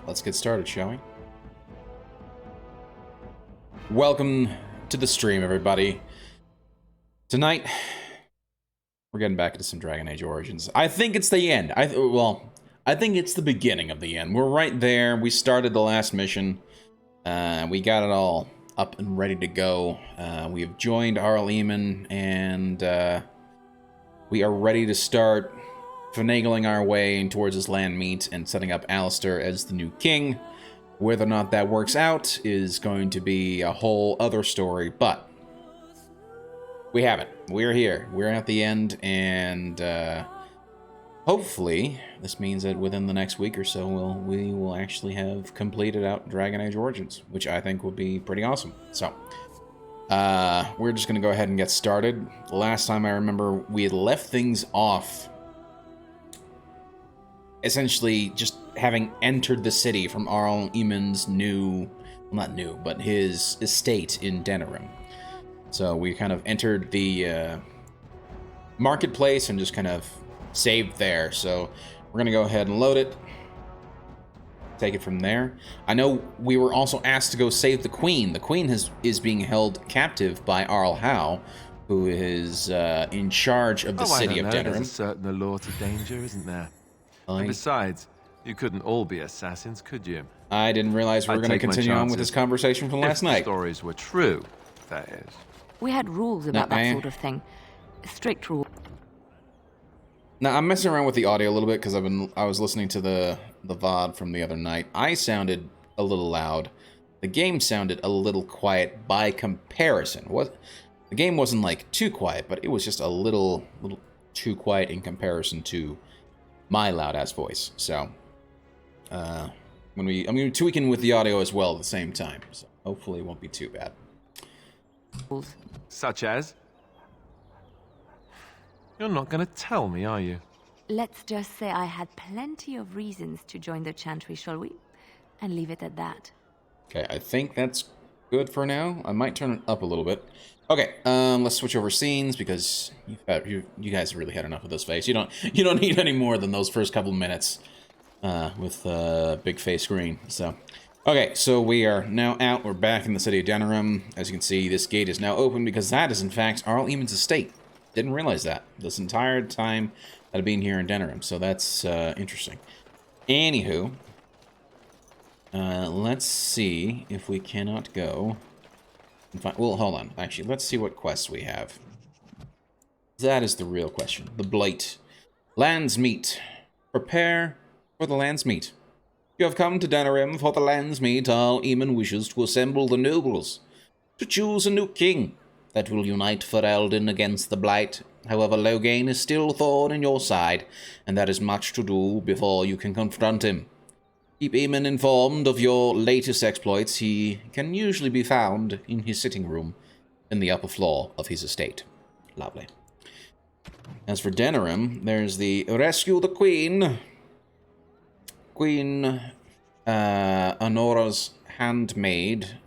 let's get started, shall we? Welcome to the stream, everybody. Tonight, we're getting back into some Dragon Age Origins. I think it's the end. I think it's the beginning of the end. We're right there. We started the last mission. We got it all up and ready to go. We have joined Arl Eamon, and we are ready to start finagling our way towards this Landsmeet and setting up Alistair as the new king. Whether or not that works out is going to be a whole other story, but we have it. We're here. We're at the end, and hopefully this means that within the next week or so we will actually have completed out Dragon Age Origins, which I think will be pretty awesome. So we're just going to go ahead and get started. Last time I remember we had left things off essentially just having entered the city from Arl Eamon's but his estate in Denerim. So we kind of entered the marketplace and just kind of saved there. So we're going to go ahead and load it. Take it from there. I know we were also asked to go save the Queen. The Queen is being held captive by Arl Howe, who is in charge of the city of Denerim. There's a certain allure to danger, isn't there? And besides, you couldn't all be assassins, could you? I didn't realize we were going to continue on with this conversation from last night. If the stories were true, that is. We had rules about that sort of thing. Strict rules. Now, I'm messing around with the audio a little bit because I was listening to the VOD from the other night. I sounded a little loud. The game sounded a little quiet by comparison. The game wasn't like too quiet, but it was just a little too quiet in comparison to my loud-ass voice. So, I'm going to be tweaking with the audio as well at the same time. So, hopefully it won't be too bad. Such as? You're not going to tell me, are you? Let's just say I had plenty of reasons to join the Chantry, shall we? And leave it at that. Okay, I think that's good for now. I might turn it up a little bit. Okay, let's switch over scenes because you guys really had enough of this face. You don't need any more than those first couple minutes with big face screen. So, okay, so we are now out. We're back in the city of Denerim. As you can see, this gate is now open because that is in fact Arl Eamon's estate. Didn't realize that this entire time that I've been here in Denerim. So that's interesting. Anywho, let's see if we cannot go. Well, hold on. Actually, let's see what quests we have. That is the real question. The Blight. Landsmeet. Prepare for the Landsmeet. You have come to Denerim for the Landsmeet. Arl Eamon wishes to assemble the nobles to choose a new king that will unite Fereldan against the Blight. However, Loghain is still a thorn in your side, and there is much to do before you can confront him. Keep Eamon informed of your latest exploits. He can usually be found in his sitting room in the upper floor of his estate. Lovely. As for Denerim, there's the Rescue the Queen. Queen Anora's handmaid,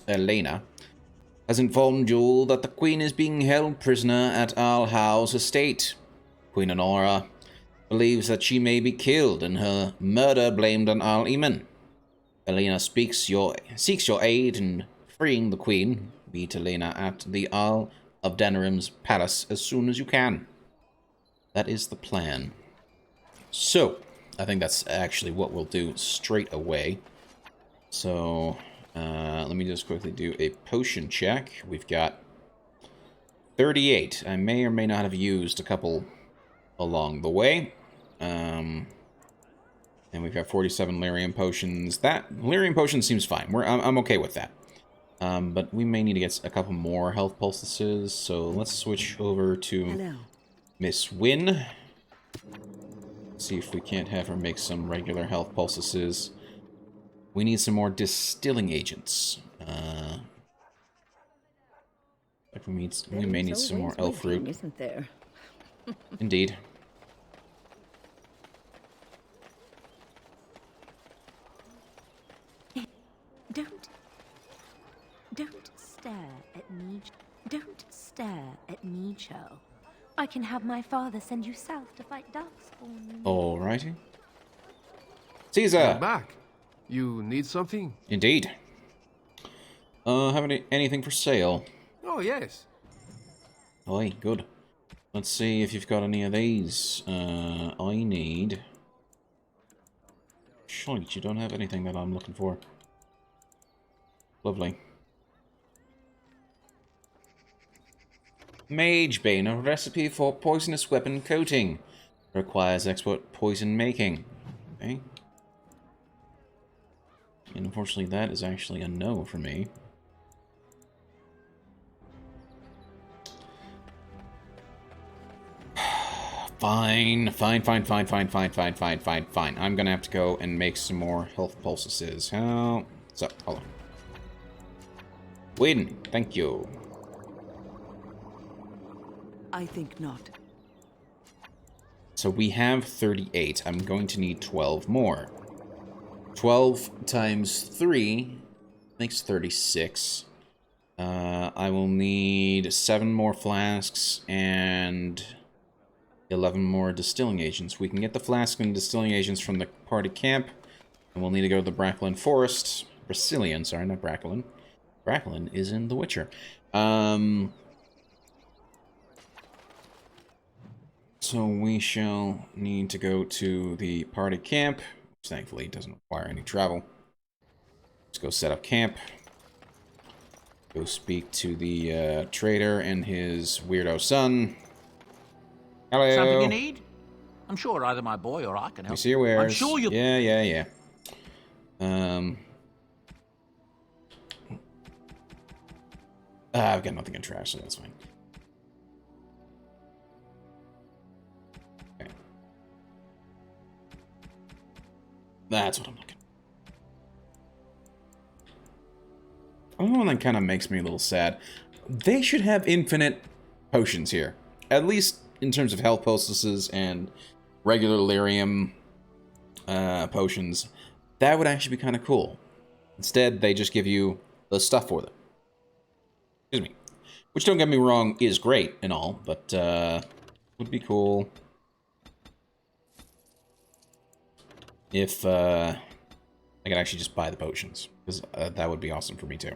Elena, has informed you that the Queen is being held prisoner at Arl Howe's estate. Queen Anora believes that she may be killed and her murder blamed on Arl Eamon. Elena seeks your aid in freeing the Queen. Meet Elena at the Arl of Denerim's palace as soon as you can. That is the plan. So, I think that's actually what we'll do straight away. So, let me just quickly do a potion check. We've got 38. I may or may not have used a couple along the way. And we've got 47 lyrium potions. That lyrium potion seems fine. I'm okay with that. But we may need to get a couple more health pulses. So let's switch over to Miss Wynn. See if we can't have her make some regular health pulses. We need some more distilling agents. We may need some more elf root. Isn't there? Indeed. Don't stare at me. Don't stare at me, Cho. I can have my father send you south to fight Darkspawn. Alrighty. Caesar! You're back. You need something? Indeed. Have anything for sale? Oh, yes. Oi, good. Let's see if you've got any of these. I need... Shite, you don't have anything that I'm looking for. Lovely. Mage Bane, a recipe for poisonous weapon coating. Requires expert poison making. Okay. And unfortunately that is actually a no for me. Fine. I'm gonna have to go and make some more health pulses. How? So, hold on. Win. Thank you. I think not. So we have 38. I'm going to need 12 more. 12 times 3 makes 36. I will need 7 more flasks and 11 more distilling agents. We can get the flask and distilling agents from the party camp, and we'll need to go to the Bracklin Forest. Bracilian, sorry, not Bracklin. Bracklin is in The Witcher. So we shall need to go to the party camp, which thankfully doesn't require any travel. Let's go set up camp. Go speak to the trader and his weirdo son. Hello. Something you need? I'm sure either my boy or I can help. We see your wares. I'm sure you. Yeah. I've got nothing in trash, so that's fine. Okay. That's what I'm looking. Only one that kind of makes me a little sad. They should have infinite potions here, at least in terms of health poultices and regular lyrium potions. That would actually be kind of cool. Instead, they just give you the stuff for them. Excuse me. Which, don't get me wrong, is great and all, but would be cool if I could actually just buy the potions, because that would be awesome for me too.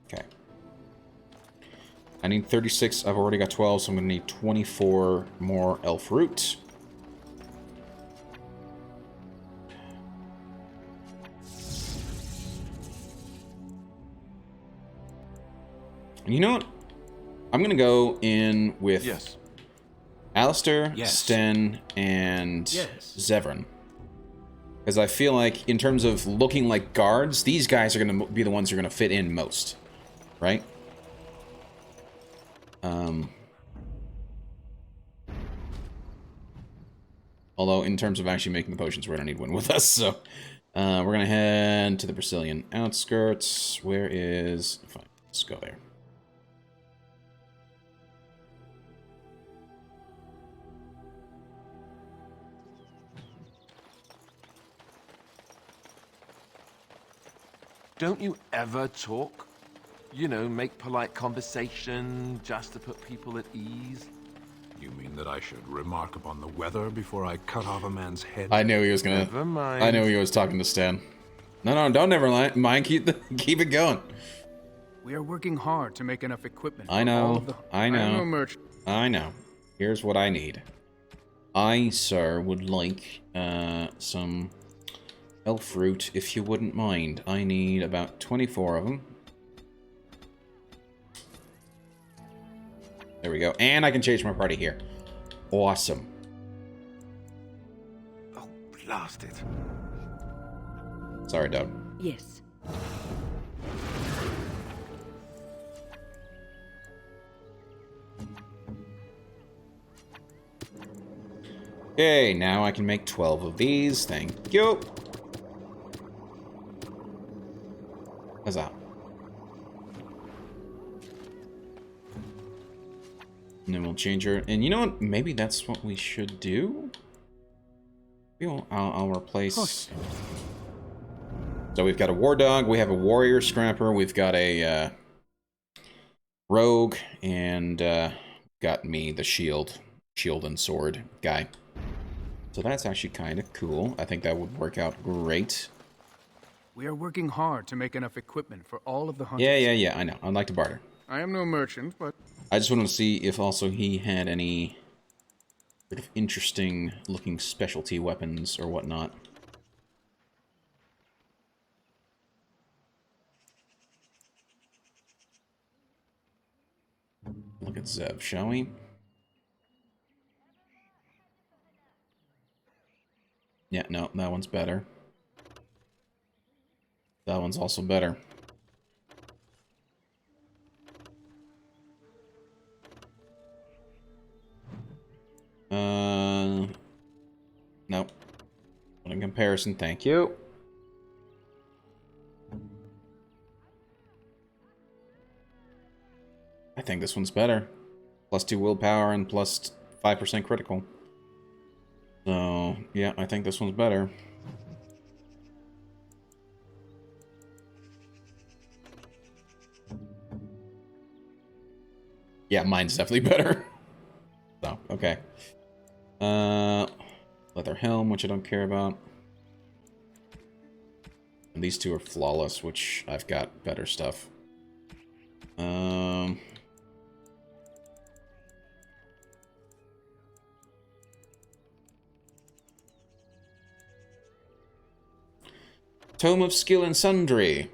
Okay. I need 36. I've already got 12, so I'm going to need 24 more elf root. You know what? I'm going to go in with Alistair, Sten, and Zevran. Because I feel like, in terms of looking like guards, these guys are going to be the ones who are going to fit in most. Right? Although, in terms of actually making the potions, we're going to need one with us, so... we're going to head to the Bracilian outskirts. Where is... Fine, let's go there. Don't you ever talk? You know, make polite conversation just to put people at ease? You mean that I should remark upon the weather before I cut off a man's head? I knew he was gonna... Never mind. I knew he was talking to Stan. No, don't never mind. Keep it going. We are working hard to make enough equipment. I know. I know. Here's what I need. I, sir, would like some elf fruit, if you wouldn't mind. I need about 24 of them. There we go. And I can change my party here. Awesome. Oh, blast it. Sorry, Doug. Yes. Okay, now I can make 12 of these. Thank you. Huzzah. And then we'll change her. And you know what? Maybe that's what we should do. I'll replace... So we've got a war dog, we have a warrior scrapper, we've got a rogue, and got me, the shield and sword guy. So that's actually kind of cool. I think that would work out great. We are working hard to make enough equipment for all of the hunters. Yeah, I know. I'd like to barter. I am no merchant, but I just wanted to see if also he had any sort of interesting looking specialty weapons or whatnot. Look at Zev, shall we? Yeah, no, that one's better. That one's also better. Nope. Not in comparison, thank you. I think this one's better. +2 willpower and +5% critical. So, yeah, I think this one's better. Yeah, mine's definitely better. So, okay. Leather helm, which I don't care about. And these two are flawless, which I've got better stuff. Tome of Skill and Sundry.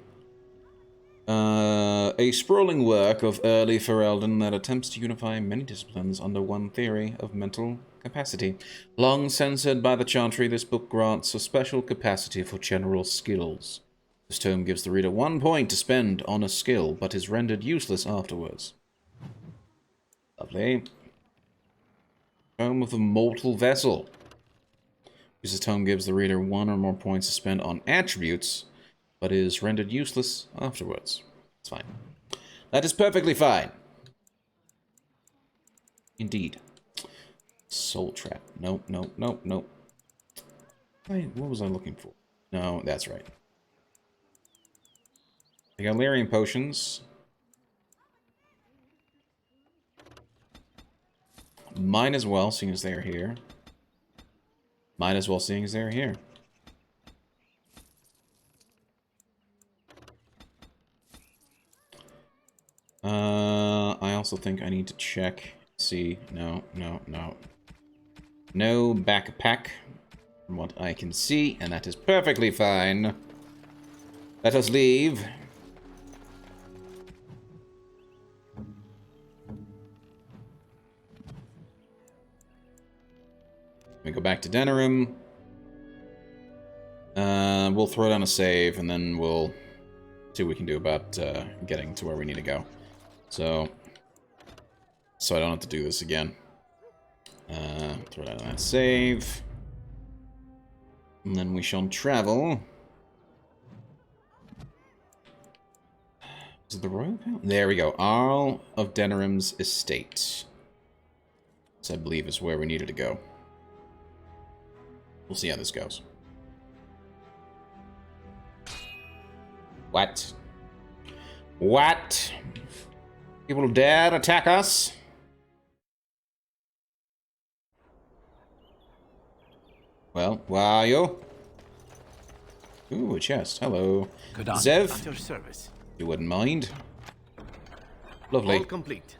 A sprawling work of early Fereldan that attempts to unify many disciplines under one theory of mental capacity. Long censored by the Chantry, this book grants a special capacity for general skills. This tome gives the reader 1 point to spend on a skill, but is rendered useless afterwards. Lovely. Tome of the Mortal Vessel. This tome gives the reader 1 or more points to spend on attributes, but is rendered useless afterwards. It's fine. That is perfectly fine. Indeed. Soul Trap. Nope. Wait, what was I looking for? No, that's right. I got Lyrium potions. Mine as well, seeing as they're here. Might as well, seeing as they're here. I also think I need to check. See, no. No backpack, from what I can see, and that is perfectly fine. Let us leave. We go back to Denerim. We'll throw down a save, and then we'll see what we can do about getting to where we need to go. So I don't have to do this again. Throw down that save. And then we shall travel. Is it the Royal Palace? There we go. Arl of Denerim's estate. This, I believe, is where we needed to go. We'll see how this goes. What? What? People dare attack us? Well, where are you? Ooh, a chest. Hello. Good on. Zev, At your service. you wouldn't mind. Lovely. All complete.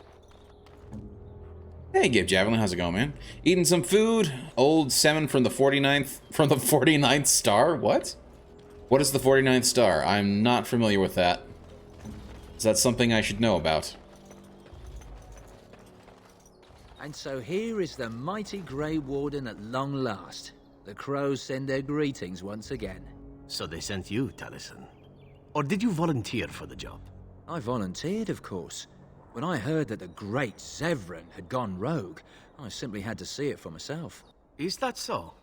Hey, Gabe Javelin, how's it going, man? Eating some food? Old salmon from the 49th star? What? What is the 49th star? I'm not familiar with that. Is that something I should know about? And so here is the mighty Grey Warden at long last. The crows send their greetings once again. So they sent you, Taliesen. Or did you volunteer for the job? I volunteered, of course. When I heard that the great Zevran had gone rogue, I simply had to see it for myself. Is that so?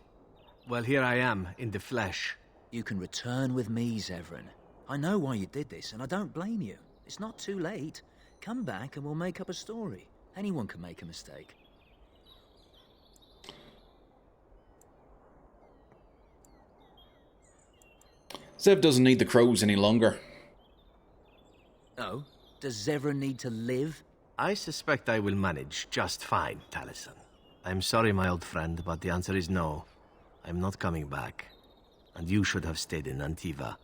Well, here I am, in the flesh. You can return with me, Zevran. I know why you did this, and I don't blame you. It's not too late. Come back and we'll make up a story. Anyone can make a mistake. Zev doesn't need the crows any longer. Oh? Does Zevran need to live? I suspect I will manage just fine, Taliesen. I'm sorry, my old friend, but the answer is no. I'm not coming back. And you should have stayed in Antiva.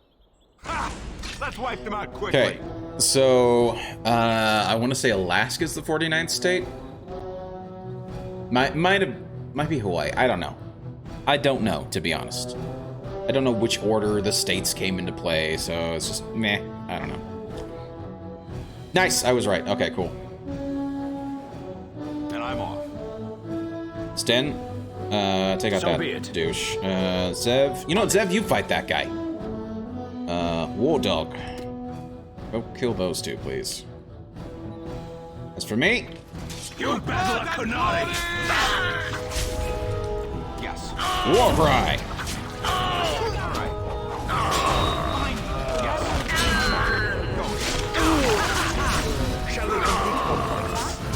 Let's wipe them out quickly. Okay, so I want to say Alaska's the 49th state. Might be Hawaii. I don't know. I don't know, to be honest. I don't know which order the states came into play, so it's just meh. I don't know. Nice, I was right. Okay, cool. And I'm off. Sten, take out So be that it. douche. Zev, you know what, Zev, you fight that guy. War Dog. Go kill those two, please. As for me, You battle Kunari! Yes. War Cry.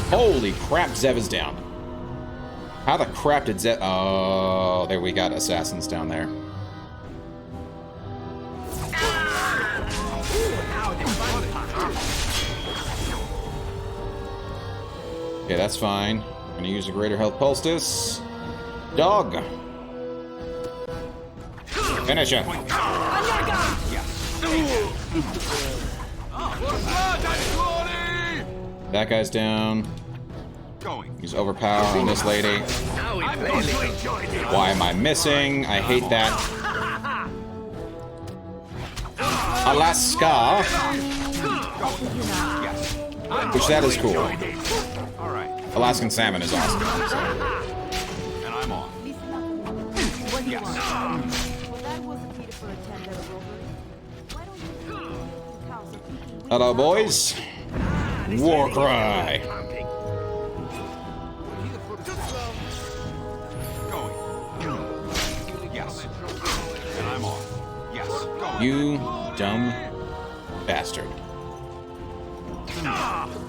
Holy crap, Zev is down. How the crap did Zev... Oh, there we got assassins down there. Okay, that's fine. I'm gonna use a greater health poultice. Dog! Finish him. That guy's down. He's overpowered on this lady. Why am I missing? I hate that. Alaska. Which that is cool. Alaskan salmon is awesome. So. And I'm off. Hello, boys. War cry. Yes. And I'm off. Yes. Going. You dumb bastard.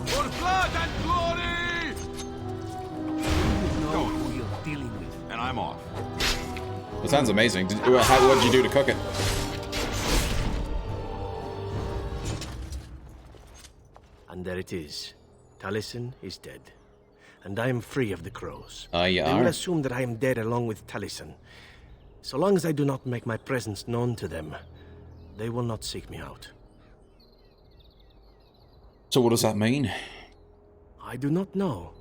For blood and glory! Know who you're dealing with. And I'm off. That sounds amazing. What did you do to cook it? And there it is. Taliesen is dead. And I am free of the crows. You They will are? assume that I am dead along with Taliesen. So long as I do not make my presence known to them, they will not seek me out. So what does that mean? I do not know.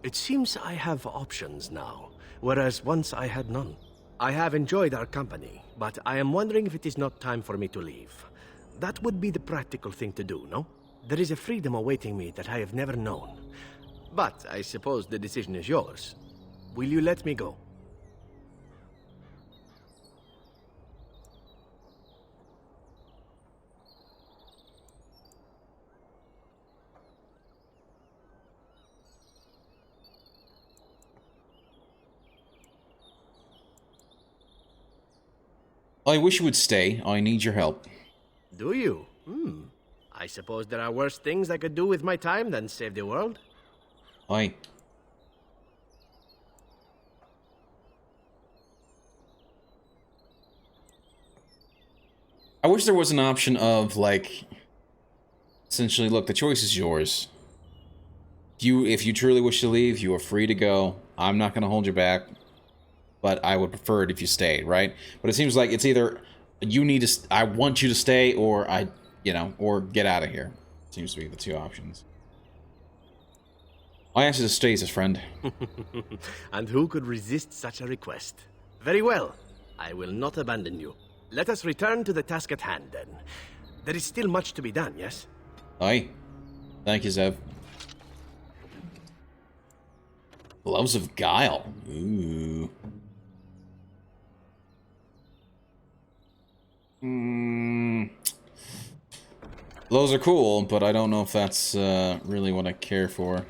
It seems I have options now, whereas once I had none. I have enjoyed our company, but I am wondering if it is not time for me to leave. That would be the practical thing to do, no? There is a freedom awaiting me that I have never known. But I suppose the decision is yours. Will you let me go? I wish you would stay. I need your help. Do you? I suppose there are worse things I could do with my time than save the world. I wish there was an option of, like, essentially, look, the choice is yours. If you truly wish to leave, you are free to go. I'm not going to hold you back, but I would prefer it if you stayed, right? But it seems like it's either you need to, I want you to stay, or or get out of here. Seems to be the two options. My answer to stay is his friend. And who could resist such a request? Very well. I will not abandon you. Let us return to the task at hand, then. There is still much to be done, yes? Aye. Thank you, Zev. Gloves of Guile. Ooh. Those are cool, but I don't know if that's really what I care for.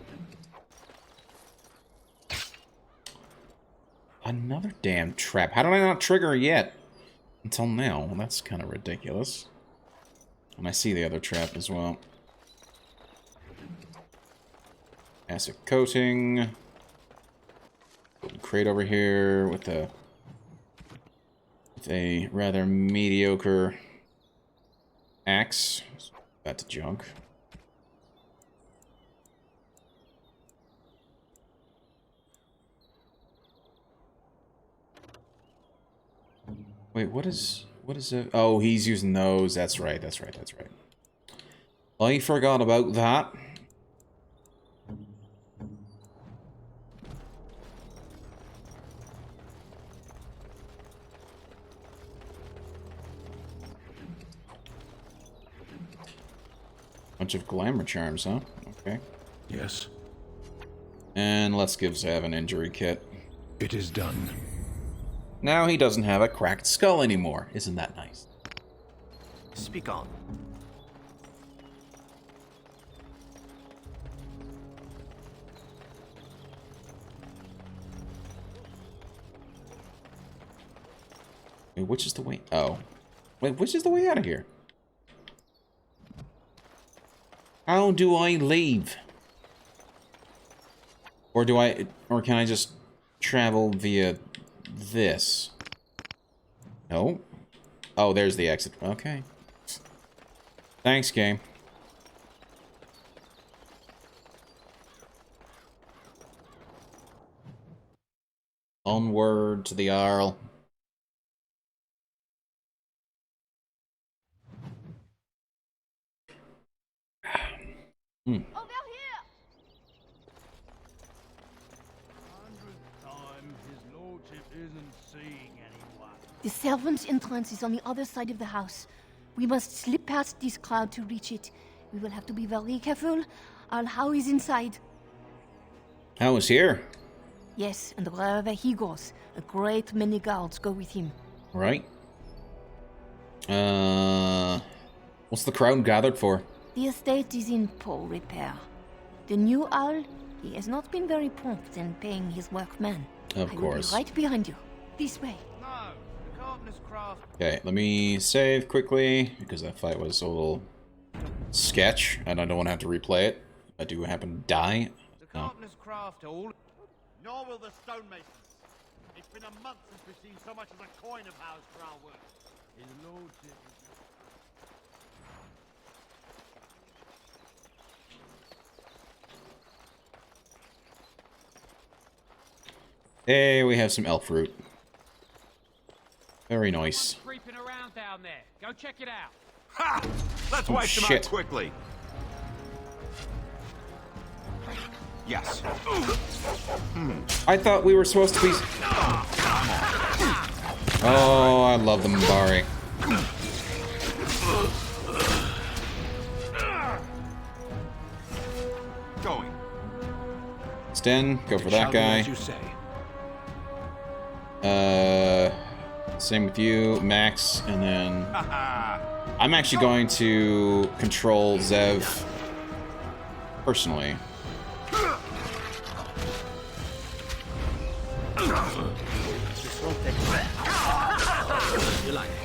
Another damn trap. How did I not trigger yet? Until now. Well, that's kind of ridiculous. And I see the other trap as well. Acid coating. Golden crate over here with a rather mediocre axe. That's junk. Wait, what is it? Oh, he's using those. That's right. I forgot about that. Bunch of glamour charms, huh? Okay. Yes, And let's give Zev an injury kit. it is done. Now he doesn't have a cracked skull anymore. Isn't that nice? Speak on. Wait, which is the way? Oh. Wait, which is the way out of here? How do I leave? Or can I just travel via this? No. Oh, there's the exit. Okay. Thanks, game. Onward to the Arl. The servant's entrance is on the other side of the house. We must slip past this crowd to reach it. We will have to be very careful. Arl Howe is inside. Howe is here. Yes, and wherever he goes, a great many guards go with him. Right. What's the crowd gathered for? The estate is in poor repair. The new Arl, he has not been very prompt in paying his workmen. Of course. I will be right behind you. This way. Okay, let me save quickly, because that fight was a little sketch, and I don't want to have to replay it. I do happen to die. No. Nor will the stonemasons. It's been a month since we've seen so much as a coin of Howe's for our work. His lordship is... Hey, we have some elf fruit. Very nice. Creeping around down there. Go check it out. Ha! Let's Oh, wipe them out shit. quickly. Yes. I thought we were supposed to be... Oh, I love the Mbari. Going. Sten, go for It that shall be as guy. you say. Same with you, Max, and then... Ha I'm actually going to control Zev personally. This won't take long. You like it?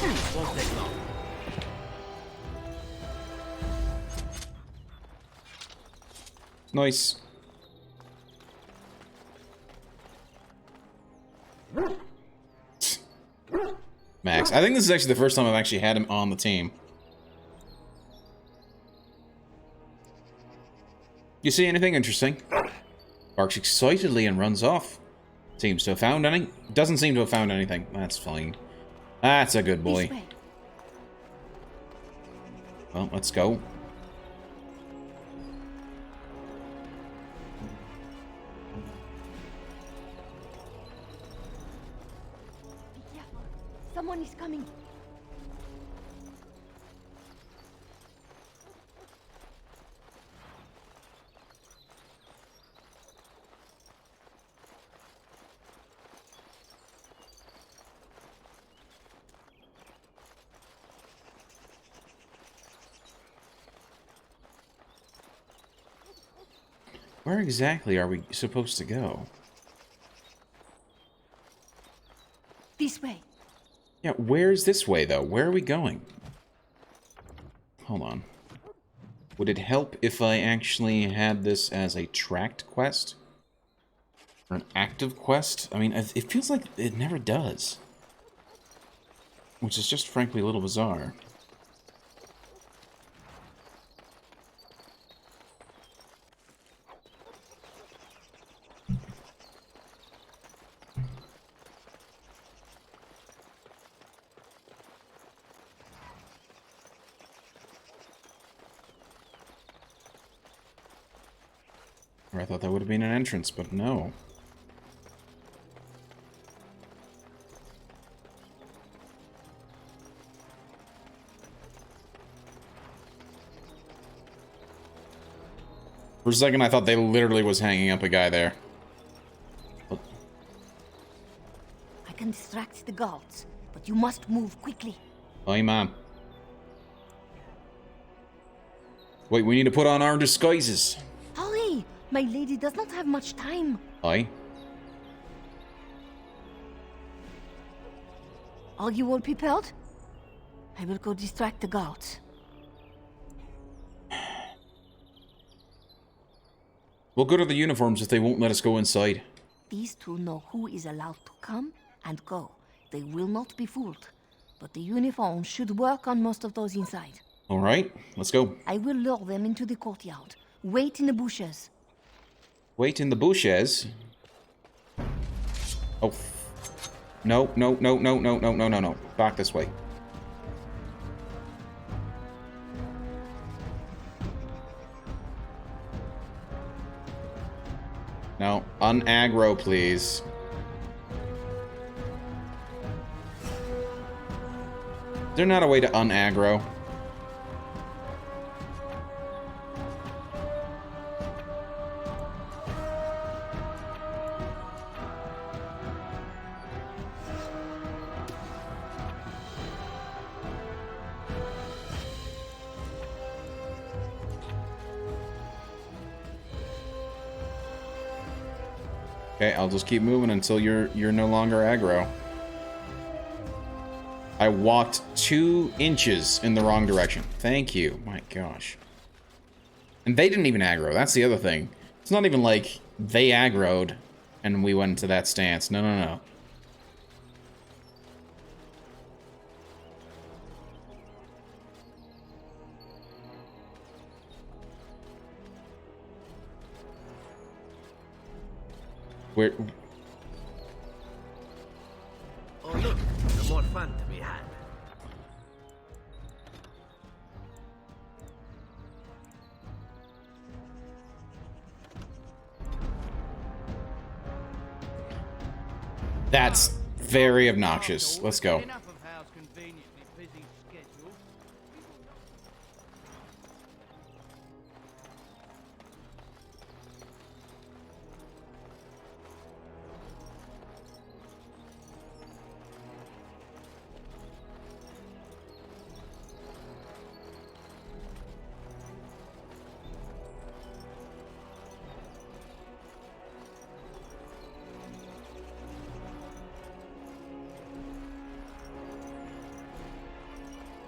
This won't take long. Nice. Max. I think this is actually the first time I've actually had him on the team. You see anything interesting? Barks excitedly and runs off. Seems to have found any. Doesn't seem to have found anything. That's fine. That's a good boy. This way. Well, let's go. Be careful. Someone is coming. Where exactly are we supposed to go? This way. Yeah, where's this way, though? Where are we going? Hold on. Would it help if I actually had this as a tracked quest? Or an active quest? I mean, it feels like it never does. Which is just frankly a little bizarre. Or I thought that would have been an entrance, but no. For a second, I thought they literally was hanging up a guy there. Oh. I can distract the guards, but you must move quickly. Aye, ma'am. Wait, we need to put on our disguises. Hurry! My lady does not have much time. Aye. Are you all prepared? I will go distract the guards. We'll go to the uniforms if they won't let us go inside. These two know who is allowed to come and go. They will not be fooled. But the uniform should work on most of those inside. Alright, let's go. I will lure them into the courtyard. Wait in the bushes. Wait in the bushes? Oh. No, no, no, no, no, no, no, no, no. Back this way. No, un-aggro, please. Is there not a way to un-aggro? Okay, I'll just keep moving until you're no longer aggro. I walked 2 inches in the wrong direction. Thank you. My gosh. And they didn't even aggro. That's the other thing. It's not even like they aggroed and we went into that stance. No, no, no. Where? Oh look, some more fun to be had. That's very obnoxious. Let's go. Enough of Howe's conveniently busy schedule.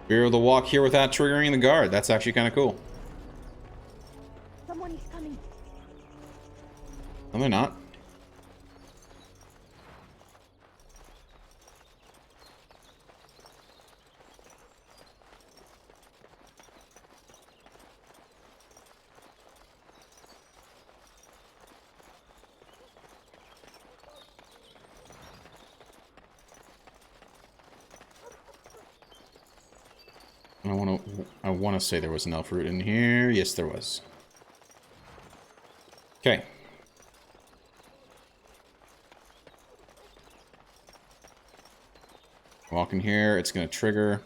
You're able to walk here without triggering the guard. That's actually kind of cool. Someone is coming. No, they're not. I want to say there was an elf root in here. Yes, there was. Okay. Walk in here. It's going to trigger.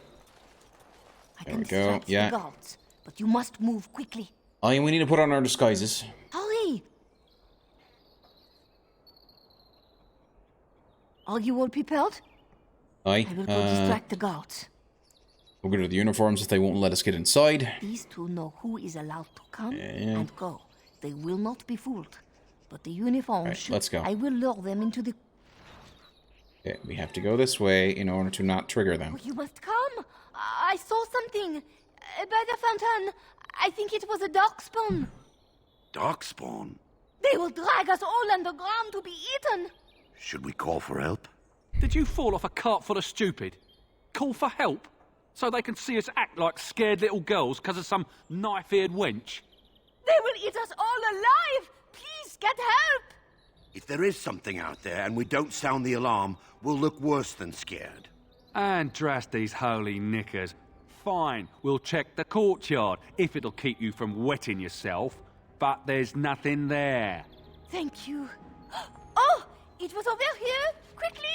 There we go. Yeah. The guards, but you must move quickly. Oh, and we need to put on our disguises. Hurry! Are you all prepared? Aye. I will go distract the guards. We'll go to the uniforms if they won't let us get inside. These two know who is allowed to come and go. They will not be fooled. But the uniform Right, should... let's go. I will lure them into the... Okay, we have to go this way in order to not trigger them. You must come. I saw something. By the fountain. I think it was a darkspawn. Darkspawn? They will drag us all underground to be eaten. Should we call for help? Did you fall off a cart full of stupid? Call for help? So they can see us act like scared little girls because of some knife-eared wench? They will eat us all alive. Please, get help. If there is something out there and we don't sound the alarm, we'll look worse than scared. And drast these holy knickers. Fine, we'll check the courtyard, if it'll keep you from wetting yourself. but there's nothing there. Thank you. Oh! It was over here! Quickly!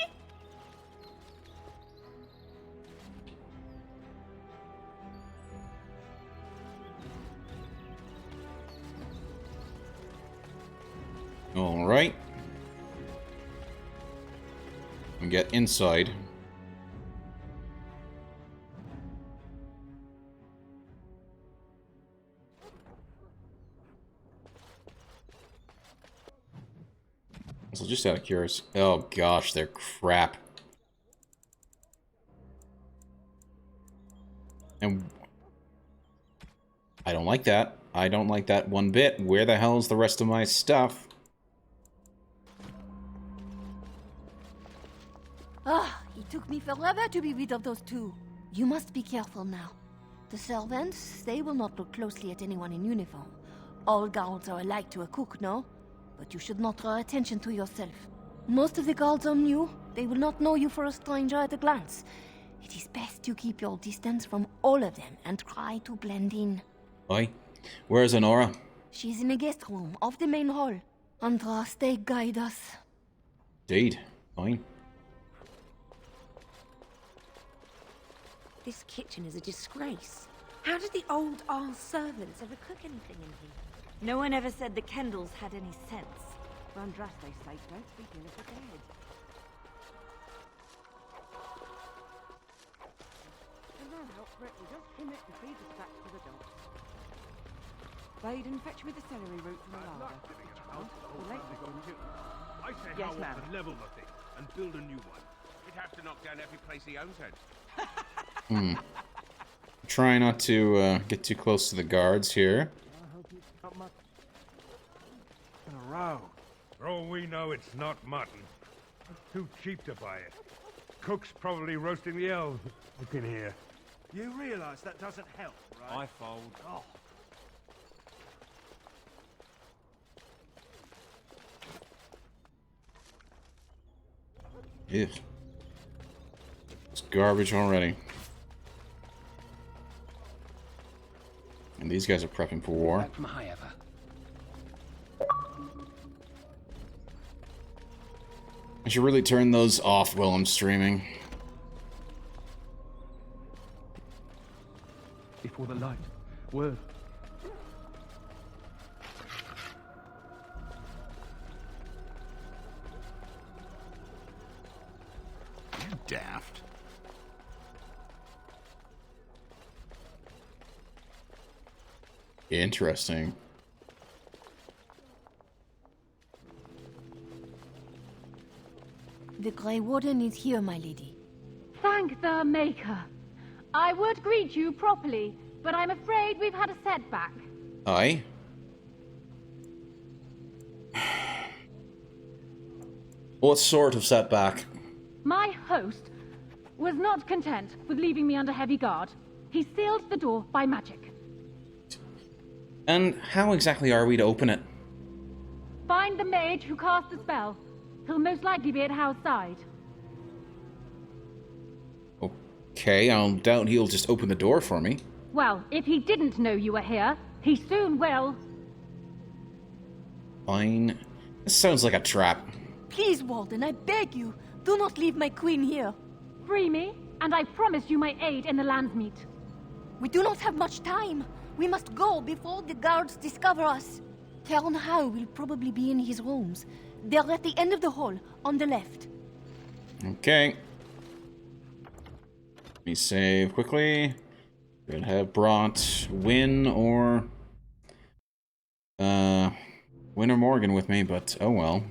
All right. And get inside. So just out of curiosity. Oh gosh, they're crap. And I don't like that. I don't like that one bit. Where the hell's the rest of my stuff? Ah, it took me forever to be rid of those two. You must be careful now. The servants, they will not look closely at anyone in uniform. All guards are alike to a cook, no? But you should not draw attention to yourself. Most of the guards are new. They will not know you for a stranger at a glance. It is best you keep your distance from all of them and try to blend in. Oi, where's Anora? She's in a guest room off the main hall. Andraste, guide us. Indeed. Fine. This kitchen is a disgrace. How did the old Arl servants ever cook anything in here? No one ever said the Kendalls had any sense. For Andraste's sake, don't speak ill of the dead. And now, Brett will just him it and feed us back to the dogs. Baden, fetch me the celery root from the larder. I say Yes, how ma'am. to level the thing and build a new one. He'd have to knock down every place he owns it. Try not to get too close to the guards here. In a row. For all we know, it's not mutton. It's too cheap to buy it. Cook's probably roasting the elves. Look in here. You realize that doesn't help, right? I fold. Oh. Ew. It's garbage already. And these guys are prepping for war. I should really turn those off while I'm streaming. Before the light, word. You daft. Interesting. The Grey Warden is here, my lady. Thank the Maker. I would greet you properly, but I'm afraid we've had a setback. Aye? What sort of setback? My host was not content with leaving me under heavy guard. He sealed the door by magic. And how exactly are we to open it? Find the mage who cast the spell. He'll most likely be at Howe's side. Okay, I'll doubt he'll just open the door for me. Well, if he didn't know you were here, he soon will. Fine. This sounds like a trap. Please, Warden, I beg you, do not leave my queen here. Free me, and I promise you my aid in the Landsmeet. We do not have much time. We must go before the guards discover us. Arl Howe will probably be in his rooms. They're at the end of the hall, on the left. Okay. Let me save quickly. Could have brought Wynn or Morgan with me, but oh well.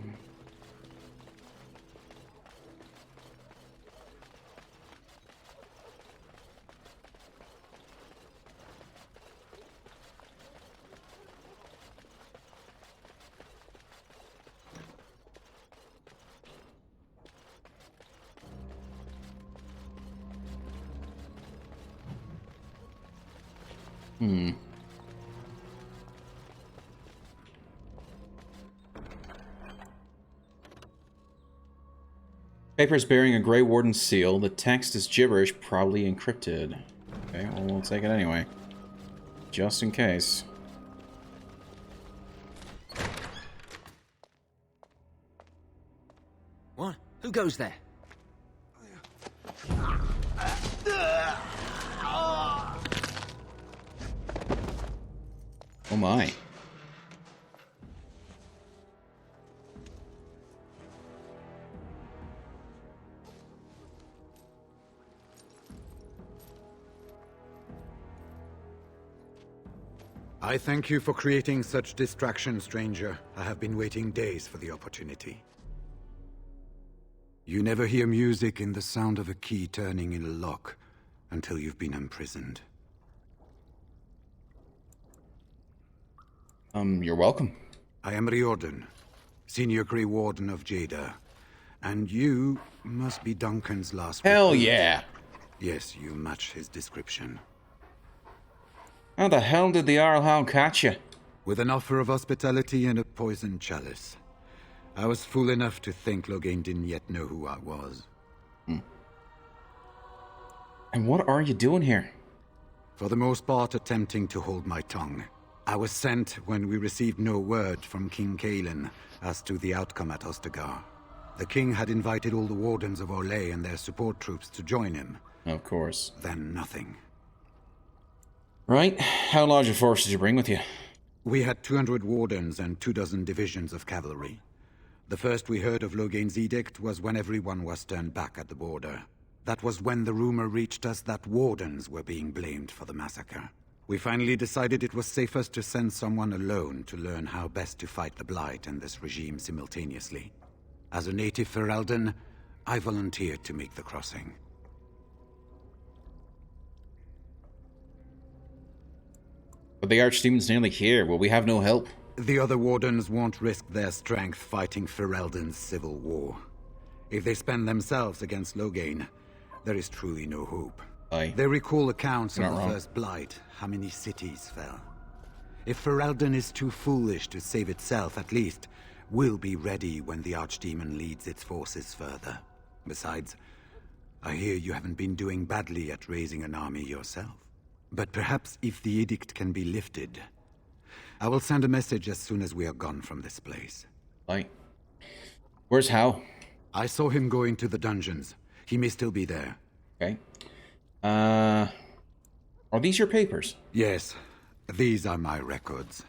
Papers bearing a Grey Warden seal. The text is gibberish, probably encrypted. Okay, well, we'll take it anyway. Just in case. What? Who goes there? Oh my. I thank you for creating such distraction, stranger. I have been waiting days for the opportunity. You never hear music in the sound of a key turning in a lock until you've been imprisoned. You're welcome. I am Riordan, Senior Grey Warden of Jada. And you must be Duncan's last Hell recruit. yeah. Yes, you match his description. How the hell did the Arl Howe catch you? With an offer of hospitality and a poisoned chalice. I was fool enough to think Loghain didn't yet know who I was. And what are you doing here? For the most part, attempting to hold my tongue. I was sent when we received no word from King Cailan as to the outcome at Ostagar. The king had invited all the wardens of Orlais and their support troops to join him. Of course. Then nothing. Right. How large a force did you bring with you? We had 200 wardens and 24 divisions of cavalry. The first we heard of Loghain's edict was when everyone was turned back at the border. That was when the rumor reached us that wardens were being blamed for the massacre. We finally decided it was safest to send someone alone to learn how best to fight the Blight and this regime simultaneously. As a native Fereldan, I volunteered to make the crossing. But the Archdemon's nearly here. Will we have no help? The other wardens won't risk their strength fighting Fereldan's civil war. If they spend themselves against Loghain, there is truly no hope. Aye. They recall accounts of You're the not wrong. first Blight, how many cities fell. If Fereldan is too foolish to save itself, at least we'll be ready when the Archdemon leads its forces further. Besides, I hear you haven't been doing badly at raising an army yourself. But perhaps if the edict can be lifted, I will send a message as soon as we are gone from this place. Aye. Where's Howe? I saw him go into the dungeons. He may still be there. Okay. Are these your papers? Yes, these are my records.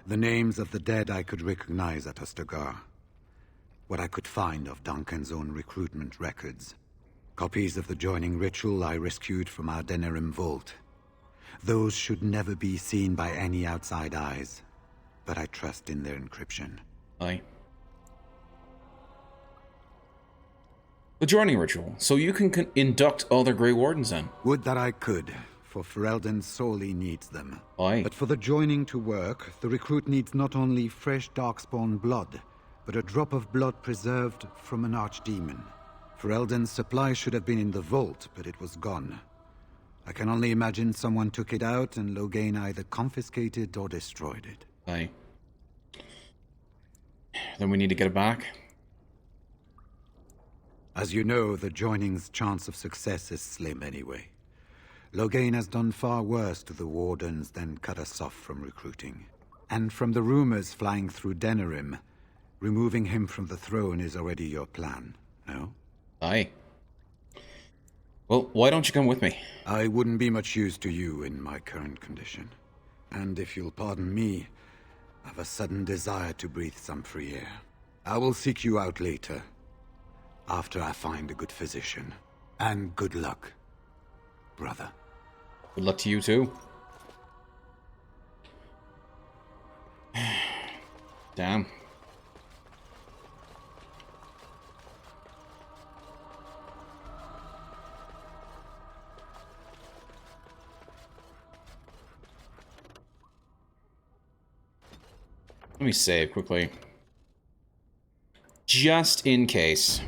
The names of the dead I could recognize at Ostagar. What I could find of Duncan's own recruitment records. Copies of the joining ritual I rescued from our Denerim vault. Those should never be seen by any outside eyes, but I trust in their encryption. Aye. The joining ritual, so you can induct other Grey Wardens then. Would that I could, for Fereldan sorely needs them. Aye. But for the joining to work, the recruit needs not only fresh Darkspawn blood, but a drop of blood preserved from an Archdemon. Fereldan's supply should have been in the vault, but it was gone. I can only imagine someone took it out and Loghain either confiscated or destroyed it. Aye. Then we need to get it back. As you know, the joining's chance of success is slim anyway. Loghain has done far worse to the Wardens than cut us off from recruiting. And from the rumors flying through Denerim, removing him from the throne is already your plan, no? Aye. Well, why don't you come with me? I wouldn't be much use to you in my current condition. And if you'll pardon me, I've a sudden desire to breathe some free air. I will seek you out later, after I find a good physician. And good luck, brother. Good luck to you too. Damn. Let me save quickly. Just in case.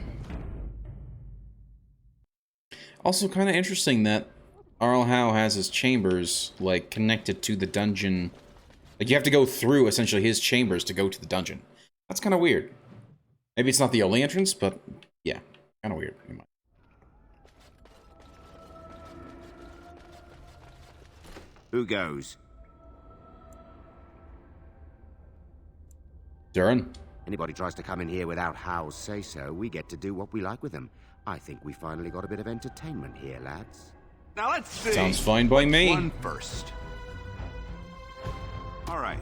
Also kind of interesting that Arl Howe has his chambers, like, connected to the dungeon. Like, you have to go through, essentially, his chambers to go to the dungeon. That's kind of weird. Maybe it's not the only entrance, but, yeah. Kind of weird. Who goes? Durin. Anybody tries to come in here without Howe's say-so, we get to do what we like with them. I think we finally got a bit of entertainment here, lads. Now let's see. Sounds fine by me. One first. All right.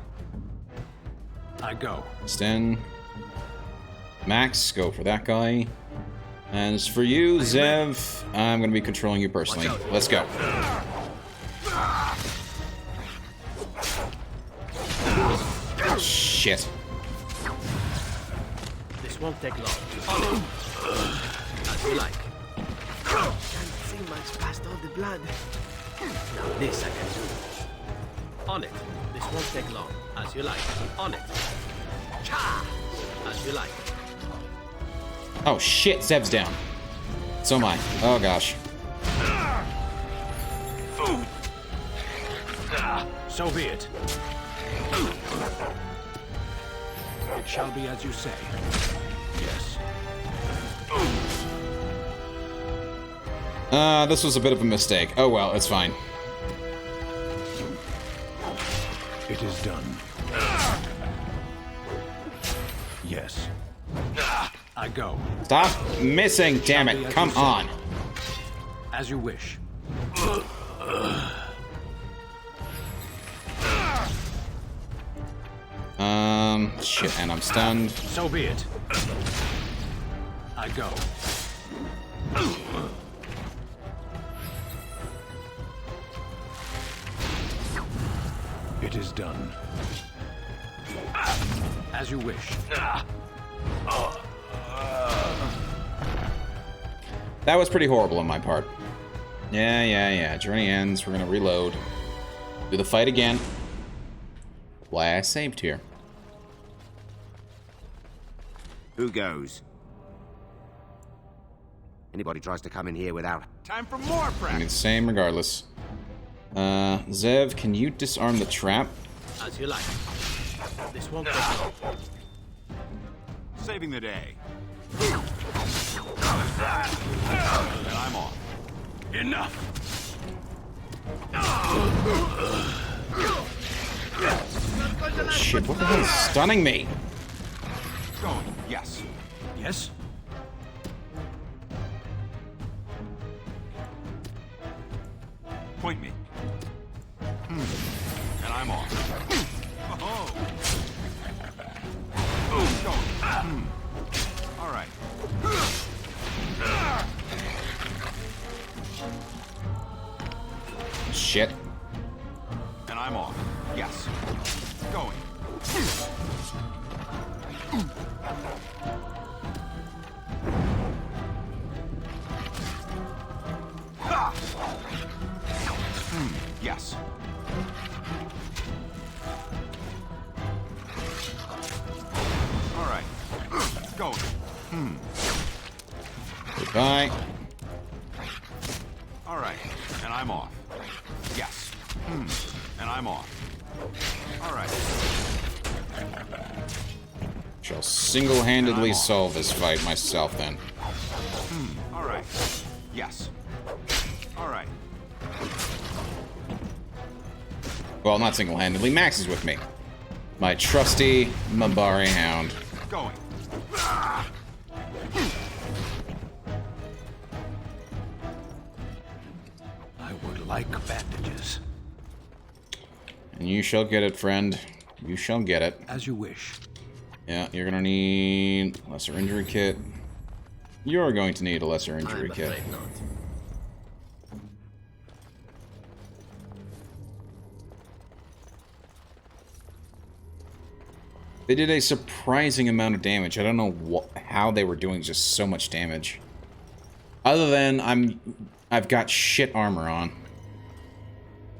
I go. Sten. Max, go for that guy. And as for you, Zev, I'm going to be controlling you personally. Let's go. Shit. This won't take long. As you like. Can't see much past all the blood. Now this I can do. On it. This won't take long. As you like. On it. Cha! As you like. Oh shit, Zev's down. So am I. Oh gosh. So be it. It shall be as you say. Yes. This was a bit of a mistake. Oh well, it's fine. It is done. Yes. I go. Stop missing, damn it. Come on. As you wish. Shit, and I'm stunned. So be it. I go. It is done. As you wish. That was pretty horrible on my part. Yeah. Journey ends. We're gonna reload. Do the fight again. Why I saved here. Who goes? Anybody tries to come in here without... Time for more I practice. mean, same regardless. Zev, can you disarm the trap? As you like. This won't take long. Saving the day. And I'm off. Enough. Shit, what the hell is stunning me? Going. Yes. Yes? Point me. And I'm off. Oh. Going. All right. Shit. And I'm off. Yes. Going. Yes. All right. Going. Goodbye. All right. And I'm off. Yes. And I'm off. All right. Shall single-handedly solve this fight myself then. All right. Yes. All right. Well, not single-handedly. Max is with me. My trusty Mabari hound. Going. I would like bandages. And you shall get it, friend. You shall get it. As you wish. Yeah, you're gonna need lesser injury kit. You're going to need a lesser injury kit. I'm afraid not. They did a surprising amount of damage. I don't know how they were doing just so much damage. Other than I've got shit armor on.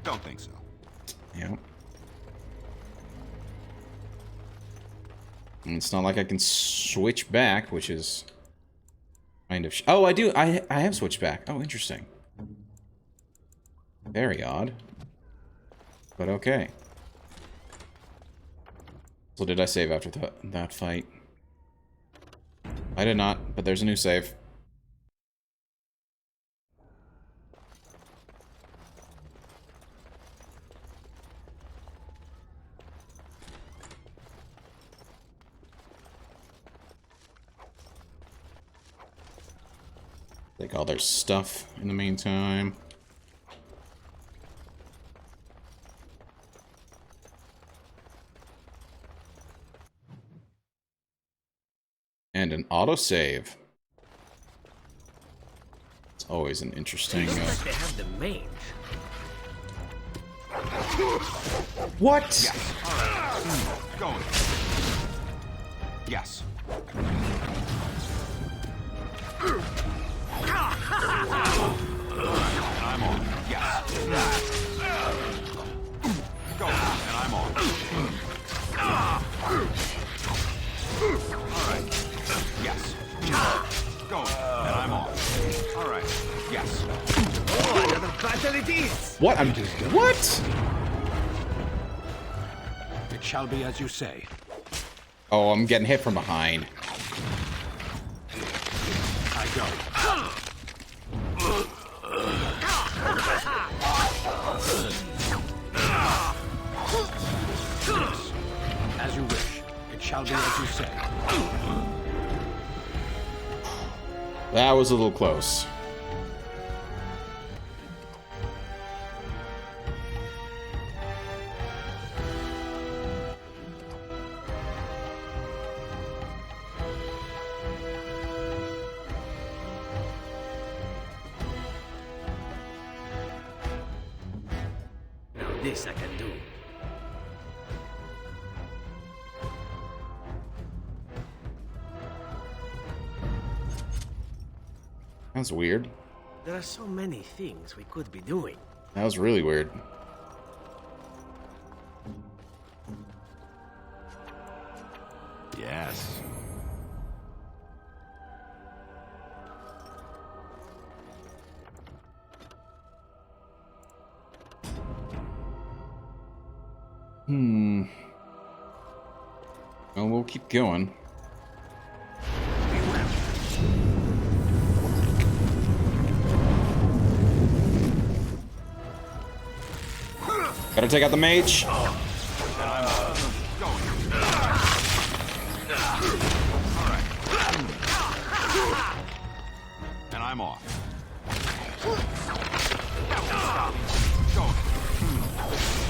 Don't think so. Yeah. And it's not like I can switch back, which is kind of... Oh, I do. I have switched back. Oh, interesting. Very odd. But okay. So did I save after that fight? I did not, but there's a new save. Take all their stuff in the meantime. And an autosave. It's always an interesting... Looks like they have the mage. What? Yes. All right. Going. Yes. And I'm on. Yes. Go. And I'm on. All right. Yes. Go. And I'm on. All right. Yes. Oh, another battle it is! What? What? It shall be as you say. Oh, I'm getting hit from behind. I go. As you wish. It shall be as you say. That was a little close. Now this I can do. That's weird. There are so many things we could be doing. That was really weird. Yes. Well, we'll keep going. Gotta take out the mage. And I'm off.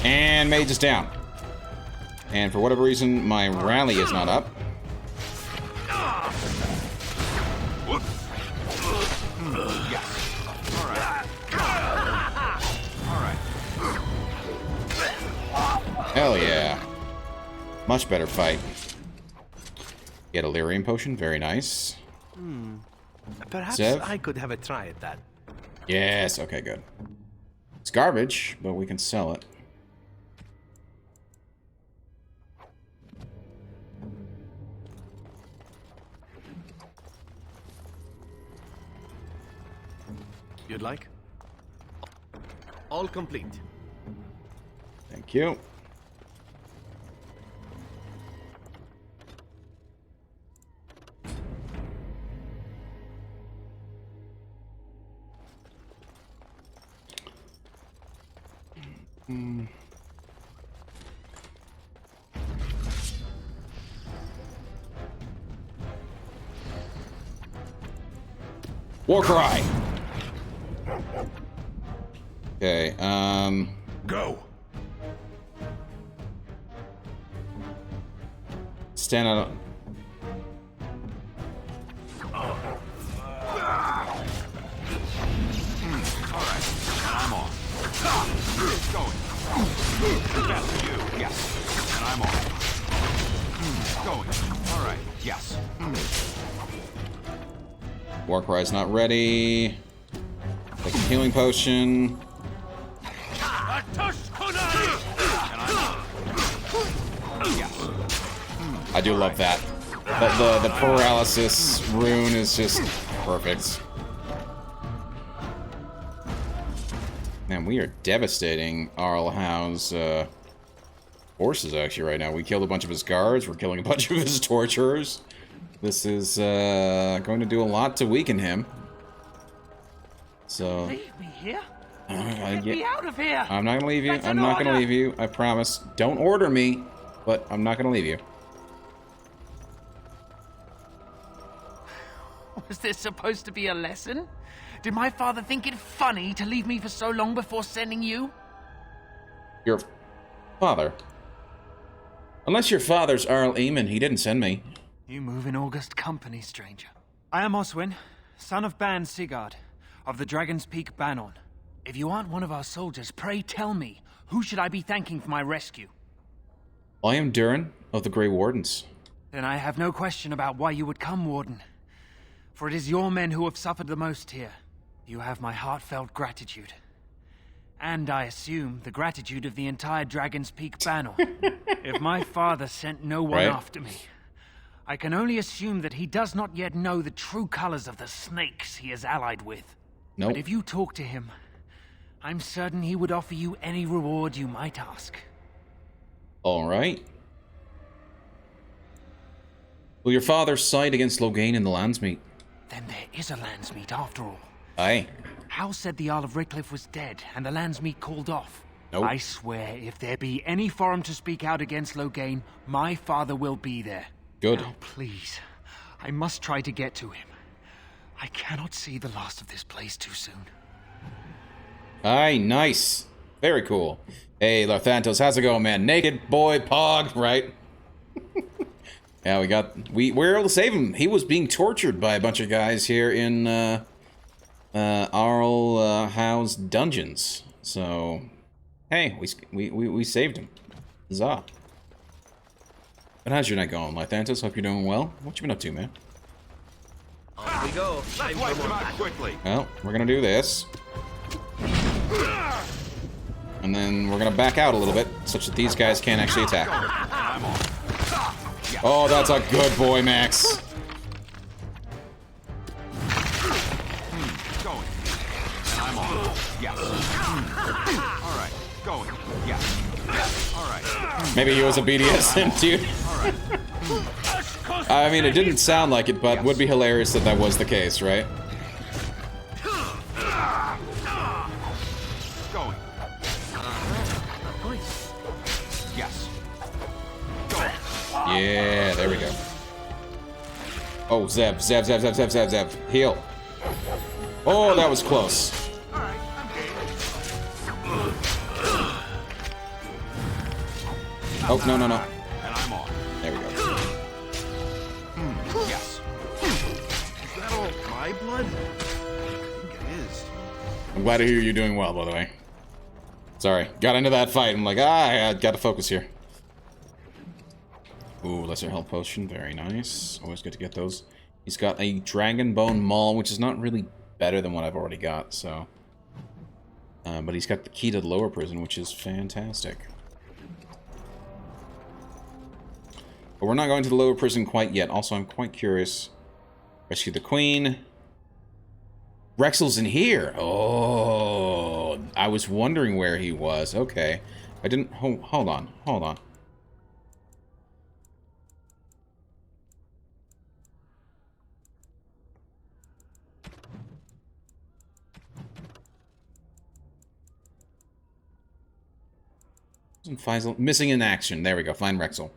And mage is down. And for whatever reason, my rally is not up. Hell yeah. Much better fight. Get a lyrium potion, very nice. Perhaps Zev? I could have a try at that. Yes, okay, good. It's garbage, but we can sell it. You'd like? All complete. Thank you. War cry. Okay, Go. stand out. And I'm on. Going. Yes, you. Yes. And I'm on. Going. All right. Yes. War cry's not ready. Take a healing potion. I do love that. The paralysis rune is just perfect. Man, we are devastating Arl Howe's forces actually right now. We killed a bunch of his guards. We're killing a bunch of his torturers. This is going to do a lot to weaken him. So Leave me here. Get me out of here. I'm not gonna leave you. That's I'm an not gonna order. leave you. I promise. Don't order me, but I'm not gonna leave you. Was this supposed to be a lesson? Did my father think it funny to leave me for so long before sending you? Your father? Unless your father's Arl Eamon, he didn't send me. You move in august company, stranger. I am Oswin, son of Ban Sigurd, of the Dragon's Peak Bannon. If you aren't one of our soldiers, pray tell me, who should I be thanking for my rescue? I am Durin of the Grey Wardens. Then I have no question about why you would come, Warden. For it is your men who have suffered the most here. You have my heartfelt gratitude. And I assume the gratitude of the entire Dragon's Peak Banner. If my father sent no one after me, I can only assume that he does not yet know the true colors of the snakes he is allied with. Nope. But if you talk to him, I'm certain he would offer you any reward you might ask. Alright. Will your father side against Loghain in the Landsmeet? Then there is a Landsmeet after all. Aye. Hal said the Earl of Redcliffe was dead, and the Landsmeet called off. Nope. I swear, if there be any forum to speak out against Loghain, my father will be there. Good. Now, please, I must try to get to him. I cannot see the last of this place too soon. Aye, nice. Very cool. Hey, Larthantos, how's it going, man? Naked boy pog, right? Yeah, we were able to save him. He was being tortured by a bunch of guys here in Arl Howe's dungeons. So, hey, we saved him. Huzzah. But how's your night going, Larthantos? Hope you're doing well. What you been up to, man? On we go. Let's wipe them out quickly. Well, we're gonna do this. And then we're gonna back out a little bit, such that these guys can't actually attack. Oh, that's a good boy, Max. Going. And I'm on. Yes. All right. Going. Yes. Yes. All right. Maybe he was a BDSM dude. I mean, it didn't sound like it, but would be hilarious if that was the case, right? Going. Yes. Going. Yeah, there we go. Oh, Zeb. Heal. Oh, that was close. Oh, no. And I'm on. There we go. Yes. Is that all my blood? I think it is. I'm glad to hear you're doing well, by the way. Sorry, got into that fight. I'm like, I gotta focus here. Ooh, lesser health potion. Very nice. Always good to get those. He's got a dragon bone maul, which is not really better than what I've already got, so. But he's got the key to the lower prison, which is fantastic. But we're not going to the lower prison quite yet. Also, I'm quite curious. Rescue the queen. Rexel's in here. Oh, I was wondering where he was. Okay. I didn't... Hold on. Missing in action. There we go. Find Rexel.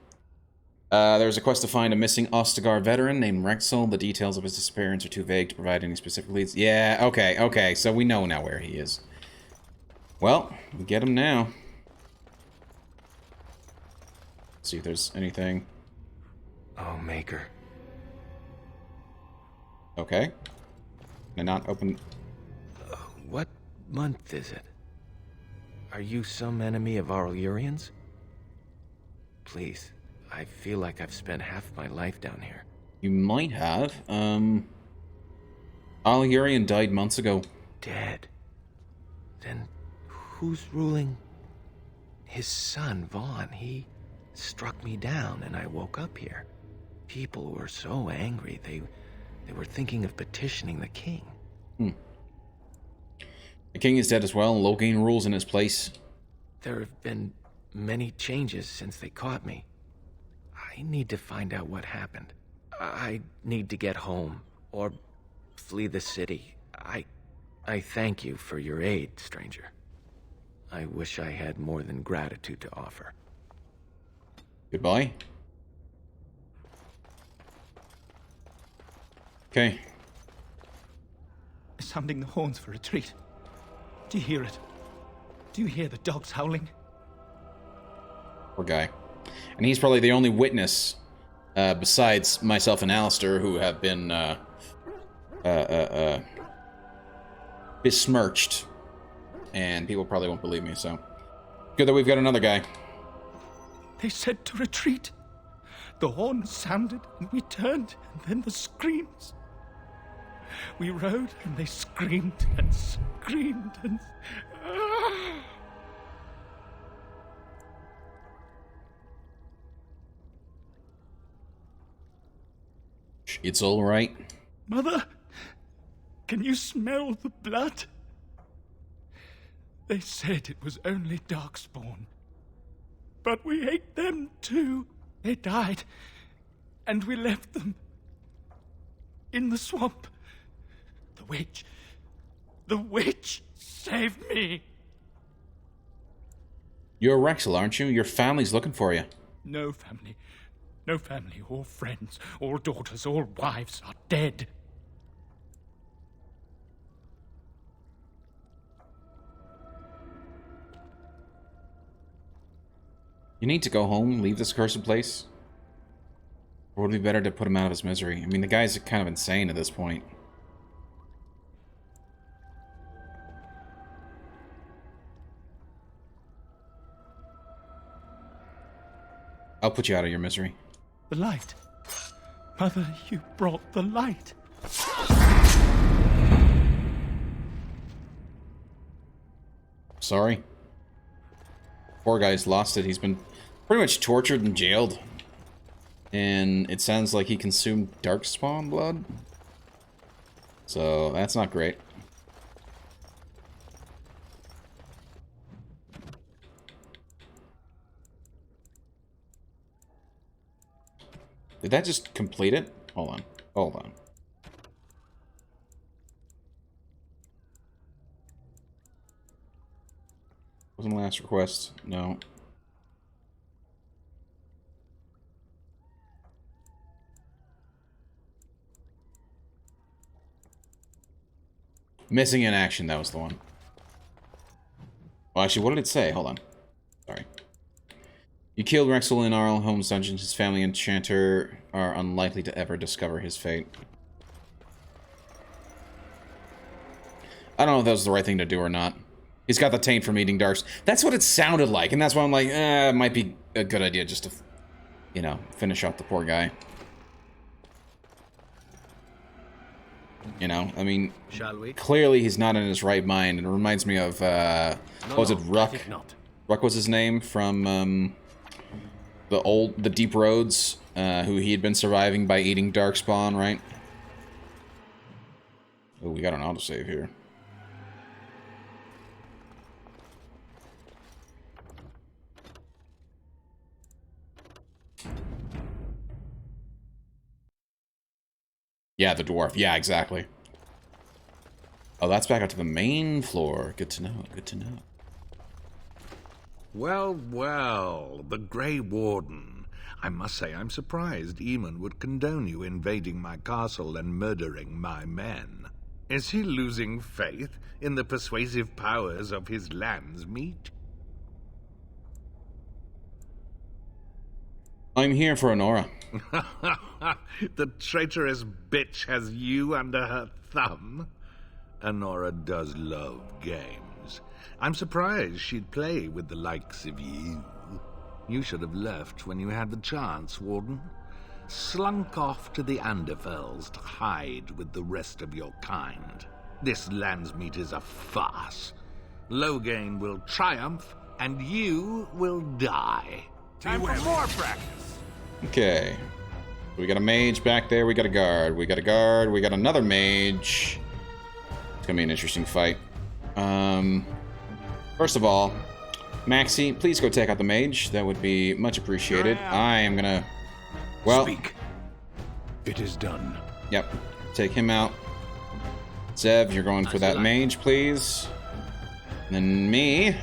There's a quest to find a missing Ostagar veteran named Rexel. The details of his disappearance are too vague to provide any specific leads. Yeah, okay. So we know now where he is. Well, we get him now. Let's see if there's anything. Oh, Maker. Okay. Can I not open... What month is it? Are you some enemy of Arl Urian's? Please. I feel like I've spent half my life down here. You might have. Arl Urian died months ago. Dead? Then who's ruling? His son, Vaughn. He struck me down and I woke up here. People were so angry, they were thinking of petitioning the king. The king is dead as well, and Loghain rules in his place. There have been many changes since they caught me. I need to find out what happened. I need to get home, or flee the city. I thank you for your aid, stranger. I wish I had more than gratitude to offer. Goodbye. Okay. is sounding the horns for retreat. Do you hear it? Do you hear the dogs howling? Poor guy. And he's probably the only witness, besides myself and Alistair, who have been, besmirched. And people probably won't believe me, so... Good that we've got another guy. They said to retreat. The horn sounded, and we turned, and then the screams. We rode, and they screamed, and screamed, and... It's all right. Mother, can you smell the blood? They said it was only Darkspawn. But we ate them too. They died, and we left them in the swamp. The witch saved me. You're Rexel, aren't you? Your family's looking for you. No family. No family, all friends, all daughters, all wives are dead. You need to go home, leave this cursed place? Or would it be better to put him out of his misery? I mean, the guy's kind of insane at this point. I'll put you out of your misery. The light. Mother, you brought the light. Sorry. Poor guy's lost it. He's been pretty much tortured and jailed. And it sounds like he consumed Darkspawn blood. So, that's not great. Did that just complete it? Hold on. Hold on. Wasn't the last request? No. Missing in action, that was the one. Well, actually, what did it say? Hold on. Sorry. You killed Rexel in Arl Home's dungeon. His family and Chanter are unlikely to ever discover his fate. I don't know if that was the right thing to do or not. He's got the taint from eating darks. That's what it sounded like, and that's why I'm like, it might be a good idea just to, you know, finish off the poor guy. You know, I mean, shall we? Clearly he's not in his right mind, and it reminds me of, what was it, Ruck? Ruck was his name from, the Deep Roads, who he had been surviving by eating Darkspawn, right? Oh, we got an autosave here. Yeah, the dwarf. Yeah, exactly. Oh, that's back up to the main floor. Good to know. Good to know. Well, well, the Grey Warden. I must say I'm surprised Eamon would condone you invading my castle and murdering my men. Is he losing faith in the persuasive powers of his Landsmeet? I'm here for Anora. The traitorous bitch has you under her thumb. Anora does love games. I'm surprised she'd play with the likes of you. You should have left when you had the chance, Warden. Slunk off to the Anderfells to hide with the rest of your kind. This Landsmeet is a farce. Loghain will triumph, and you will die. Time for more practice. Okay. We got a mage back there. We got a guard. We got a guard. We got another mage. It's gonna be an interesting fight. First of all, Maxie, please go take out the mage. That would be much appreciated. I am gonna... Well... Speak. It is done. Yep. Take him out. Zev, you're going for that mage, please. And then me...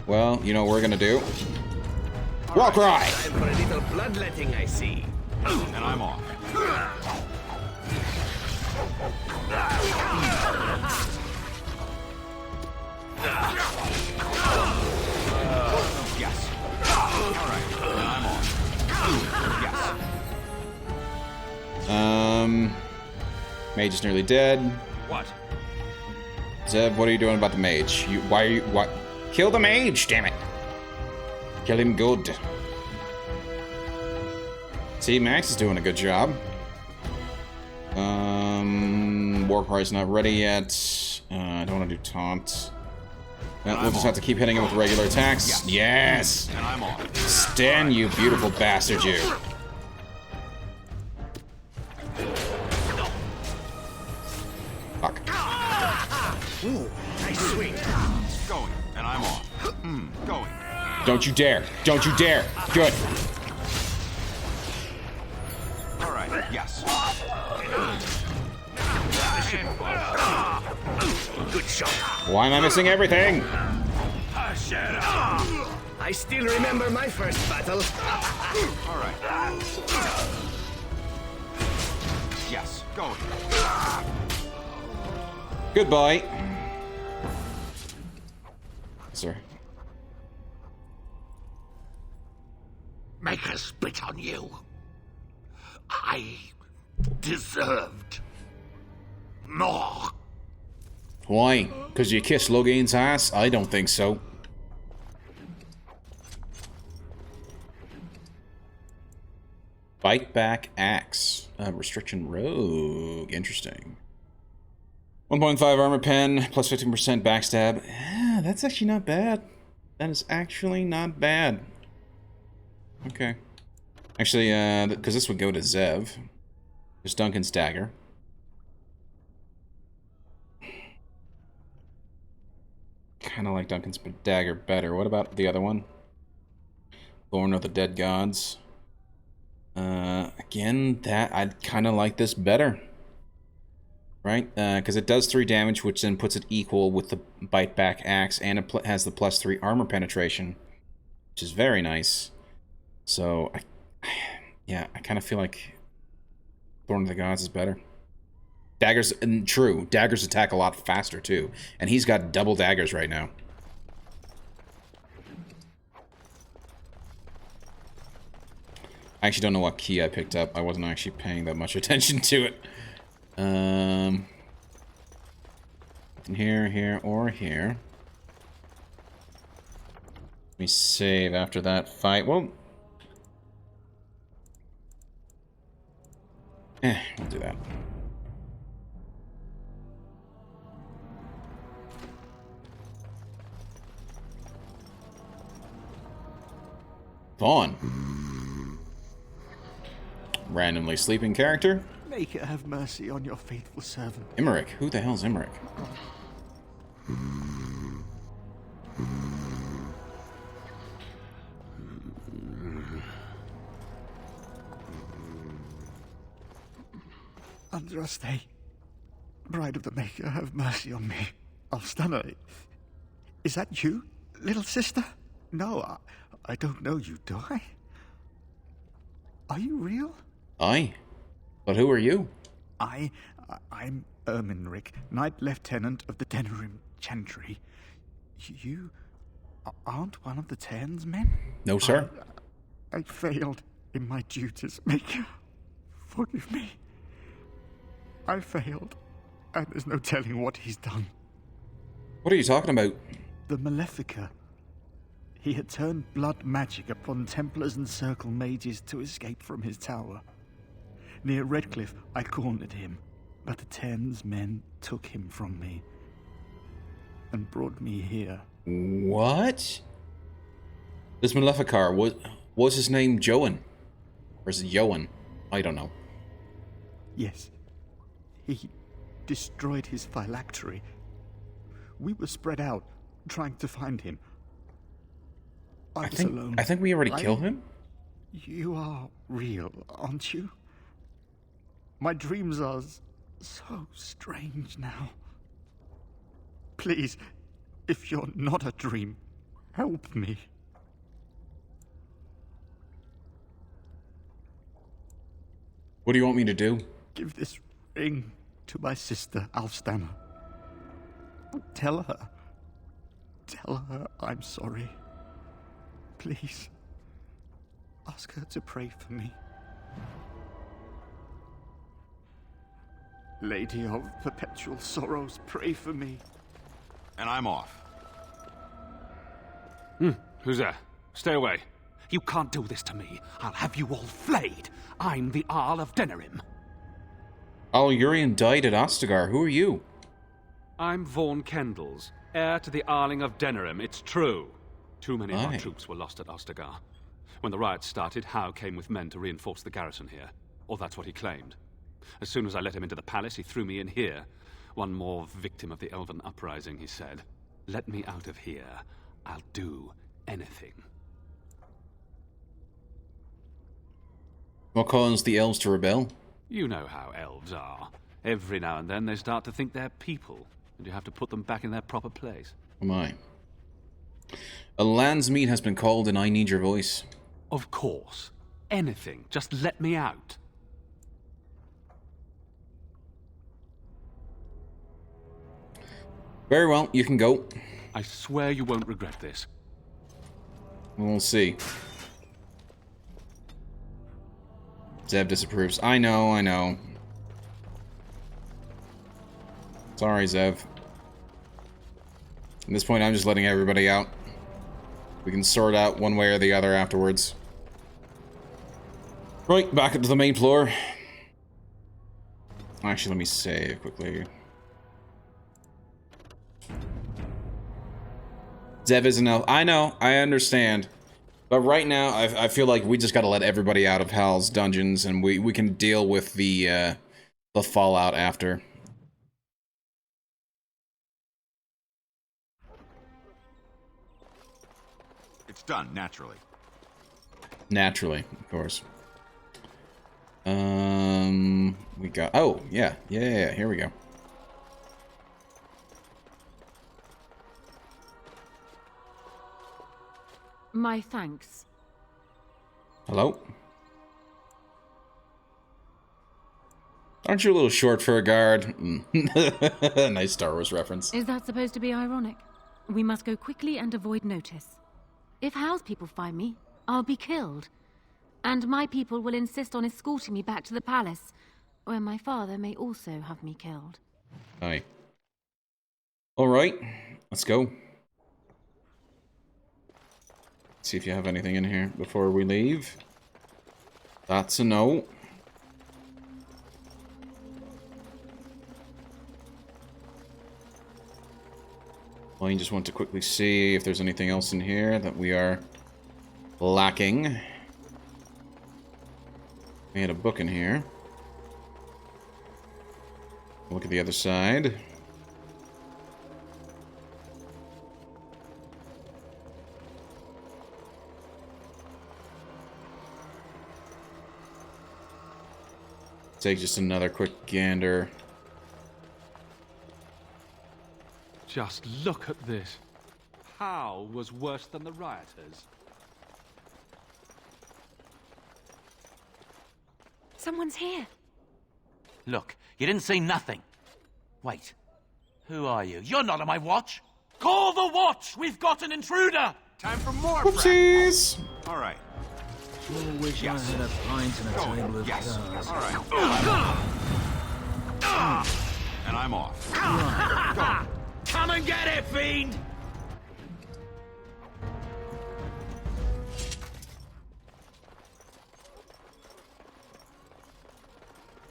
Well, you know what we're gonna do. Wall cry! Time for a little bloodletting, I see. And I'm off. Mage is nearly dead. What? Zev, what are you doing about the mage? Why are you... What? Kill the mage, damn it! Kill him good. See, Max is doing a good job. Warcry's not ready yet. I don't want to do taunt. Well, we'll just have to keep hitting him with regular attacks. Yes! And I'm on. Stan, you beautiful bastard, you. Fuck. Ooh, nice swing. Going, and I'm on. Going. Don't you dare. Don't you dare. Good. All right, yes. Good shot. Why am I missing everything? I still remember my first battle. All right. Yes, going. Goodbye. Sir. Make us spit on you. I deserved more. Why? Because you kissed Logain's ass? I don't think so. Bite back axe. Restriction rogue. Interesting. 1.5 armor pen, plus 15% backstab. Yeah, that's actually not bad. That is actually not bad. Okay. Actually, because this would go to Zev. There's Duncan's dagger. Kind of like Duncan's dagger better. What about the other one? Thorn of the Dead Gods. Again, that I'd kind of like this better. Right? Because it does 3 damage, which then puts it equal with the bite back axe, and it has the plus 3 armor penetration, which is very nice. So, yeah, I kind of feel like Thorn of the Gods is better. Daggers, and true, daggers attack a lot faster too, and he's got double daggers right now. I actually don't know what key I picked up. I wasn't actually paying that much attention to it. Here, here, or here. Let me save after that fight. Well, we'll do that. Vaughn. Randomly sleeping character. Make it have mercy on your faithful servant. Imric. Who the hell's Imric? Andraste, Bride of the Maker, have mercy on me. Alstana, is that you, little sister? No, I don't know you, do I? Are you real? Aye. But who are you? I'm Erminric, Knight Lieutenant of the Denerim Chantry. You aren't one of the Tern's men? No, sir. I failed in my duties, Maker. Forgive me. I failed, and there's no telling what he's done. What are you talking about? The Malefica. He had turned blood magic upon Templars and Circle mages to escape from his tower. Near Redcliffe, I cornered him, but the Tern's men took him from me and brought me here. What? This Maleficar, was his name Joan? Or is it Joan? I don't know. Yes. He destroyed his phylactery. We were spread out, trying to find him. I was alone. I think we already killed him? You are real, aren't you? My dreams are so strange now. Please, if you're not a dream, help me. What do you want me to do? Give this ring to my sister, Alstana. Tell her I'm sorry. Please, ask her to pray for me. Lady of Perpetual Sorrows, pray for me. And I'm off. Who's there? Stay away. You can't do this to me. I'll have you all flayed. I'm the Arl of Denerim. Arl Urian died at Ostagar. Who are you? I'm Vaughan Kendalls, heir to the Arling of Denerim. It's true. Too many of our Aye. troops were lost at Ostagar. When the riots started, Howe came with men to reinforce the garrison here. Or that's what he claimed. As soon as I let him into the palace, he threw me in here. One more victim of the Elven uprising, he said. Let me out of here. I'll do anything. What caused the elves to rebel? You know how elves are. Every now and then they start to think they're people, and you have to put them back in their proper place. Oh my. A Landsmeet has been called and I need your voice. Of course. Anything. Just let me out. Very well, you can go. I swear you won't regret this. We'll see. Zev disapproves. I know. Sorry, Zev. At this point, I'm just letting everybody out. We can sort out one way or the other afterwards. Right, back up to the main floor. Actually, let me save quickly. Zev is an elf. I know, I understand. But right now, I feel like we just gotta let everybody out of Hal's dungeons, and we can deal with the fallout after. It's done, naturally. Naturally, of course. We got... Oh, yeah, here we go. My thanks. Hello? Aren't you a little short for a guard? Nice Star Wars reference. Is that supposed to be ironic? We must go quickly and avoid notice. If Hal's people find me, I'll be killed. And my people will insist on escorting me back to the palace, where my father may also have me killed. Aye. Alright, let's go. See if you have anything in here before we leave. That's a no. I just want to quickly see if there's anything else in here that we are lacking. We had a book in here. Look at the other side. Take just another quick gander. Just look at this. Howe was worse than the rioters. Someone's here. Look, you didn't say nothing. Wait. Who are you? You're not on my watch. Call the watch! We've got an intruder! Time for more Whoopsies! practice. All right. Sure wish I had a pint and a table of Yes. cards. All right. And I'm off. Go. Come and get it, fiend!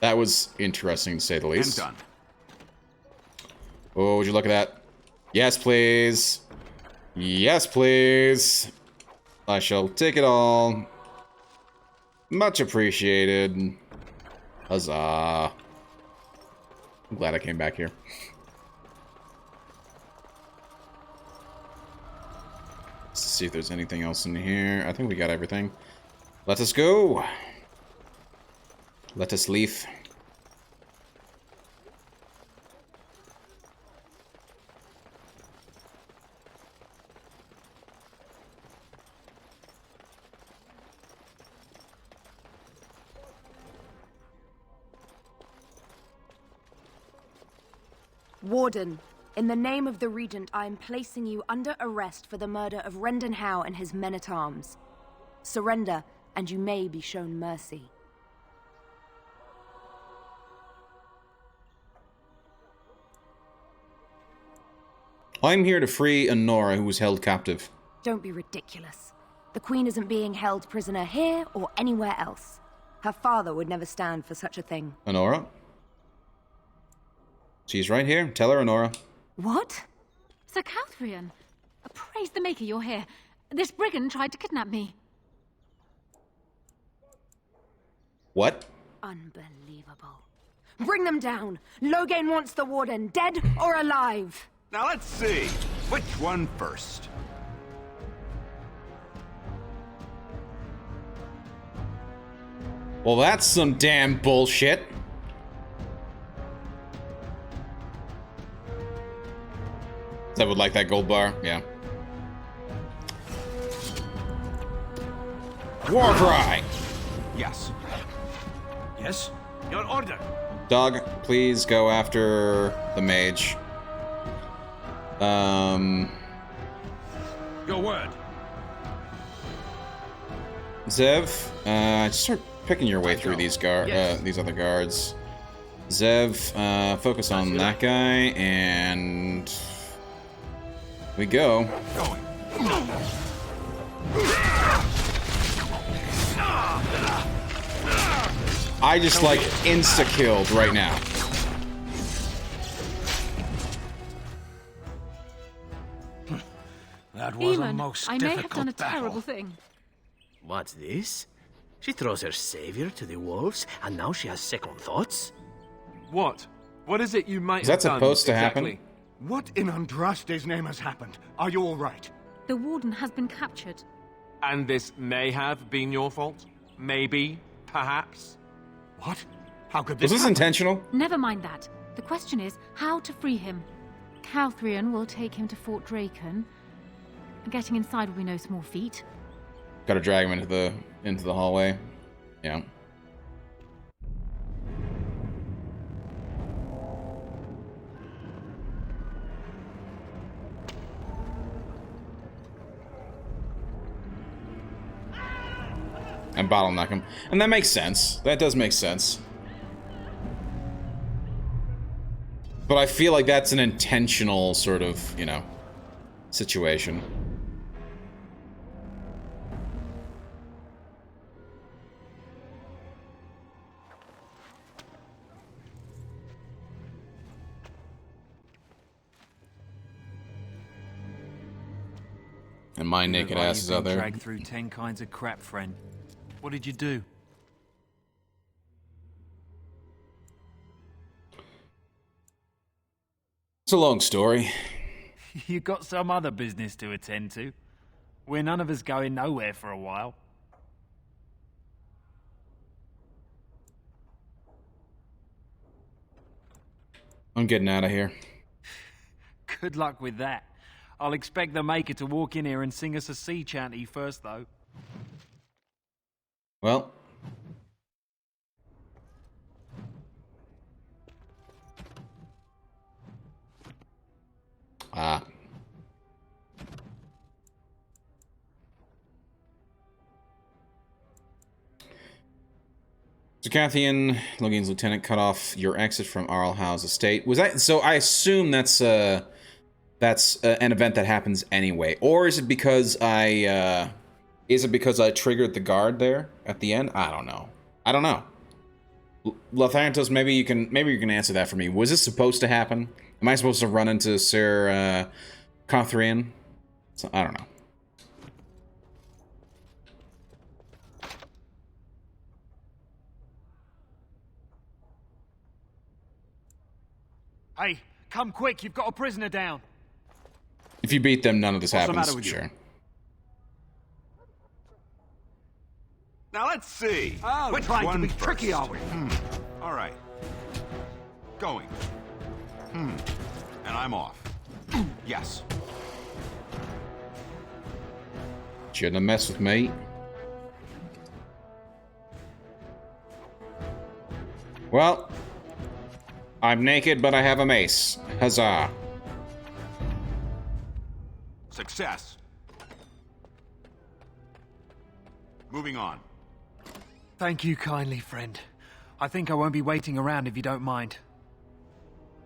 That was interesting to say the least. And done. Oh, would you look at that? Yes, please. Yes, please. I shall take it all. Much appreciated. Huzzah. I'm glad I came back here. Let's see if there's anything else in here. I think we got everything. Let us go. Let us leave. Warden, in the name of the Regent, I am placing you under arrest for the murder of Fereldan Howe and his men-at-arms. Surrender, and you may be shown mercy. I'm here to free Anora, who was held captive. Don't be ridiculous. The Queen isn't being held prisoner here or anywhere else. Her father would never stand for such a thing. Anora? She's right here. Tell her, Anora. What? Sir Catherine, praise the Maker you're here. This brigand tried to kidnap me. What? Unbelievable. Bring them down! Loghain wants the Warden dead or alive! Now let's see. Which one first? Well, that's some damn bullshit. That would like that gold bar? Yeah. War cry! Yes. Yes? Your order. Dog, please go after the mage. Your word. Zev, just start picking your way through these these other guards. Zev, focus on that guy, and we go. I just like insta-killed right now. That was a Eamon, most I may have difficult done a battle. terrible thing. What's this? She throws her savior to the wolves, and now she has second thoughts? What? What is it you might Is that have done, supposed to happen? exactly? What in Andraste's name has happened? Are you all right? The Warden has been captured. And this may have been your fault? Maybe? Perhaps? What? How could Was this intentional? Never mind that. The question is how to free him. Catherine will take him to Fort Drakon. Getting inside will be no small feat. Gotta drag him into the hallway. Yeah. And bottleneck him. And that makes sense. That does make sense. But I feel like that's an intentional sort of, you know, situation. And my naked ass is out there. Dragged through 10 kinds of crap, friend. What did you do? It's a long story. You got some other business to attend to. We're none of us going nowhere for a while. I'm getting out of here. Good luck with that. I'll expect the Maker to walk in here and sing us a sea chanty first, though. Well. Ah. So Cathian, Loghain's lieutenant, cut off your exit from Arl Howe's estate. Was that so? I assume that's an event that happens anyway, or is it because I triggered the guard there at the end? I don't know. Lathantos, maybe you can answer that for me. Was this supposed to happen? Am I supposed to run into Sir Catherine? So, I don't know. Hey, come quick, you've got a prisoner down. If you beat them, none of this What's the happens. matter with you? Sure. Now let's see. Oh, Which trying to one be first? tricky, are we? All right. Going. And I'm off. Yes. Shouldn't have messed with me. Well, I'm naked, but I have a mace. Huzzah. Success. Moving on. Thank you kindly, friend. I think I won't be waiting around if you don't mind.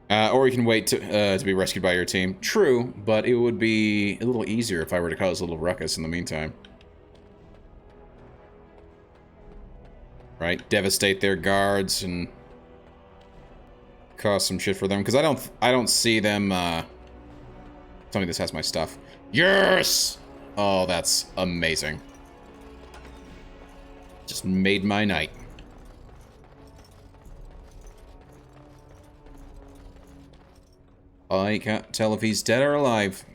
Or you can wait to be rescued by your team. True, but it would be a little easier if I were to cause a little ruckus in the meantime. Right? Devastate their guards and cause some shit for them. Because I don't see them, Tell me this has my stuff. Yes! Oh, that's amazing. Just made my night. I can't tell if he's dead or alive.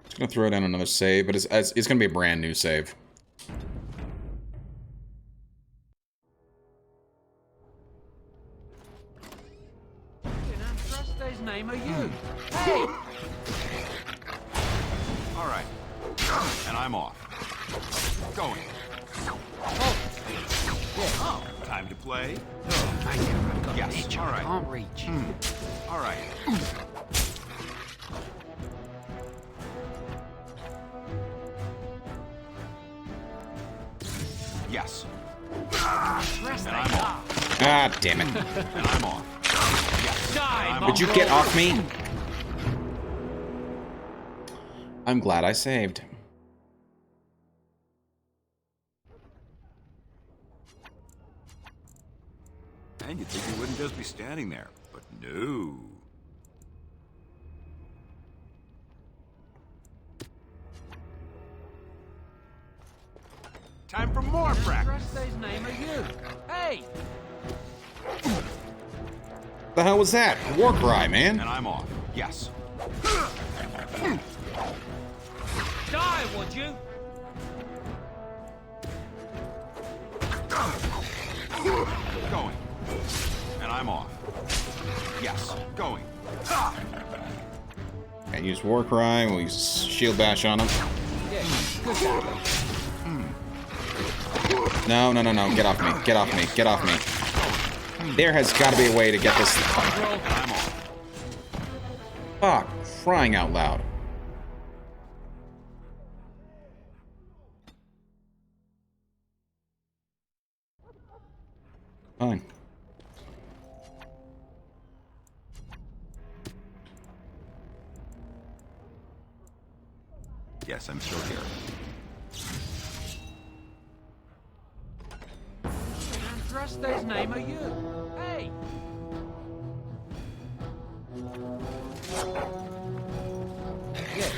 Just gonna throw down another save, but it's gonna be a brand new save. Name are you? Hey! All right. And I'm off. Going. Oh, time to play? Yes, all right. Can't reach. All right. Yes. And I'm off. Ah, damn it. And I'm off. Yes. Would you get off me? I'm glad I saved. And you'd think he wouldn't just be standing there, but no. Time for more practice. Day's name are you? Hey! The hell was that? War cry, man. And I'm off. Yes. Die, would you? Going. And I'm off. Yes. Going. Can't use war cry. We'll use shield bash on him. Yeah, good. No, no, no, no. Get off me. Get off me. Get off me. There has got to be a way to get this. Fuck. Crying out loud. Fine. Yes, I'm still here. Day's name are you? Hey! Yes.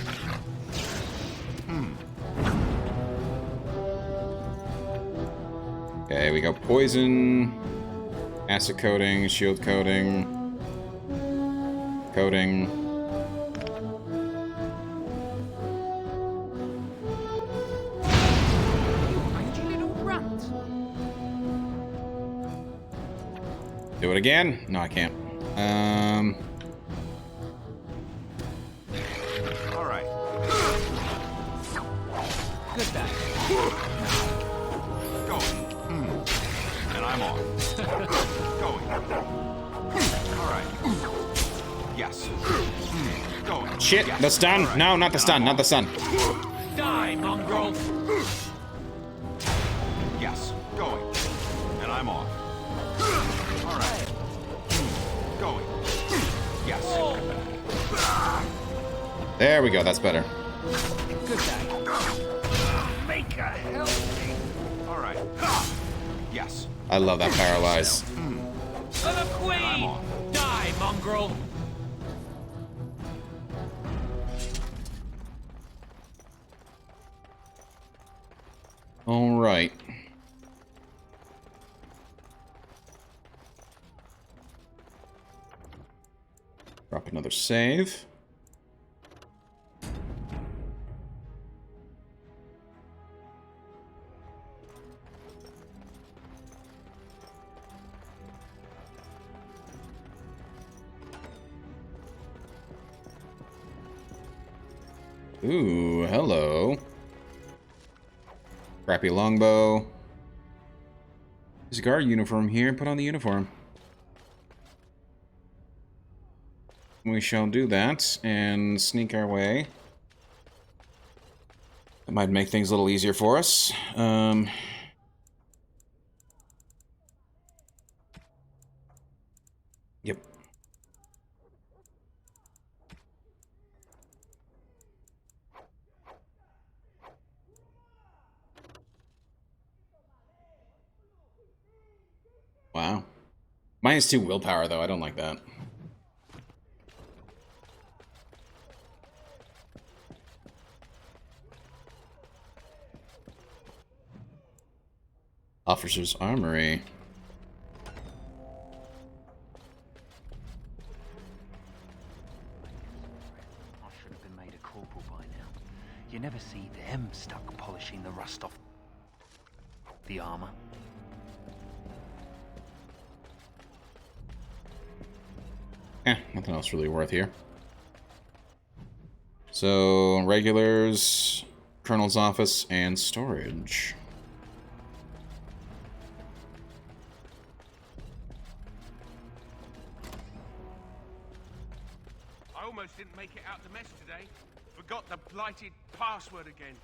Okay, we go poison, acid coating, shield coating, coating. Do it again? No, I can't. All right. Good day. Going. And I'm off. Going. All right. Yes. Going. Shit, yes. the stun? Right. No, not the stun, not the stun. Die, mongrel! Yes. Going. And I'm off. All right. Going. Yes. There we go, that's better. Good day. Make a help me. All right. Yes. I love that paralyze. For the queen! Die, mongrel! All right. Drop another save. Ooh, hello. Crappy longbow. There's a guard uniform here. Put on the uniform. we shall do that and sneak our way. That might make things a little easier for us. Yep. Wow. -2 willpower, though. I don't like that. Officer's Armory. I should have been made a corporal by now. You never see them stuck polishing the rust off the armor. Nothing else really worth here. So, regulars, Colonel's office, and storage. I almost didn't make it out the mess today. Forgot the blighted password again.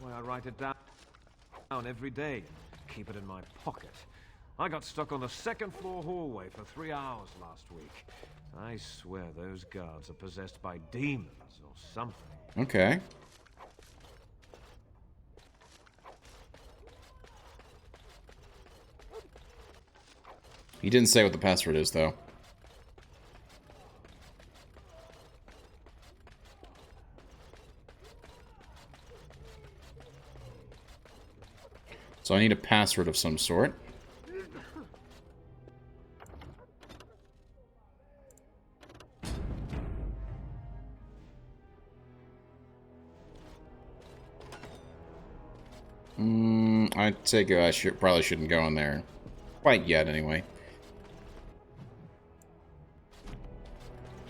Why, I write it down every day. Keep it in my pocket. I got stuck on the second floor hallway for 3 hours last week. I swear those guards are possessed by demons or something. Okay. He didn't say what the password is, though. So I need a password of some sort. I take it I probably shouldn't go in there quite yet, anyway.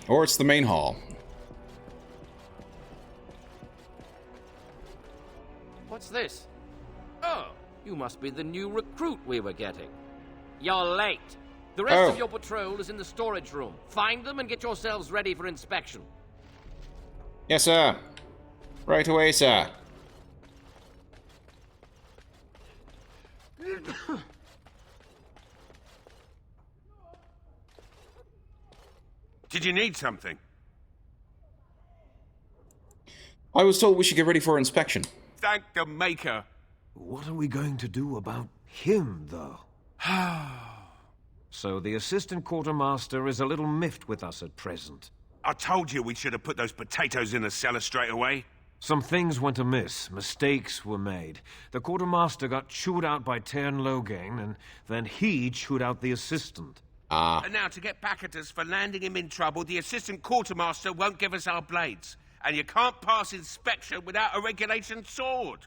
Or it's the main hall. What's this? Oh, you must be the new recruit we were getting. You're late. The rest of your patrol is in the storage room. Find them and get yourselves ready for inspection. Yes, sir. Right away, sir. Did you need something? I was told we should get ready for inspection. Thank the Maker. What are we going to do about him, though? So the assistant quartermaster is a little miffed with us at present. I told you we should have put those potatoes in the cellar straight away. Some things went amiss. Mistakes were made. The quartermaster got chewed out by Tern Loghain, and then he chewed out the assistant. And now to get back at us for landing him in trouble, the assistant quartermaster won't give us our blades. And you can't pass inspection without a regulation sword.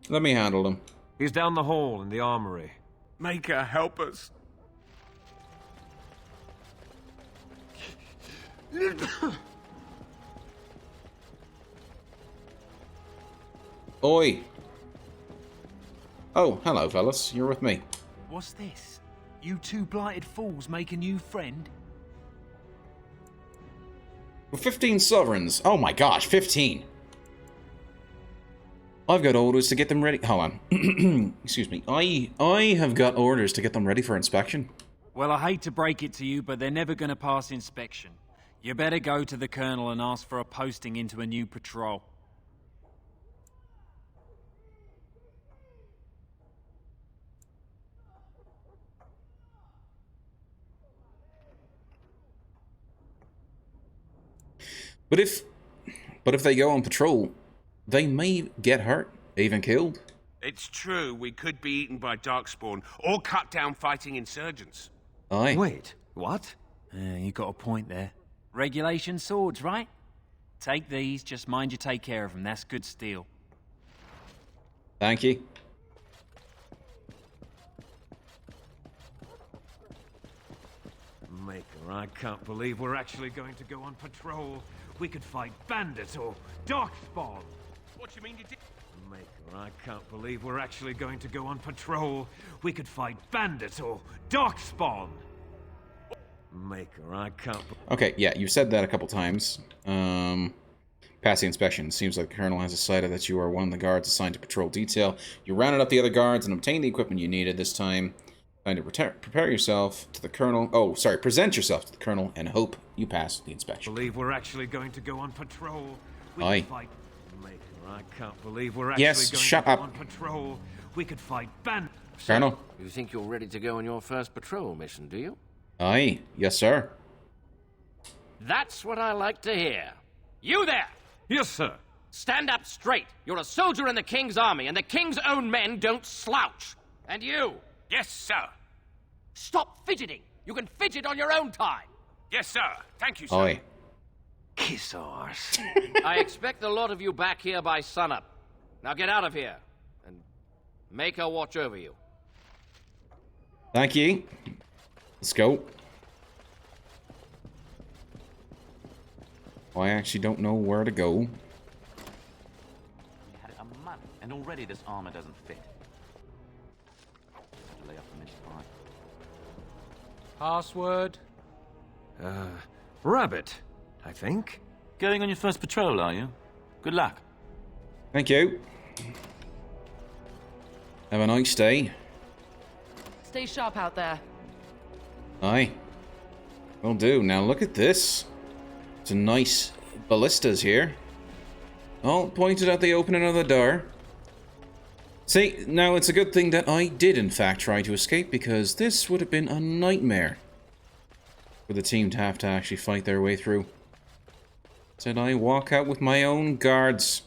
Let me handle him. He's down the hall in the armory. Maker, help us. Oi. Oh, hello, fellas. You're with me. What's this? You two blighted fools make a new friend? 15 sovereigns. Oh my gosh, 15. I've got orders to get them ready. Hold on. Excuse me. I have got orders to get them ready for inspection. Well, I hate to break it to you, but they're never going to pass inspection. You better go to the colonel and ask for a posting into a new patrol. But if they go on patrol, they may get hurt, even killed. It's true, we could be eaten by darkspawn or cut down fighting insurgents. Aye. Wait, what? You got a point there. Regulation swords, right? Take these, just mind you take care of them. That's good steel. Thank you. Maker, I can't believe we're actually going to go on patrol. We could fight bandits or darkspawn. What do you mean you did? Maker, I can't believe we're actually going to go on patrol. We could fight bandits or darkspawn. Maker, I can't... Okay, yeah, you've said that a couple times. Pass the inspection. Seems like the Colonel has decided that you are one of the guards assigned to patrol detail. You rounded up the other guards and obtained the equipment you needed this time. Time to prepare yourself to the Colonel. Oh, sorry, present yourself to the Colonel and hope you pass the inspection. Believe we're actually going to go on patrol. We Aye. could fight... Maker, I can't believe we're actually Yes, going shut to up. go on patrol. We could fight bandits. Colonel. You think you're ready to go on your first patrol mission, do you? Aye, yes, sir. That's what I like to hear. You there! Yes, sir. Stand up straight. You're a soldier in the King's army, and the King's own men don't slouch. And you? Yes, sir. Stop fidgeting. You can fidget on your own time. Yes, sir. Thank you, sir. Aye. Kiss arse. I expect a lot of you back here by sunup. Now get out of here, and make her watch over you. Thank you. Let's go. Oh, I actually don't know where to go. We had it a month, and already this armor doesn't fit. Have to lay off the mince pie. Password? Rabbit, I think. Going on your first patrol, are you? Good luck. Thank you. Have a nice day. Stay sharp out there. Aye. Will do. Now look at this. Some nice ballistas here. Oh, pointed out the opening of the door. See, now it's a good thing that I did in fact try to escape, because this would have been a nightmare for the team to have to actually fight their way through. Said I walk out with my own guards.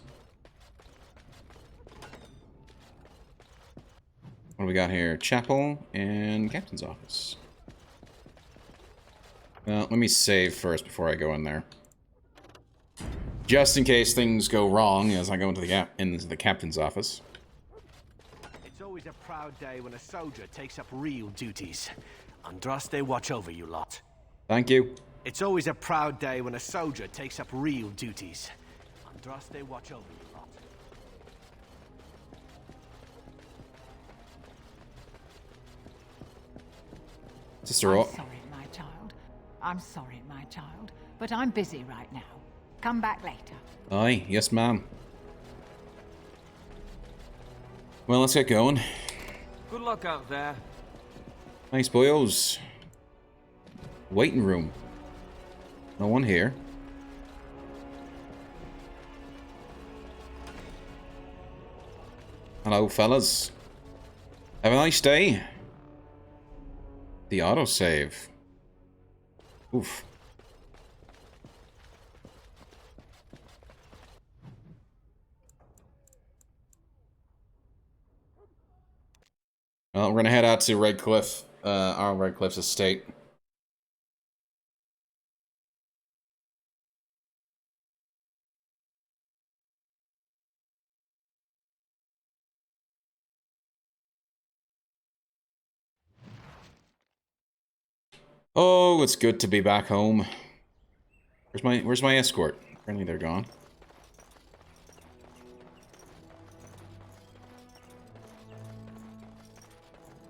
What do we got here? Chapel and Captain's office. Well, let me save first before I go in there. Just in case things go wrong as I go into the Captain's office. It's always a proud day when a soldier takes up real duties. Andraste, watch over you lot. Thank you. It's always a proud day when a soldier takes up real duties. Andraste, watch over you lot. Sister I'm sorry, my child. I'm sorry, my child. But I'm busy right now. Come back later. Aye, yes ma'am. Well, let's get going. Good luck out there. Nice boyos. Waiting room. No one here. Hello, fellas. Have a nice day. The autosave. Oof. Well, we're gonna head out to Redcliffe, Arl Redcliffe's estate. Oh, it's good to be back home. Where's my escort? Apparently they're gone.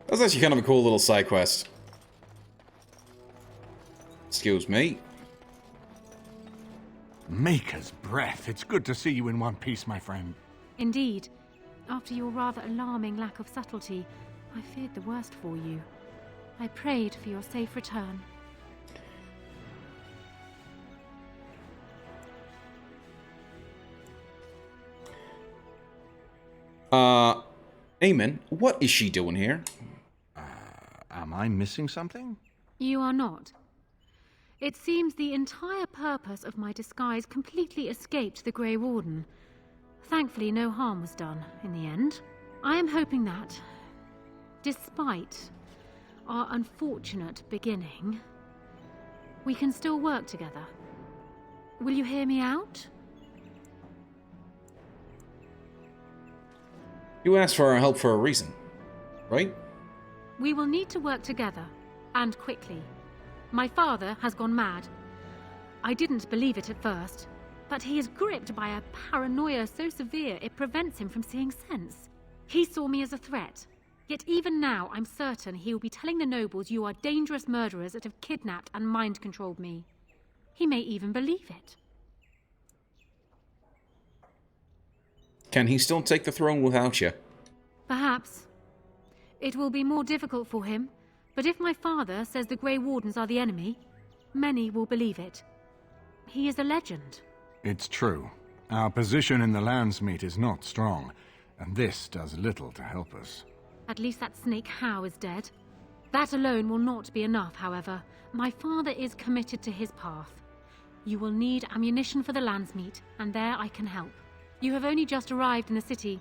That was actually kind of a cool little side quest. Excuse me. Maker's breath. It's good to see you in one piece, my friend. Indeed. After your rather alarming lack of subtlety, I feared the worst for you. I prayed for your safe return. Eamon, what is she doing here? Am I missing something? You are not. It seems the entire purpose of my disguise completely escaped the Grey Warden. Thankfully, no harm was done in the end. I am hoping that, despite our unfortunate beginning, we can still work together. Will you hear me out? You asked for our help for a reason, right? We will need to work together, and quickly. My father has gone mad. I didn't believe it at first, but he is gripped by a paranoia so severe it prevents him from seeing sense. He saw me as a threat. Yet even now, I'm certain he will be telling the nobles you are dangerous murderers that have kidnapped and mind-controlled me. He may even believe it. Can he still take the throne without you? Perhaps. It will be more difficult for him, but if my father says the Grey Wardens are the enemy, many will believe it. He is a legend. It's true. Our position in the Landsmeet is not strong, and this does little to help us. At least that snake Howe is dead. That alone will not be enough, however. My father is committed to his path. You will need ammunition for the Landsmeet, and there I can help. You have only just arrived in the city,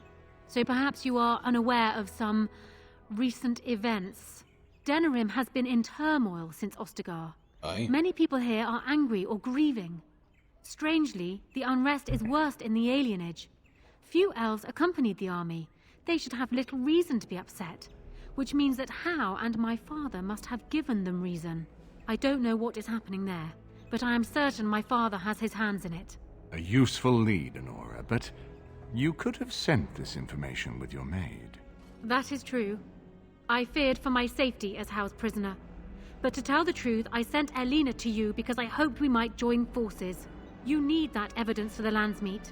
so perhaps you are unaware of some recent events. Denerim has been in turmoil since Ostagar. Aye. Many people here are angry or grieving. Strangely, the unrest is worst in the Alienage. Few elves accompanied the army. They should have little reason to be upset, which means that Howe and my father must have given them reason. I don't know what is happening there, but I am certain my father has his hands in it. A useful lead, Anora, but you could have sent this information with your maid. That is true. I feared for my safety as Howe's prisoner. But to tell the truth, I sent Elena to you because I hoped we might join forces. You need that evidence for the Landsmeet,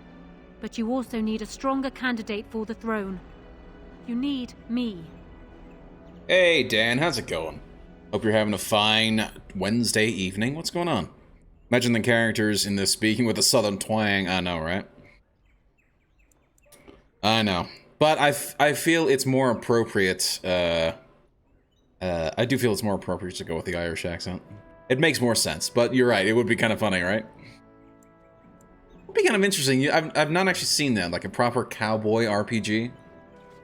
but you also need a stronger candidate for the throne. You need me. Hey, Dan, how's it going? Hope you're having a fine Wednesday evening. What's going on? Imagine the characters in this speaking with a southern twang. I know, right? I know. But I feel it's more appropriate, I do feel it's more appropriate to go with the Irish accent. It makes more sense, but you're right, it would be kind of funny, right? It would be kind of interesting. I've not actually seen that, like a proper cowboy RPG. I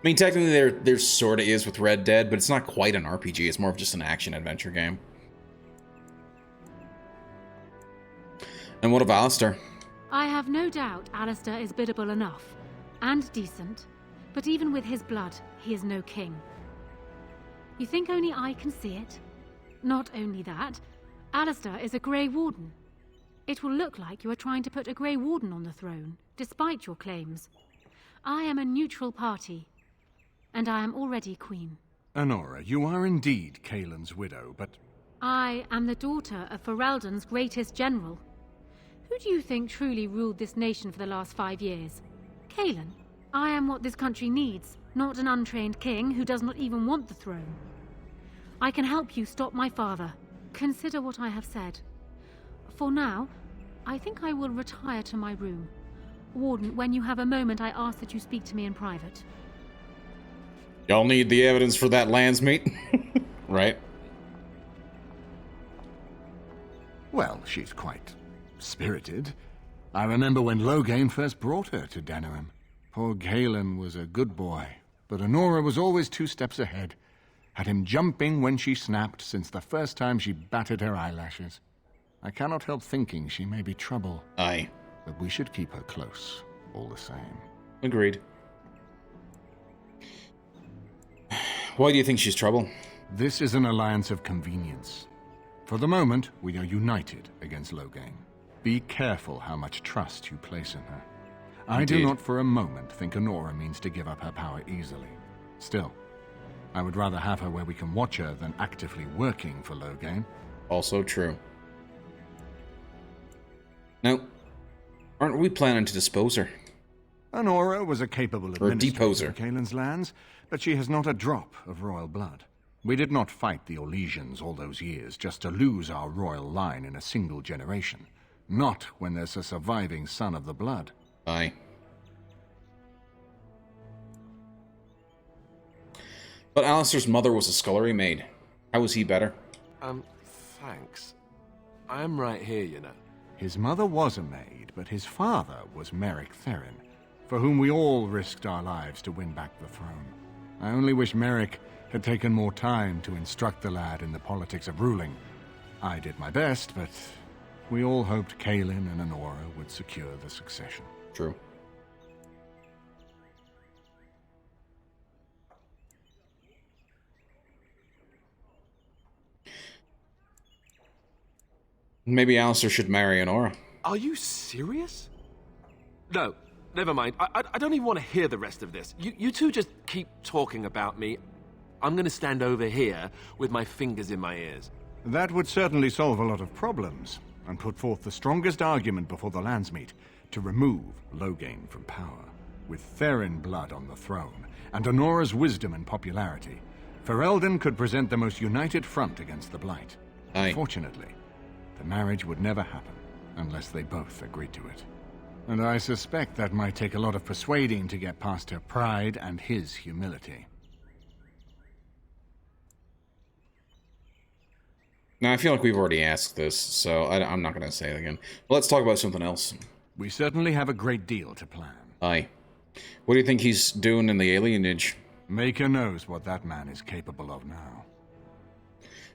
mean, technically there sort of is with Red Dead, but it's not quite an RPG, it's more of just an action-adventure game. And what of Alistair? I have no doubt Alistair is biddable enough, and decent, but even with his blood, he is no king. You think only I can see it? Not only that, Alistair is a Grey Warden. It will look like you are trying to put a Grey Warden on the throne, despite your claims. I am a neutral party, and I am already queen. Anora, you are indeed Kaelin's widow, but... I am the daughter of Fereldan's greatest general. Who do you think truly ruled this nation for the last 5 years? Kaelin. I am what this country needs, not an untrained king who does not even want the throne. I can help you stop my father. Consider what I have said. For now, I think I will retire to my room. Warden, when you have a moment, I ask that you speak to me in private. Y'all need the evidence for that Landsmeet, right? Well, she's quite spirited. I remember when Loghain first brought her to Denerim. Poor Kaelin was a good boy, but Anora was always 2 steps ahead. Had him jumping when she snapped since the first time she batted her eyelashes. I cannot help thinking she may be trouble. Aye. But we should keep her close, all the same. Agreed. Why do you think she's trouble? This is an alliance of convenience. For the moment, we are united against Loghain. Be careful how much trust you place in her. I do not for a moment think Anora means to give up her power easily. Still, I would rather have her where we can watch her than actively working for Loghain. Also true. Now, aren't we planning to dispose her? Anora was a capable Or administrator deposer. of Kaelin's lands, but she has not a drop of royal blood. We did not fight the Orlesians all those years just to lose our royal line in a single generation. Not when there's a surviving son of the blood. Aye. But Alistair's mother was a scullery maid. How was he better? Thanks. I'm right here, you know. His mother was a maid, but his father was Merrick Therin, for whom we all risked our lives to win back the throne. I only wish Merrick had taken more time to instruct the lad in the politics of ruling. I did my best, but we all hoped Kaelin and Anora would secure the succession. True. Maybe Alistair should marry Anora. Are you serious? No, never mind. I don't even want to hear the rest of this. You two just keep talking about me. I'm going to stand over here with my fingers in my ears. That would certainly solve a lot of problems, and put forth the strongest argument before the Landsmeet to remove Loghain from power. With Therin blood on the throne, and Anora's wisdom and popularity, Fereldan could present the most united front against the Blight. Aye. Unfortunately, the marriage would never happen unless they both agreed to it. And I suspect that might take a lot of persuading to get past her pride and his humility. Now, I feel like we've already asked this, so I'm not going to say it again. But let's talk about something else. We certainly have a great deal to plan. Aye. What do you think he's doing in the alienage? Maker knows what that man is capable of now.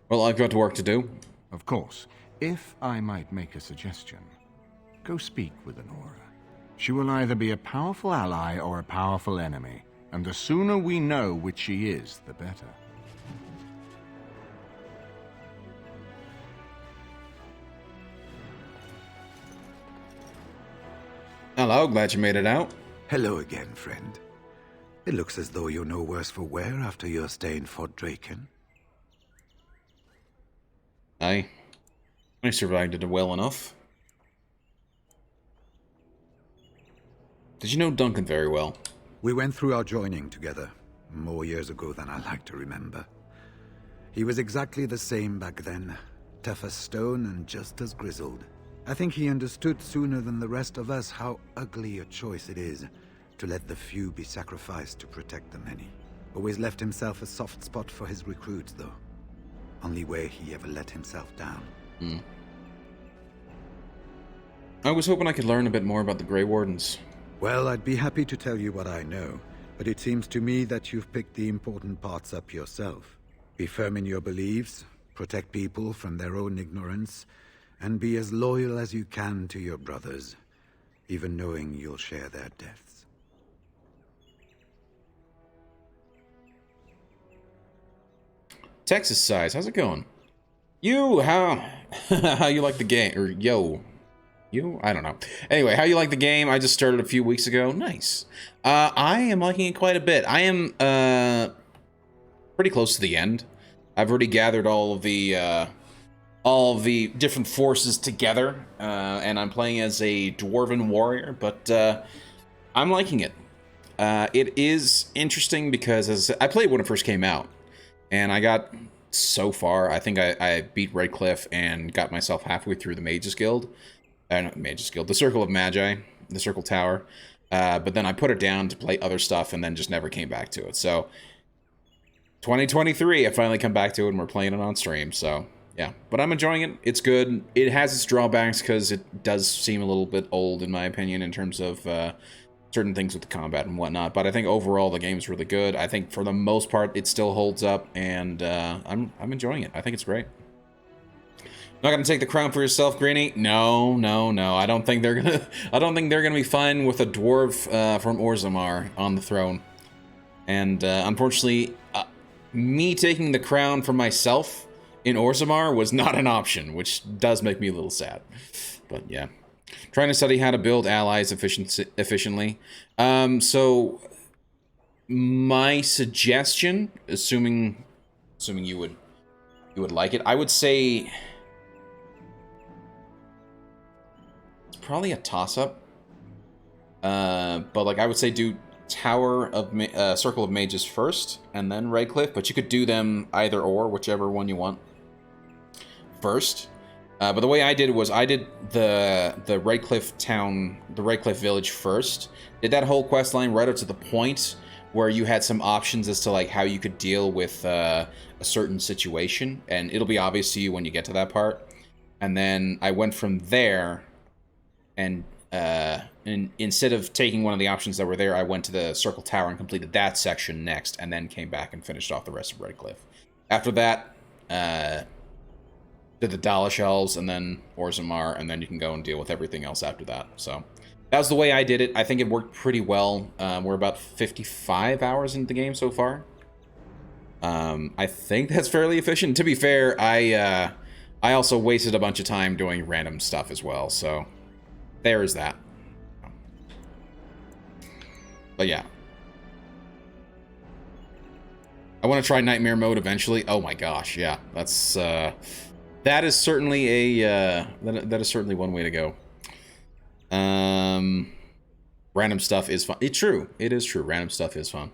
Well, I've got work to do. Of course. If I might make a suggestion, go speak with Anora. She will either be a powerful ally or a powerful enemy, and the sooner we know which she is, the better. Hello, glad you made it out. Hello again, friend. It looks as though you're no worse for wear after your stay in Fort Drakon. Aye. I survived it well enough. Did you know Duncan very well? We went through our joining together, more years ago than I like to remember. He was exactly the same back then, tough as stone and just as grizzled. I think he understood sooner than the rest of us how ugly a choice it is to let the few be sacrificed to protect the many. Always left himself a soft spot for his recruits, though. Only way he ever let himself down. I was hoping I could learn a bit more about the Grey Wardens. Well, I'd be happy to tell you what I know, but it seems to me that you've picked the important parts up yourself. Be firm in your beliefs, protect people from their own ignorance, and be as loyal as you can to your brothers, even knowing you'll share their deaths. Texas size, how's it going? You, how you like the game? Or yo, you? I don't know. Anyway, how you like the game? I just started a few weeks ago. Nice. I am liking it quite a bit. I am pretty close to the end. I've already gathered all of the different forces together, and I'm playing as a dwarven warrior, but I'm liking it. It is interesting because as I played when it first came out, and I got so far. I think I beat Redcliffe and got myself halfway through the Mages Guild. Not Mages Guild, the Circle of Magi, the Circle Tower. But then I put it down to play other stuff and then just never came back to it. So 2023, I finally come back to it and we're playing it on stream. So yeah, but I'm enjoying it. It's good. It has its drawbacks because it does seem a little bit old in my opinion in terms of certain things with the combat and whatnot. But I think overall the game's really good. I think for the most part it still holds up, and I'm enjoying it. I think it's great. Not gonna take the crown for yourself, Greenie? No. I don't think they're gonna be fine with a dwarf from Orzammar on the throne. And unfortunately, me taking the crown for myself in Orzammar was not an option, which does make me a little sad. But yeah, trying to study how to build allies efficiently. So my suggestion, assuming you would like it, I would say probably a toss-up, but like I would say do Tower of Circle of Mages first, and then Redcliffe. But you could do them either or, whichever one you want first. But the way I did it was I did the Redcliffe town, the Redcliffe village first. Did that whole quest line right up to the point where you had some options as to like how you could deal with a certain situation, and it'll be obvious to you when you get to that part. And then I went from there. And instead of taking one of the options that were there, I went to the Circle Tower and completed that section next, and then came back and finished off the rest of Redcliffe. After that, did the Dalish Elves, and then Orzammar, and then you can go and deal with everything else after that. So that was the way I did it. I think it worked pretty well. We're about 55 hours into the game so far. I think that's fairly efficient. To be fair, I also wasted a bunch of time doing random stuff as well, so there is that. But yeah. I want to try Nightmare Mode eventually. Oh my gosh, yeah. That's, that is certainly a, that is certainly one way to go. Random stuff is fun. It's true. It is true. Random stuff is fun.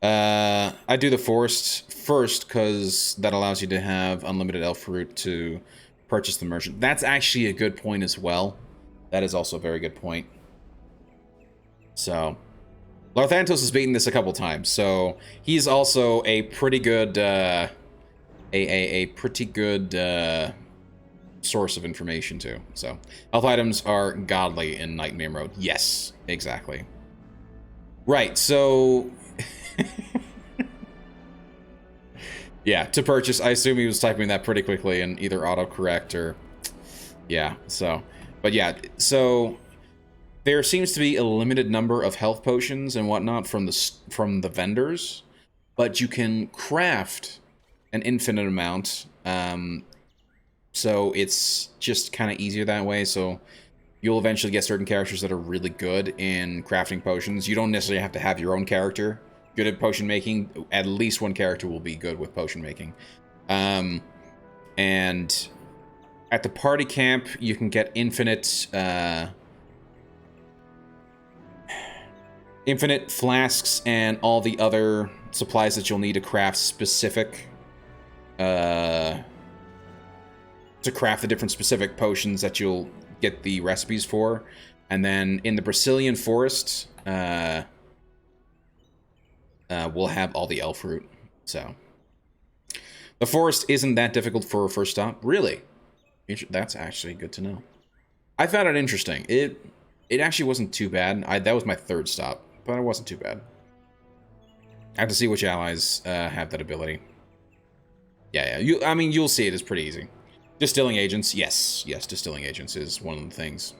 I do the Forest first because that allows you to have unlimited elf fruit to purchase the merchant. That's actually a good point as well. That is also a very good point. So, Larthantos has beaten this a couple times, so he's also a pretty good, a pretty good source of information too. So, elf items are godly in Nightmare Mode. Yes, exactly. Right. So. Yeah, to purchase, I assume he was typing that pretty quickly and either autocorrect or... Yeah, so... But yeah, so... There seems to be a limited number of health potions and whatnot from the vendors, but you can craft an infinite amount, so it's just kind of easier that way, so you'll eventually get certain characters that are really good in crafting potions. You don't necessarily have to have your own character good at potion making. At least one character will be good with potion making. And at the party camp, you can get infinite flasks and all the other supplies that you'll need to craft specific to craft the different specific potions that you'll get the recipes for. And then in the Brazilian forest, we'll have all the elf fruit. So the forest isn't that difficult for a first stop. Really? That's actually good to know. I found it interesting. It actually wasn't too bad. That was my third stop, but it wasn't too bad. I have to see which allies have that ability. Yeah. I mean, you'll see it is pretty easy. Distilling agents, yes, distilling agents is one of the things.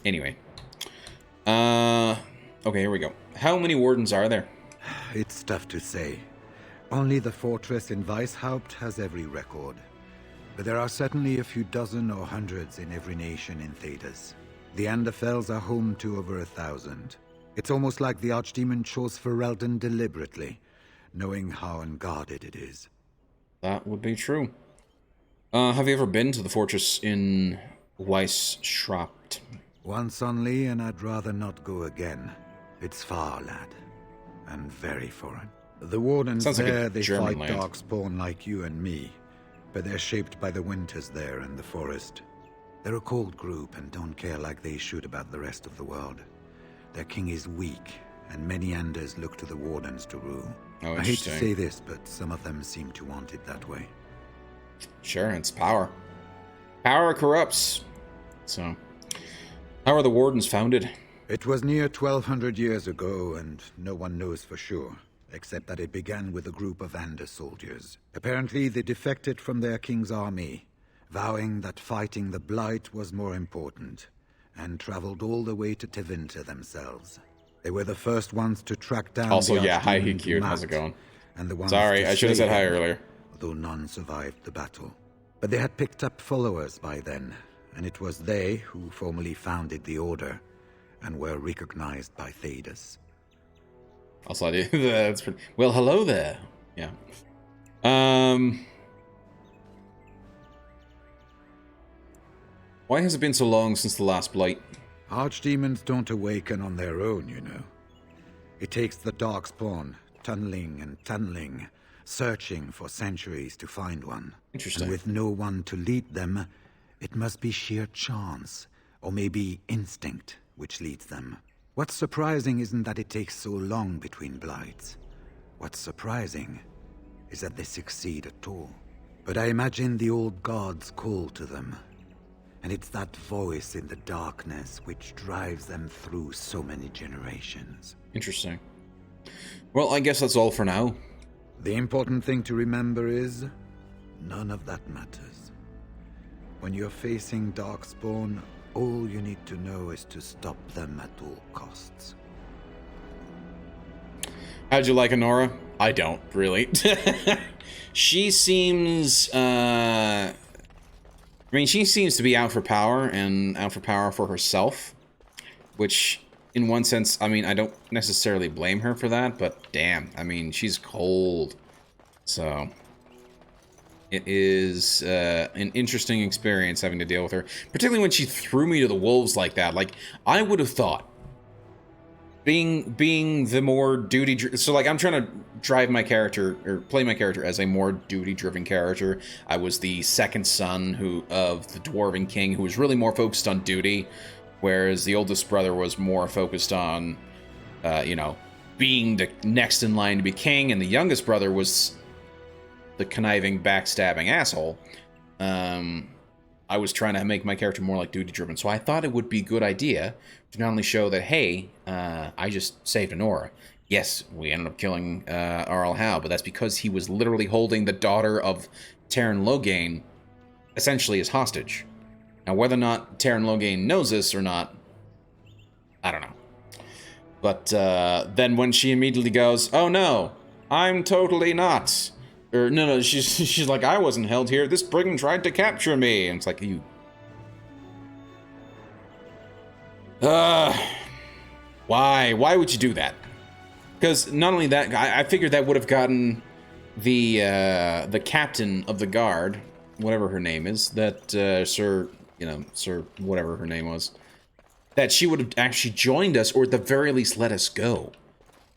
Anyway. Okay, here we go. How many wardens are there? It's tough to say. Only the fortress in Weishaupt has every record. But there are certainly a few dozen or hundreds in every nation in Thedas. The Anderfells are home to over 1,000. It's almost like the Archdemon chose Fereldan deliberately, knowing how unguarded it is. That would be true. Have you ever been to the fortress in Weishaupt? Once only, and I'd rather not go again. It's far, lad. And very foreign. The wardens there, they fight darkspawn like you and me. But they're shaped by the winters there in the forest. They're a cold group and don't care like they should about the rest of the world. Their king is weak, and many Anders look to the wardens to rule. Oh, I hate to say this, but some of them seem to want it that way. Sure, it's power. Power corrupts. So, how are the wardens founded? It was near 1,200 years ago, and no one knows for sure, except that it began with a group of Anders soldiers. Apparently, they defected from their king's army, vowing that fighting the Blight was more important, and traveled all the way to Tevinter themselves. They were the first ones to track down also, the yeah, hi, Archdemon Cute. Matt, How's it going? And the ones Sorry, I should have said hi earlier. Although none survived the battle. But they had picked up followers by then, and it was they who formally founded the Order, and were recognized by Thedas. Also, I do. That's pretty... Well, hello there. Yeah. Why has it been so long since the last Blight? Archdemons don't awaken on their own, you know. It takes the Darkspawn, tunneling and tunneling, searching for centuries to find one. Interesting. And with no one to lead them, it must be sheer chance, or maybe instinct, which leads them. What's surprising isn't that it takes so long between Blights. What's surprising is that they succeed at all. But I imagine the old gods call to them. And it's that voice in the darkness which drives them through so many generations. Interesting. Well, I guess that's all for now. The important thing to remember is, none of that matters. When you're facing Darkspawn, all you need to know is to stop them at all costs. How'd you like Anora? I don't, really. She seems, I mean, she seems to be out for power, and out for power for herself, which in one sense, I mean, I don't necessarily blame her for that, but damn, I mean, she's cold. So, it is an interesting experience having to deal with her, particularly when she threw me to the wolves like that. Like, I would have thought, being the more duty, so like I'm trying to drive my character or play my character as a more duty-driven character. I was the second son of the Dwarven King, who was really more focused on duty, whereas the oldest brother was more focused on, you know, being the next in line to be king, and the youngest brother was the conniving, backstabbing asshole. I was trying to make my character more like duty-driven, so I thought it would be a good idea to not only show that, hey, I just saved Anora. Yes, we ended up killing Arl Howe, but that's because he was literally holding the daughter of Terin Loghain essentially as hostage. Now, whether or not Terin Loghain knows this or not, I don't know. But then when she immediately goes, oh no, I'm totally not. Or, no, she's like, I wasn't held here. This brigand tried to capture me. And it's like, you... Why? Why would you do that? Because not only that, I figured that would have gotten the captain of the guard, whatever her name is, that Sir whatever her name was, that she would have actually joined us, or at the very least let us go.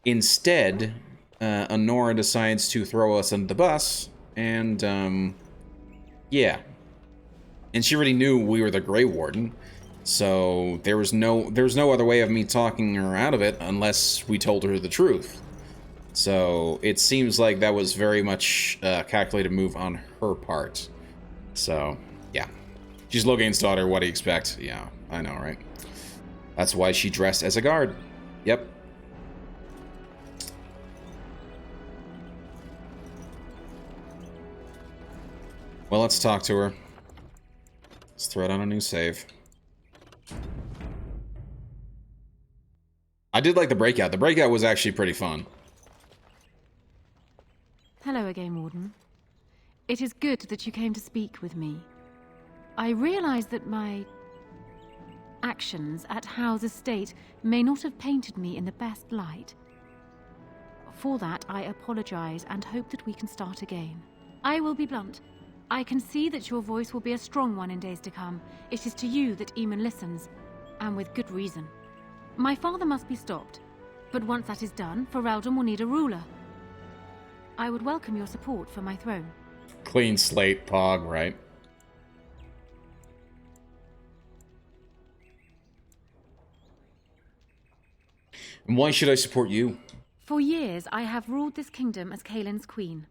Instead, Anora decides to throw us under the bus, and yeah. And she already knew we were the Grey Warden, so there was no other way of me talking her out of it unless we told her the truth. So it seems like that was very much a calculated move on her part. So yeah, she's Loghain's daughter. What do you expect? Yeah, I know, right? That's why she dressed as a guard. Yep. Well, let's talk to her. Let's throw down a new save. I did like the breakout. The breakout was actually pretty fun. Hello again, Warden. It is good that you came to speak with me. I realize that my actions at Howe's estate may not have painted me in the best light. For that, I apologize and hope that we can start again. I will be blunt. I can see that your voice will be a strong one in days to come. It is to you that Eamon listens, and with good reason. My father must be stopped, but once that is done, Fereldan will need a ruler. I would welcome your support for my throne. Clean slate, Pog, right? And why should I support you? For years, I have ruled this kingdom as Caelin's queen.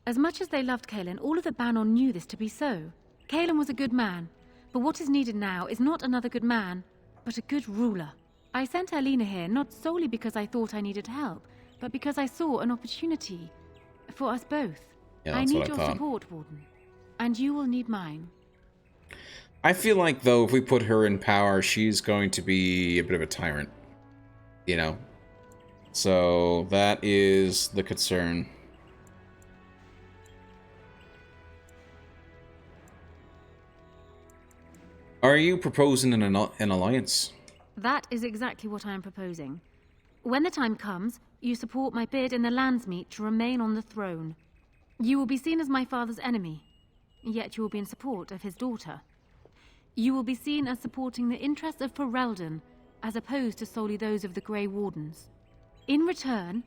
As much as they loved Caelin, all of the Banon knew this to be so. Caelin was a good man, but what is needed now is not another good man, but a good ruler. I sent Alina here not solely because I thought I needed help, but because I saw an opportunity for us both. Yeah, I that's need what I your thought. support, Warden, and you will need mine. I feel like, though, if we put her in power, she's going to be a bit of a tyrant. You know? So, that is the concern. Are you proposing an alliance? That is exactly what I am proposing. When the time comes, you support my bid in the Landsmeet to remain on the throne. You will be seen as my father's enemy, yet you will be in support of his daughter. You will be seen as supporting the interests of Fereldan, as opposed to solely those of the Grey Wardens. In return,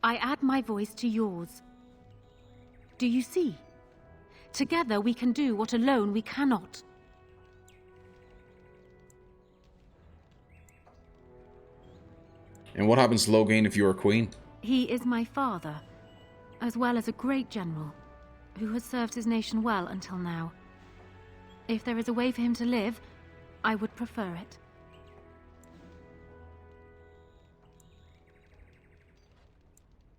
I add my voice to yours. Do you see? Together we can do what alone we cannot. And what happens to Loghain if you are queen? He is my father, as well as a great general, who has served his nation well until now. If there is a way for him to live, I would prefer it.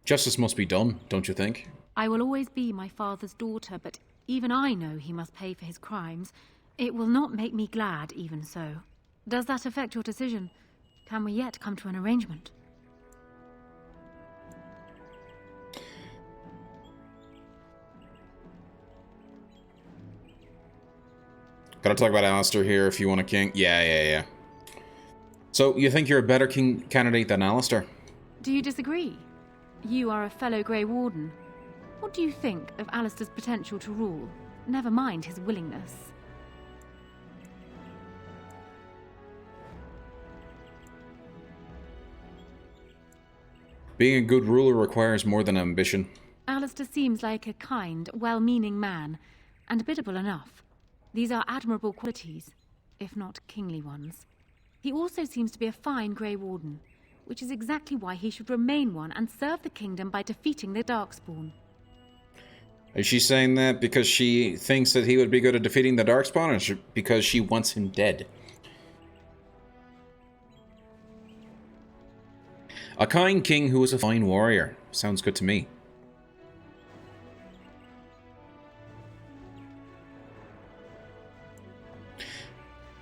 Justice must be done, don't you think? I will always be my father's daughter, but even I know he must pay for his crimes. It will not make me glad, even so. Does that affect your decision? Can we yet come to an arrangement? Gotta talk about Alistair here if you want a king. Yeah. So, you think you're a better king candidate than Alistair? Do you disagree? You are a fellow Grey Warden. What do you think of Alistair's potential to rule? Never mind his willingness. Being a good ruler requires more than ambition. Alistair seems like a kind, well-meaning man, and biddable enough. These are admirable qualities, if not kingly ones. He also seems to be a fine Grey Warden, which is exactly why he should remain one and serve the kingdom by defeating the Darkspawn. Is she saying that because she thinks that he would be good at defeating the Darkspawn, or because she wants him dead? A kind king who is a fine warrior. Sounds good to me.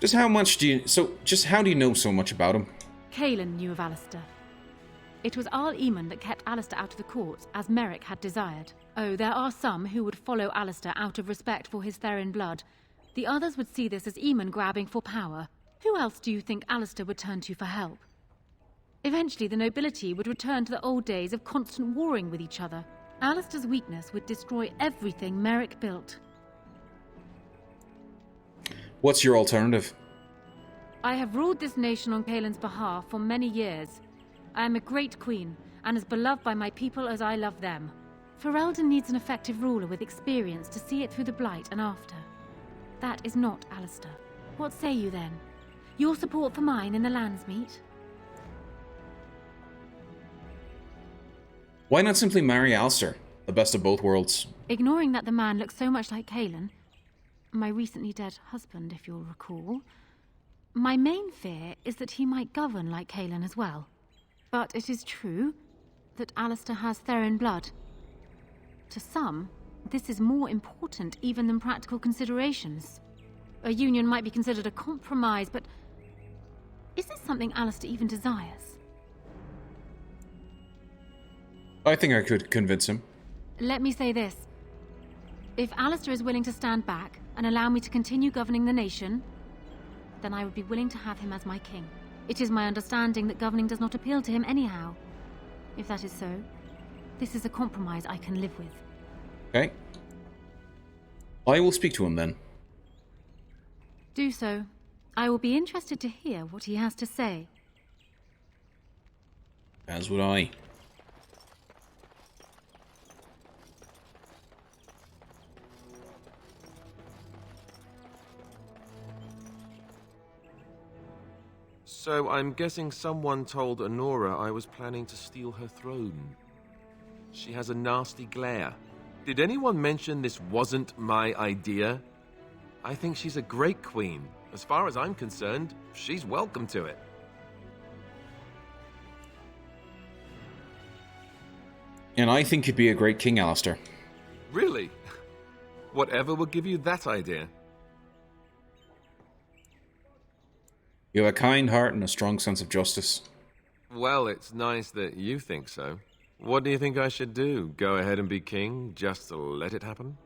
Just how do you know so much about him? Cailan knew of Alistair. It was Arl Eamon that kept Alistair out of the court, as Merrick had desired. Oh, there are some who would follow Alistair out of respect for his Therin blood. The others would see this as Eamon grabbing for power. Who else do you think Alistair would turn to for help? Eventually, the nobility would return to the old days of constant warring with each other. Alistair's weakness would destroy everything Merrick built. What's your alternative? I have ruled this nation on Cailan's behalf for many years. I am a great queen, and as beloved by my people as I love them. Fereldan needs an effective ruler with experience to see it through the Blight and after. That is not Alistair. What say you then? Your support for mine in the Landsmeet? Why not simply marry Alistair? The best of both worlds. Ignoring that the man looks so much like Cailan, my recently dead husband, if you'll recall, my main fear is that he might govern like Cailan as well. But it is true that Alistair has Therin blood. To some, this is more important even than practical considerations. A union might be considered a compromise, but is this something Alistair even desires? I think I could convince him. Let me say this. If Alistair is willing to stand back and allow me to continue governing the nation, then I would be willing to have him as my king. It is my understanding that governing does not appeal to him anyhow. If that is so, this is a compromise I can live with. Okay. I will speak to him then. Do so. I will be interested to hear what he has to say. As would I. So I'm guessing someone told Anora I was planning to steal her throne. She has a nasty glare. Did anyone mention this wasn't my idea? I think she's a great queen. As far as I'm concerned, she's welcome to it. And I think you'd be a great king, Alistair. Really? Whatever would give you that idea? You have a kind heart and a strong sense of justice. Well, it's nice that you think so. What do you think I should do? Go ahead and be king, just to let it happen?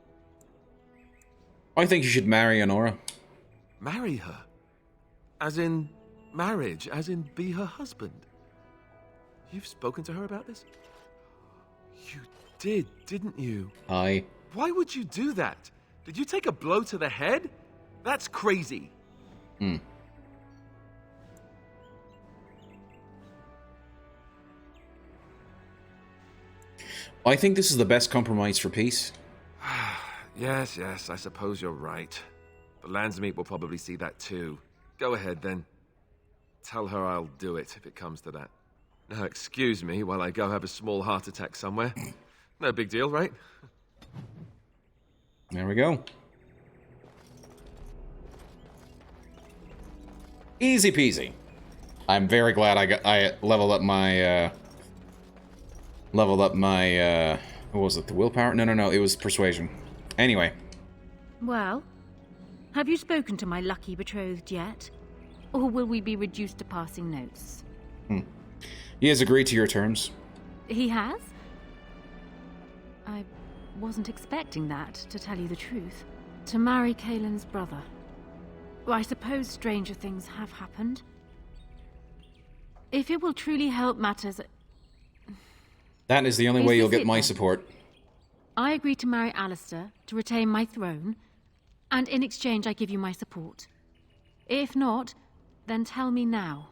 I think you should marry Anora. Marry her? As in marriage, as in be her husband? You've spoken to her about this? You did, didn't you? Aye. Why would you do that? Did you take a blow to the head? That's crazy. I think this is the best compromise for peace. Yes, I suppose you're right. The Landsmeet will probably see that too. Go ahead, then. Tell her I'll do it if it comes to that. Now, excuse me while I go have a small heart attack somewhere. No big deal, right? There we go. Easy peasy. I'm very glad I leveled up my what was it, the willpower? No, it was persuasion. Anyway. Well, have you spoken to my lucky betrothed yet? Or will we be reduced to passing notes? He has agreed to your terms. He has? I wasn't expecting that, to tell you the truth. To marry Cailan's brother. Well, I suppose stranger things have happened. If it will truly help matters, That is the only Is way you'll this get it, my then? support. I agree to marry Alistair to retain my throne, and in exchange I give you my support. If not, then tell me now.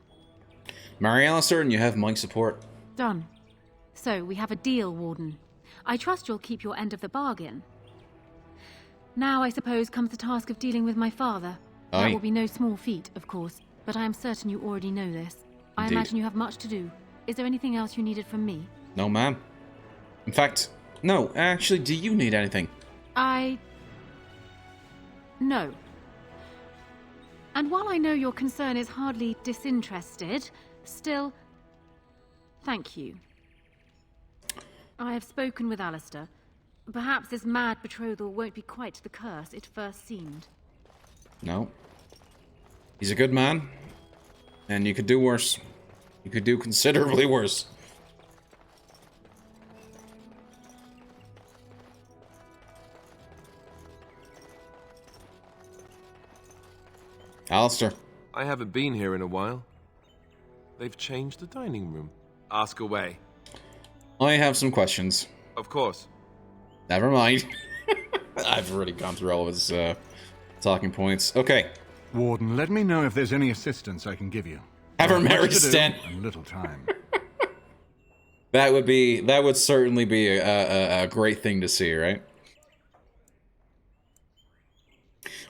Marry Alistair and you have my support. Done. So, we have a deal, Warden. I trust you'll keep your end of the bargain. Now, I suppose, comes the task of dealing with my father. Aye. That will be no small feat, of course, but I am certain you already know this. I Indeed. imagine you have much to do. Is there anything else you needed from me? No, ma'am. In fact, no, actually, do you need anything? No. And while I know your concern is hardly disinterested, still, thank you. I have spoken with Alistair. Perhaps this mad betrothal won't be quite the curse it first seemed. No. He's a good man, and you could do worse. You could do considerably worse. Alistair. I haven't been here in a while. They've changed the dining room. Ask away. I have some questions. Of course. Never mind. I've already gone through all of his talking points. Okay. Warden, let me know if there's any assistance I can give you. Have her Much marry to do Stan. and little time. That would certainly be a great thing to see, right?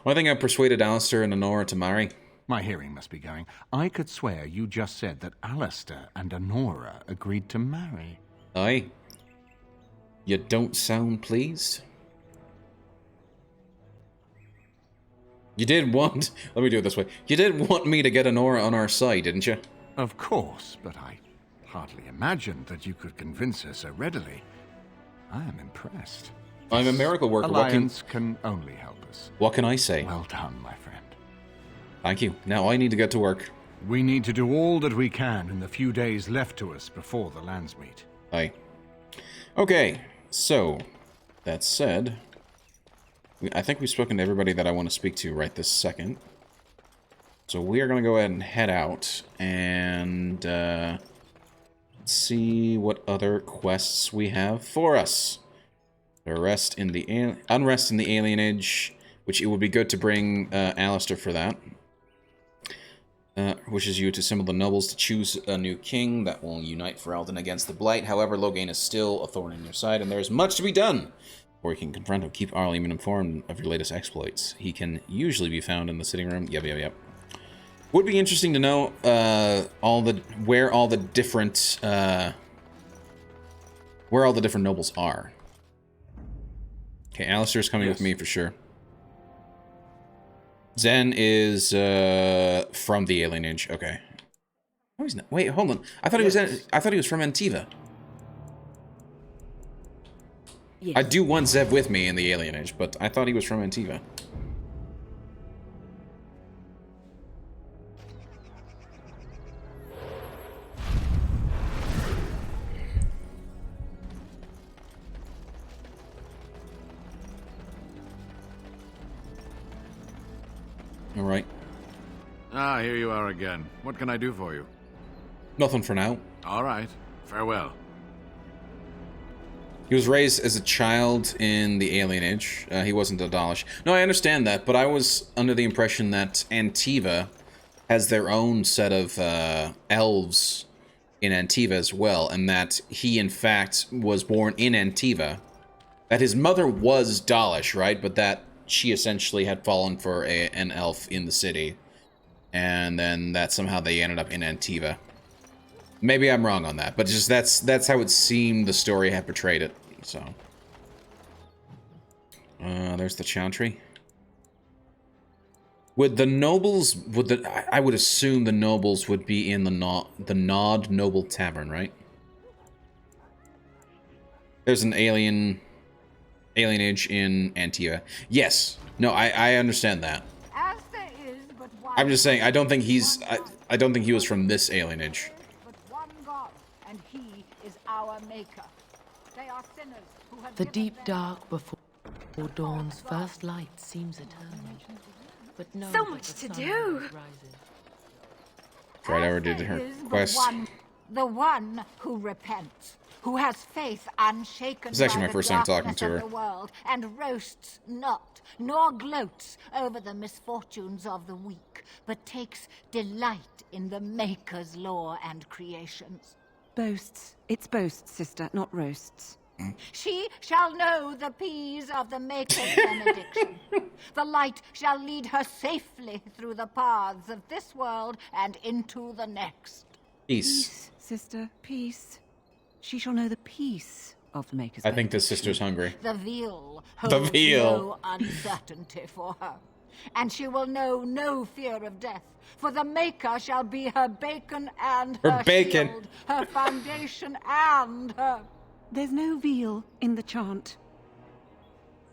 Well, I think I persuaded Alistair and Anora to marry. My hearing must be going. I could swear you just said that Alistair and Anora agreed to marry. Aye. You don't sound pleased? You did want... Let me do it this way. You did want me to get Anora on our side, didn't you? Of course, but I hardly imagined that you could convince her so readily. I am impressed. I'm a miracle worker. Alliance can only help us. What can I say? Well done, my friend. Thank you. Now I need to get to work. We need to do all that we can in the few days left to us before the Landsmeet. Aye. Okay, so, that said, I think we've spoken to everybody that I want to speak to right this second. So we are going to go ahead and head out and see what other quests we have for us. Unrest in the Alienage, which it would be good to bring Alistair for that. Wishes you to assemble the nobles to choose a new king that will unite Fereldan against the Blight. However, Loghain is still a thorn in your side, and there is much to be done before you can confront him. Keep Arl Eamon informed of your latest exploits. He can usually be found in the sitting room. Yep. Would be interesting to know where all the different nobles are. Okay, Alistair's coming with me for sure. Zen is from the Alienage. Okay. Oh, he's not. Wait, hold on. I thought he was from Antiva. Yes. I do want Zev with me in the Alienage, but I thought he was from Antiva. All right. Ah, here you are again. What can I do for you? Nothing for now. All right. Farewell. He was raised as a child in the Alienage. He wasn't a Dalish. No, I understand that, but I was under the impression that Antiva has their own set of elves in Antiva as well, and that he, in fact, was born in Antiva. That his mother was Dalish, right? But that she essentially had fallen for an elf in the city. And then that somehow they ended up in Antiva. Maybe I'm wrong on that, but just that's how it seemed the story had portrayed it. So, there's the Chantry. Would the nobles? I would assume the nobles would be in the Nod Noble Tavern, right? There's an alienage in Antiva. Yes. No, I understand that. As there is but one. I'm just saying I don't think he's. I don't think he was from this alienage. But one God, and He is our Maker. They are sinners who have The given deep their dark before dawn's first light seems eternal. But know So that much the to sun do. rises. Right, I already did her quest. The one who repents, who has faith unshaken This is actually by my first time talking to of her. the world, and roasts not, nor gloats over the misfortunes of the weak, but takes delight in the Maker's lore and creations. Boasts. It's boasts, sister, not roasts. She shall know the peace of the Maker's benediction. The light shall lead her safely through the paths of this world and into the next. Peace. Sister, peace. She shall know the peace of the Maker's I think this sister's hungry. The veal The holds veal. no uncertainty for her, and she will know no fear of death, for the Maker shall be her bacon and Her her bacon. shield, her foundation and her... There's no veal in the chant.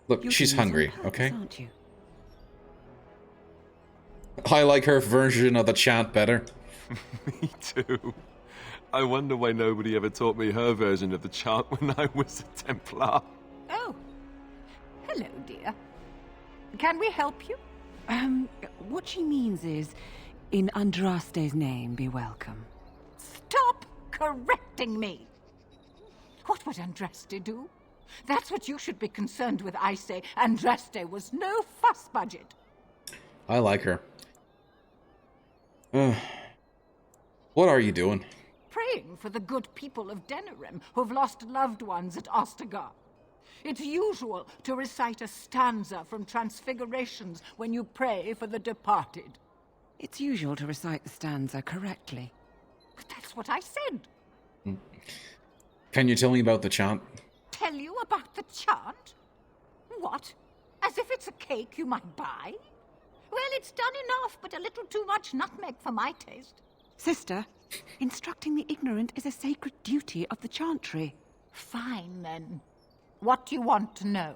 Look, she's hungry, okay? Aren't you? I like her version of the chant better. Me too. I wonder why nobody ever taught me her version of the chant when I was a Templar. Oh, hello, dear. Can we help you? What she means is, in Andraste's name, be welcome. Stop correcting me! What would Andraste do? That's what you should be concerned with, I say. Andraste was no fuss budget. I like her. What are you doing? Praying for the good people of Denerim who've lost loved ones at Ostagar. It's usual to recite a stanza from Transfigurations when you pray for the departed. It's usual to recite the stanza correctly. But that's what I said. Can you tell me about the chant? Tell you about the chant? What? As if it's a cake you might buy? Well, it's done enough, but a little too much nutmeg for my taste. Sister, instructing the ignorant is a sacred duty of the chantry. Fine, then. What do you want to know?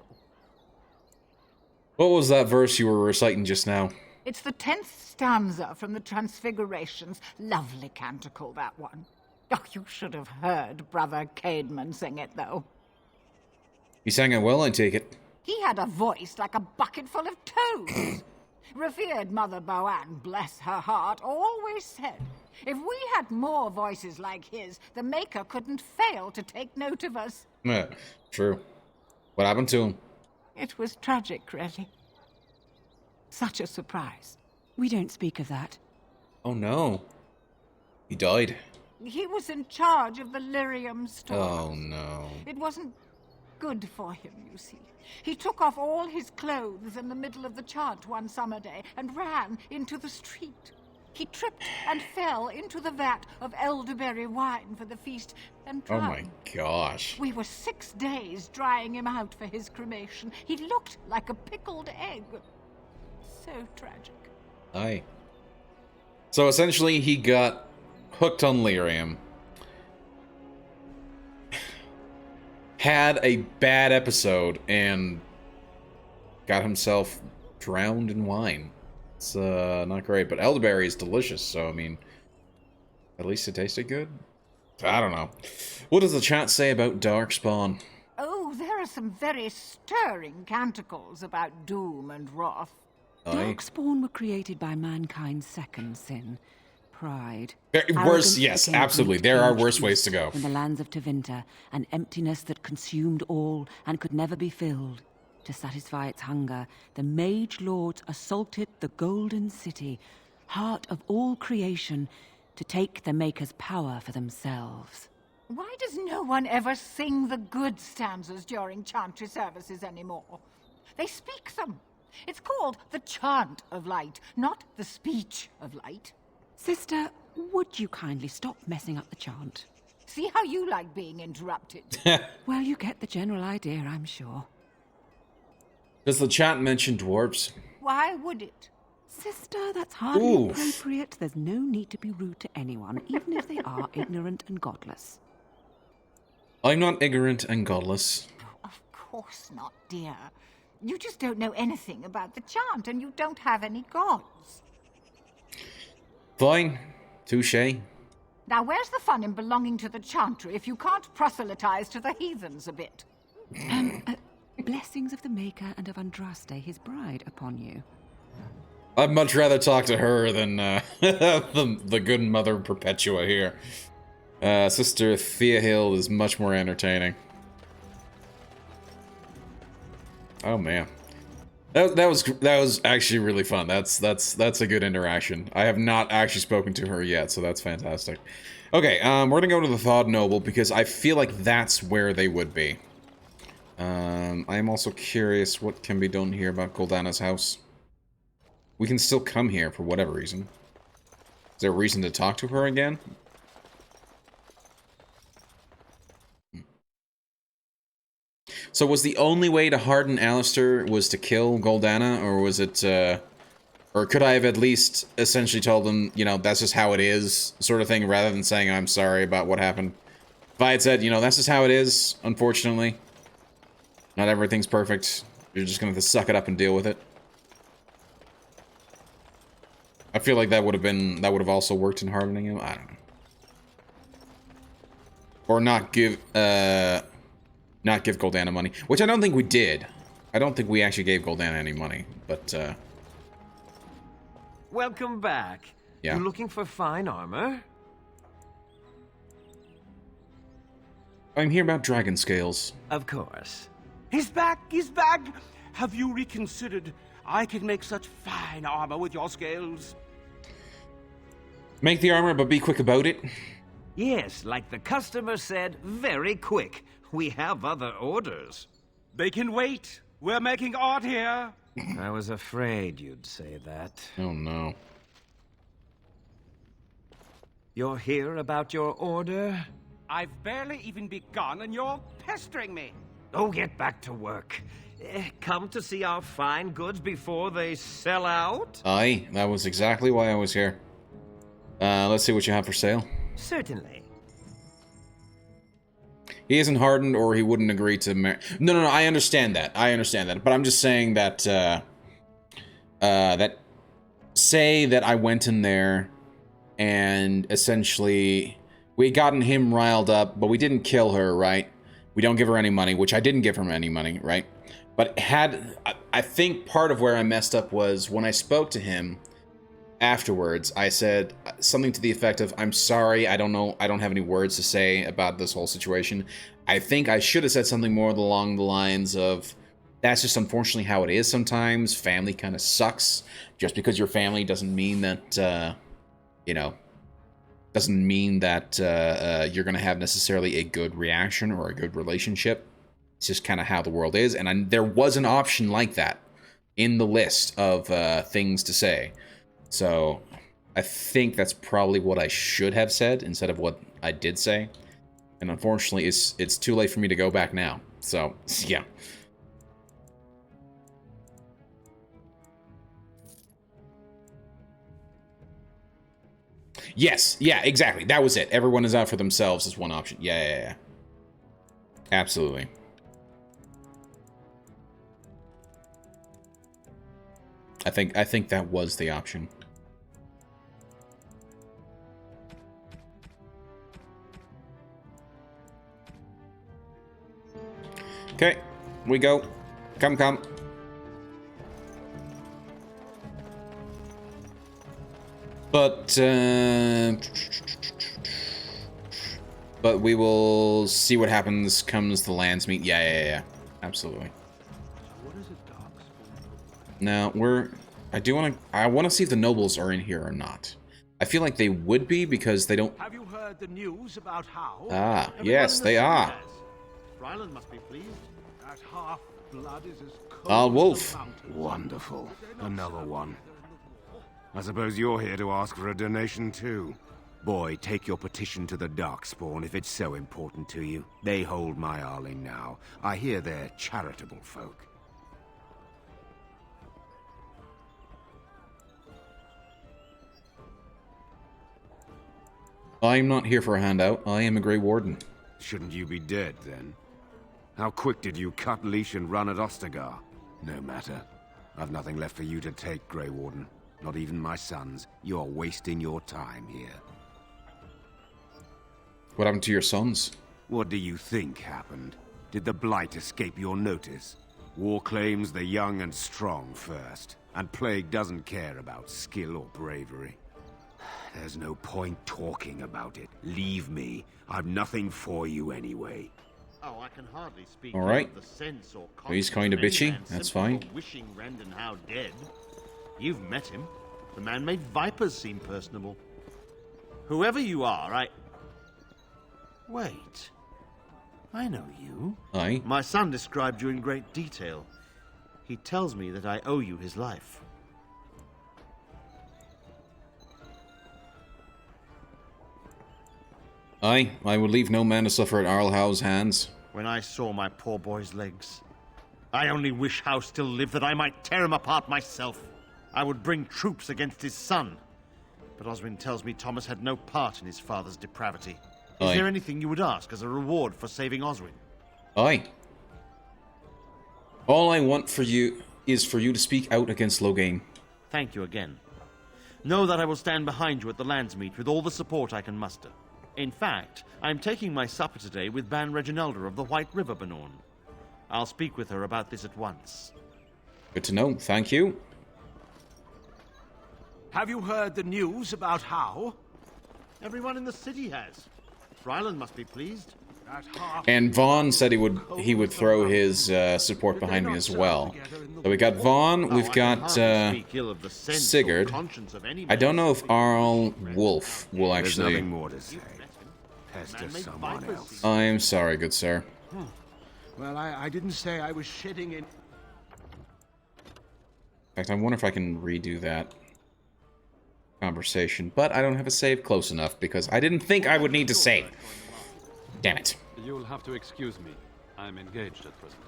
What was that verse you were reciting just now? It's the 10th stanza from the Transfigurations. Lovely canticle, that one. Oh, you should have heard Brother Caedmon sing it, though. You sang it well, I take it. He had a voice like a bucket full of toads. Revered Mother Boanne, bless her heart, always said, if we had more voices like his, the Maker couldn't fail to take note of us. Yeah, true. What happened to him? It was tragic, really. Such a surprise. We don't speak of that. Oh no. He died. He was in charge of the lyrium store. Oh no. It wasn't good for him, you see. He took off all his clothes in the middle of the chant one summer day and ran into the street. He tripped and fell into the vat of elderberry wine for the feast and Oh drowned. my gosh. We were 6 days drying him out for his cremation. He looked like a pickled egg. So tragic. Aye. So essentially he got hooked on lyrium. Had a bad episode and got himself drowned in wine. It's not great, but elderberry is delicious, so I mean, at least it tasted good. I don't know. What does the chat say about Darkspawn? Oh, there are some very stirring canticles about doom and wrath. Darkspawn were created by mankind's second sin, pride. Worse, Arrogance yes, became absolutely. root There are and worse truth ways to go. In the lands of Tevinter, an emptiness that consumed all and could never be filled. To satisfy its hunger, the mage lords assaulted the Golden City, heart of all creation, to take the Maker's power for themselves. Why does no one ever sing the good stanzas during chantry services anymore? They speak them. It's called the chant of light, not the speech of light. Sister, would you kindly stop messing up the chant? See how you like being interrupted. Well, you get the general idea, I'm sure. Does the chat mention dwarves? Why would it? Sister, that's hardly Oof. appropriate. There's no need to be rude to anyone, even if they are ignorant and godless. I'm not ignorant and godless. Of course not, dear. You just don't know anything about the chant, and you don't have any gods. Fine. Touche. Now, where's the fun in belonging to the chantry if you can't proselytize to the heathens a bit? Blessings of the Maker and of Andraste, his bride, upon you. I'd much rather talk to her than the good Mother Perpetua here. Sister Theohild is much more entertaining. Oh man, that was actually really fun. That's a good interaction. I have not actually spoken to her yet, so that's fantastic. Okay, we're gonna go to the Thawed Noble because I feel like that's where they would be. I am also curious what can be done here about Goldana's house. We can still come here for whatever reason. Is there a reason to talk to her again? So was the only way to harden Alistair was to kill Goldana, or was it, or could I have at least essentially told him, you know, that's just how it is, sort of thing, rather than saying I'm sorry about what happened? If I had said, you know, that's just how it is, unfortunately. Not everything's perfect. You're just gonna have to suck it up and deal with it. I feel like that would have also worked in hardening him. I don't know. Or not give Goldana money, which I don't think we did. I don't think we actually gave Goldana any money, but Welcome back. Yeah. You looking for fine armor? I'm here about dragon scales. Of course. He's back! He's back! Have you reconsidered? I can make such fine armor with your scales. Make the armor, but be quick about it. Yes, like the customer said, very quick. We have other orders. They can wait. We're making art here. I was afraid you'd say that. Oh no. You're here about your order? I've barely even begun and you're pestering me. Oh, get back to work. Come to see our fine goods before they sell out? Aye, that was exactly why I was here. Let's see what you have for sale. Certainly. He isn't hardened, or he wouldn't agree to marry. No, I understand that. But I'm just saying that, say that I went in there and essentially we had gotten him riled up, but we didn't kill her, right? We don't give her any money, which I didn't give her any money, right? But I think part of where I messed up was when I spoke to him afterwards, I said something to the effect of, I'm sorry, I don't have any words to say about this whole situation. I think I should have said something more along the lines of, that's just unfortunately how it is sometimes. Family kind of sucks. Just because you're family doesn't mean that, you know, doesn't mean that you're going to have necessarily a good reaction or a good relationship. It's just kind of how the world is. And there was an option like that in the list of things to say. So I think that's probably what I should have said instead of what I did say. And unfortunately, it's too late for me to go back now. So, yeah. Yes, yeah, exactly. That was it. Everyone is out for themselves is one option. Yeah. Absolutely. I think that was the option. Okay, we go. Come. But we will see what happens comes the Landsmeet. Yeah. Absolutely. Now, I want to see if the nobles are in here or not. I feel like they would be because they don't... Have you heard the news about how? Ah, yes, they are. Ryland must be pleased. That half-blood is as cold Arl Wolf. Wonderful. Another one. I suppose you're here to ask for a donation too. Boy, take your petition to the Darkspawn if it's so important to you. They hold my Arling now. I hear they're charitable folk. I am not here for a handout. I am a Grey Warden. Shouldn't you be dead, then? How quick did you cut leash and run at Ostagar? No matter. I've nothing left for you to take, Grey Warden. Not even my sons. You're wasting your time here. What happened to your sons? What do you think happened? Did the Blight escape your notice? War claims the young and strong first, and Plague doesn't care about skill or bravery. There's no point talking about it. Leave me. I've nothing for you anyway. Oh, I can hardly speak All right. of the sense or Well, he's kind of bitchy. That's fine. Wishing Rendon Howe dead. You've met him. The man made vipers seem personable. Whoever you are, Wait. I know you. Aye. My son described you in great detail. He tells me that I owe you his life. Aye, I would leave no man to suffer at Arl Howe's hands. When I saw my poor boy's legs, I only wish Howe still lived that I might tear him apart myself. I would bring troops against his son. But Oswin tells me Thomas had no part in his father's depravity. Is Aye. there anything you would ask as a reward for saving Oswin? Aye. All I want for you is for you to speak out against Loghain. Thank you again. Know that I will stand behind you at the Landsmeet with all the support I can muster. In fact, I am taking my supper today with Ban Reginalda of the White River Benorn. I'll speak with her about this at once. Good to know. Thank you. Have you heard the news about Howe? Everyone in the city has. Ryland must be pleased. And Vaughn said he would throw his support behind me as well. So we got Vaughn, we've got Sigurd. I don't know if Arl Wolf will actually... There's nothing more to say. Pester someone else. I am sorry, good sir. Well, I didn't say I was shitting in... In fact, I wonder if I can redo that conversation, but I don't have a save close enough because I didn't think I would need to save. Damn it. You'll have to excuse me. I'm engaged at present.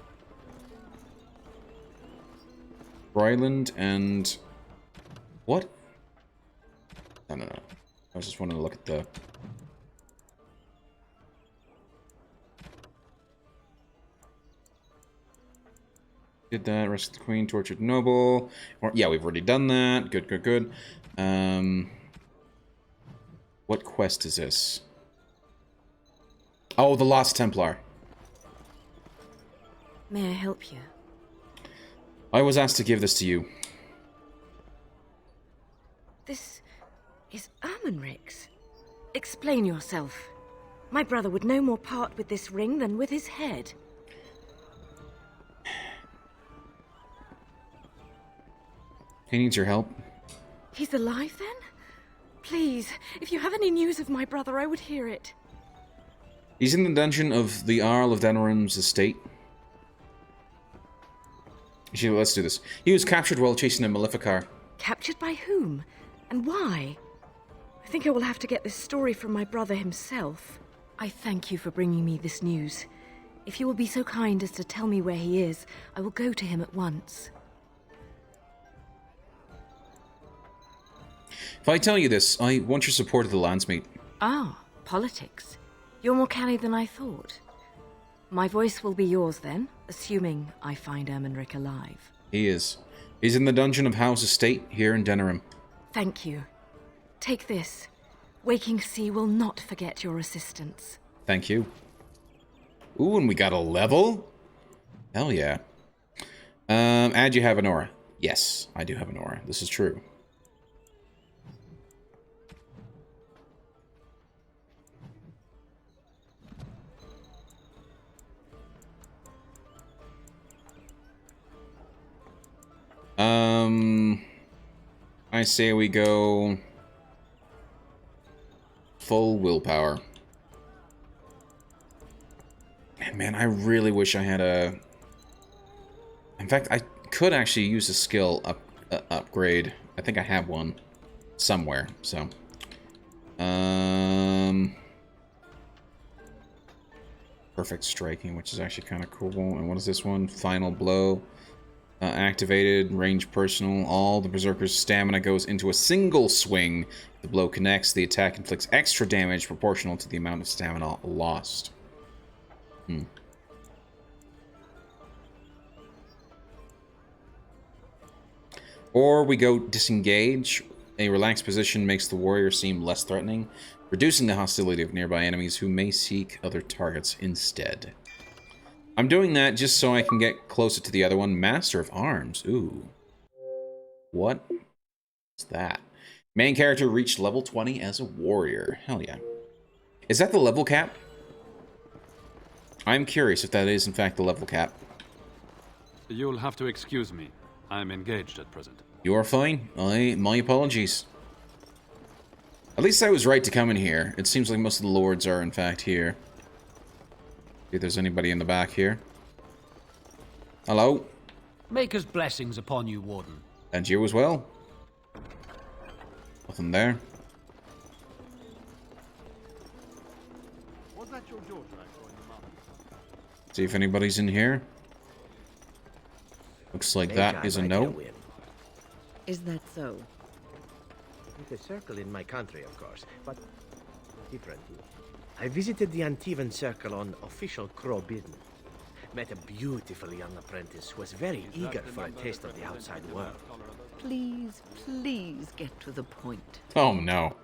Ryland and... What? No. I was just wanting to look at the... Did that. Rescue the Queen, tortured Noble. Yeah, we've already done that. Good. What quest is this? Oh, the Lost Templar. May I help you? I was asked to give this to you. This is Ermenric's. Explain yourself. My brother would no more part with this ring than with his head. He needs your help. He's alive, then? Please, if you have any news of my brother, I would hear it. He's in the dungeon of the Arl of Denerim's estate. Actually, let's do this. He was captured while chasing a Maleficar. Captured by whom? And why? I think I will have to get this story from my brother himself. I thank you for bringing me this news. If you will be so kind as to tell me where he is, I will go to him at once. If I tell you this, I want your support of the Landsmeet. Ah, politics. You're more canny than I thought. My voice will be yours then, assuming I find Ermenric alive. He is. He's in the dungeon of Howe's estate here in Denerim. Thank you. Take this. Waking Sea will not forget your assistance. Thank you. Ooh, and we got a level? Hell yeah. And you have an aura. Yes, I do have an aura. This is true. I say we go full willpower. And man, I really wish I had a... In fact, I could actually use a skill upgrade. I think I have one somewhere, so... Perfect striking, which is actually kind of cool. And what is this one? Final blow. Activated, range personal. All the Berserker's stamina goes into a single swing. The blow connects. The attack inflicts extra damage proportional to the amount of stamina lost. Or we go disengage. A relaxed position makes the warrior seem less threatening, reducing the hostility of nearby enemies who may seek other targets instead. I'm doing that just so I can get closer to the other one. Master of Arms. Ooh. What is that? Main character reached level 20 as a warrior. Hell yeah. Is that the level cap? I'm curious if that is, in fact, the level cap. You'll have to excuse me. I'm engaged at present. You are fine. My apologies. At least I was right to come in here. It seems like most of the lords are, in fact, here. See if there's anybody in the back here. Hello? Maker's blessings upon you, Warden. And you as well. Nothing there. Was that your daughter I saw in the market? See if anybody's in here. Looks like that is a no. Is that so? With a circle in my country, of course, but different. I visited the Antivan Circle on official crow business. Met a beautiful young apprentice who was very eager for a taste of the outside world. Please, please get to the point. Oh no.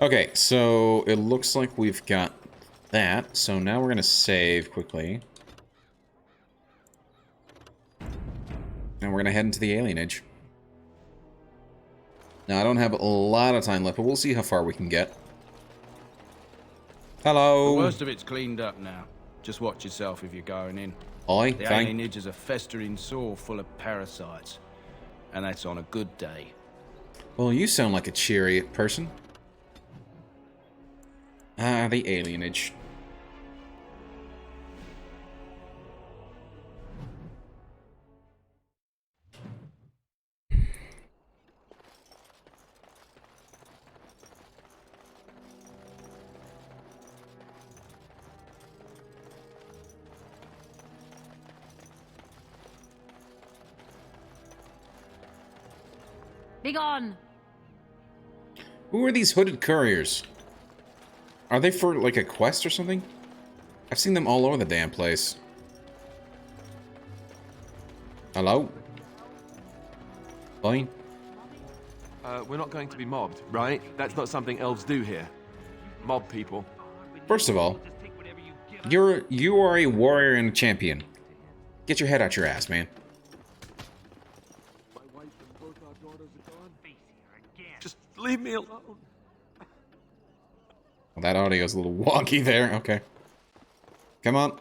Okay, so it looks like we've got that. So now we're going to save quickly. And we're going to head into the Alienage. Now, I don't have a lot of time left, but we'll see how far we can get. Hello. The worst of it's cleaned up now. Just watch yourself if you're going in. Aye, the thank- Alienage is a festering sore full of parasites. And that's on a good day. Well, you sound like a cheery person. Ah, the Alienage. Begone! Who are these hooded couriers? Are they for, like, a quest or something? I've seen them all over the damn place. Hello? Fine. We're not going to be mobbed, right? That's not something elves do here. Mob people. First of all, you are a warrior and a champion. Get your head out your ass, man. Just leave me alone. Well, that audio's a little wonky there. Okay. Come on.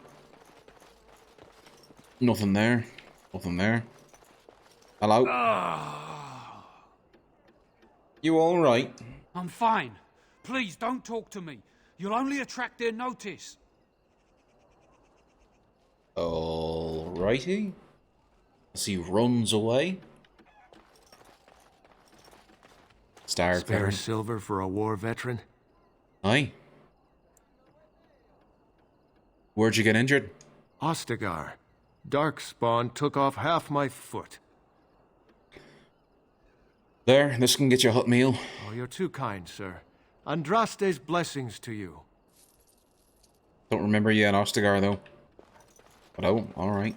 Nothing there. Nothing there. Hello? You alright? I'm fine. Please, don't talk to me. You'll only attract their notice. Alrighty. As he runs away. Star Spare Parent. silver for a war veteran? Aye. Where'd you get injured? Ostagar. Darkspawn took off half my foot. There, this can get you a hot meal. Oh, you're too kind, sir. Andraste's blessings to you. Don't remember you at Ostagar, though. But oh, alright.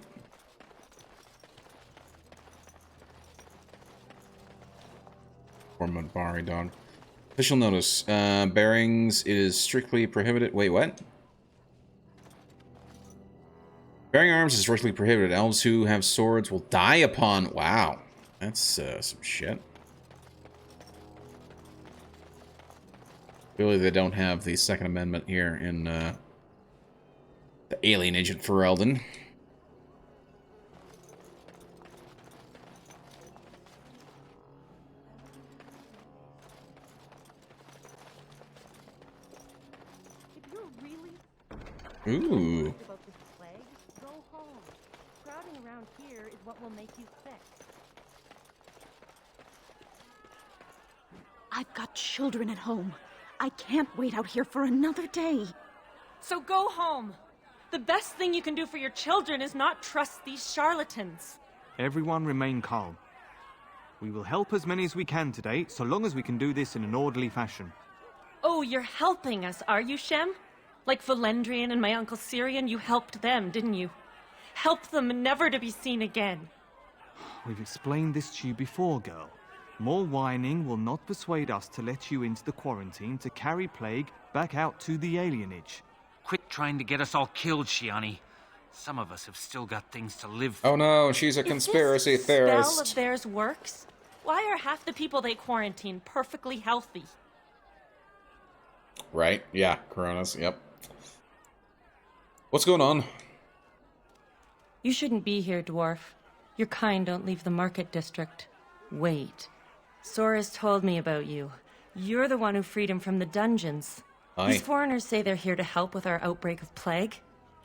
Form Bari dog. Official notice. Bearings is strictly prohibited. Wait, what? Bearing arms is strictly prohibited. Elves who have swords will die upon... Wow. That's some shit. Really, they don't have the Second Amendment here in the Alienage at Fereldan. Ooh. About this plague, go home. Crowding around here is what will make you sick. I've got children at home. I can't wait out here for another day. So go home. The best thing you can do for your children is not trust these charlatans. Everyone remain calm. We will help as many as we can today, so long as we can do this in an orderly fashion. Oh, you're helping us, are you, Shem? Like Valendrian and my uncle Syrian, you helped them, didn't you? Help them never to be seen again. We've explained this to you before, girl. More whining will not persuade us to let you into the quarantine to carry plague back out to the alienage. Quit trying to get us all killed, Shiani. Some of us have still got things to live for. Oh no, she's a conspiracy theorist. Spell of theirs works? Why are half the people they quarantine perfectly healthy? Right, yeah, Coronas, yep. What's going on? You shouldn't be here, dwarf. Your kind don't leave the market district. Wait. Sora's told me about you. You're the one who freed him from the dungeons. Aye. These foreigners say they're here to help with our outbreak of plague.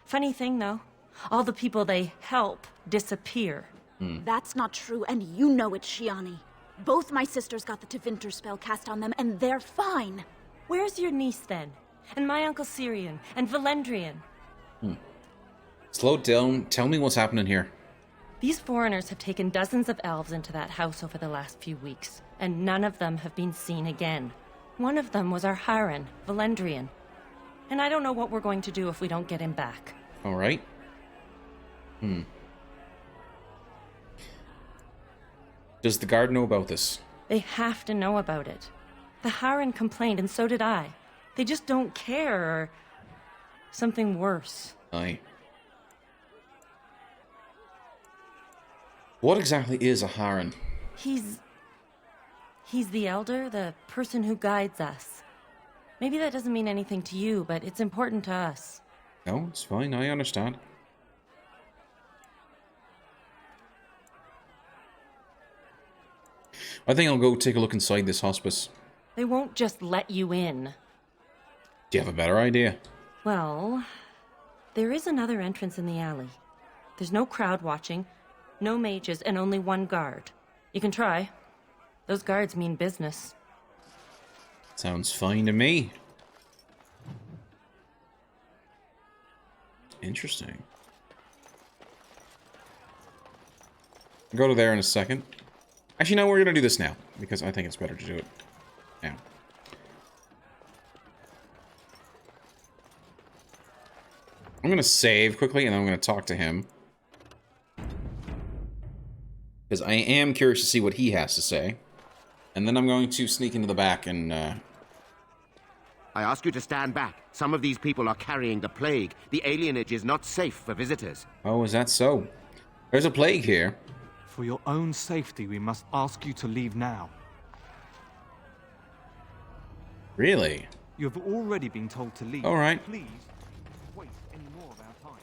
Funny thing, though. All the people they help disappear. That's not true, and you know it, Shiani. Both my sisters got the Tevinter spell cast on them, and they're fine. Where's your niece, then? And my Uncle Syrian? And Valendrian? Slow down. Tell me what's happening here. These foreigners have taken dozens of elves into that house over the last few weeks, and none of them have been seen again. One of them was our Haran, Valendrian. And I don't know what we're going to do if we don't get him back. All right. Does the guard know about this? They have to know about it. The Haran complained, and so did I. They just don't care, or something worse. Aye. What exactly is a Haran? He's the elder, the person who guides us. Maybe that doesn't mean anything to you, but it's important to us. No, it's fine, I understand. I think I'll go take a look inside this hospice. They won't just let you in. Do you have a better idea? Well, there is another entrance in the alley. There's no crowd watching, no mages, and only one guard. You can try. Those guards mean business. Sounds fine to me. Interesting. I'll go to there in a second. Actually, no, we're going to do this now, because I think it's better to do it now. I'm going to save quickly, and then I'm going to talk to him. Because I am curious to see what he has to say. And then I'm going to sneak into the back and, I ask you to stand back. Some of these people are carrying the plague. The alienage is not safe for visitors. Oh, is that so? There's a plague here. For your own safety, we must ask you to leave now. Really? You have already been told to leave. All right. Please, waste any more of our time.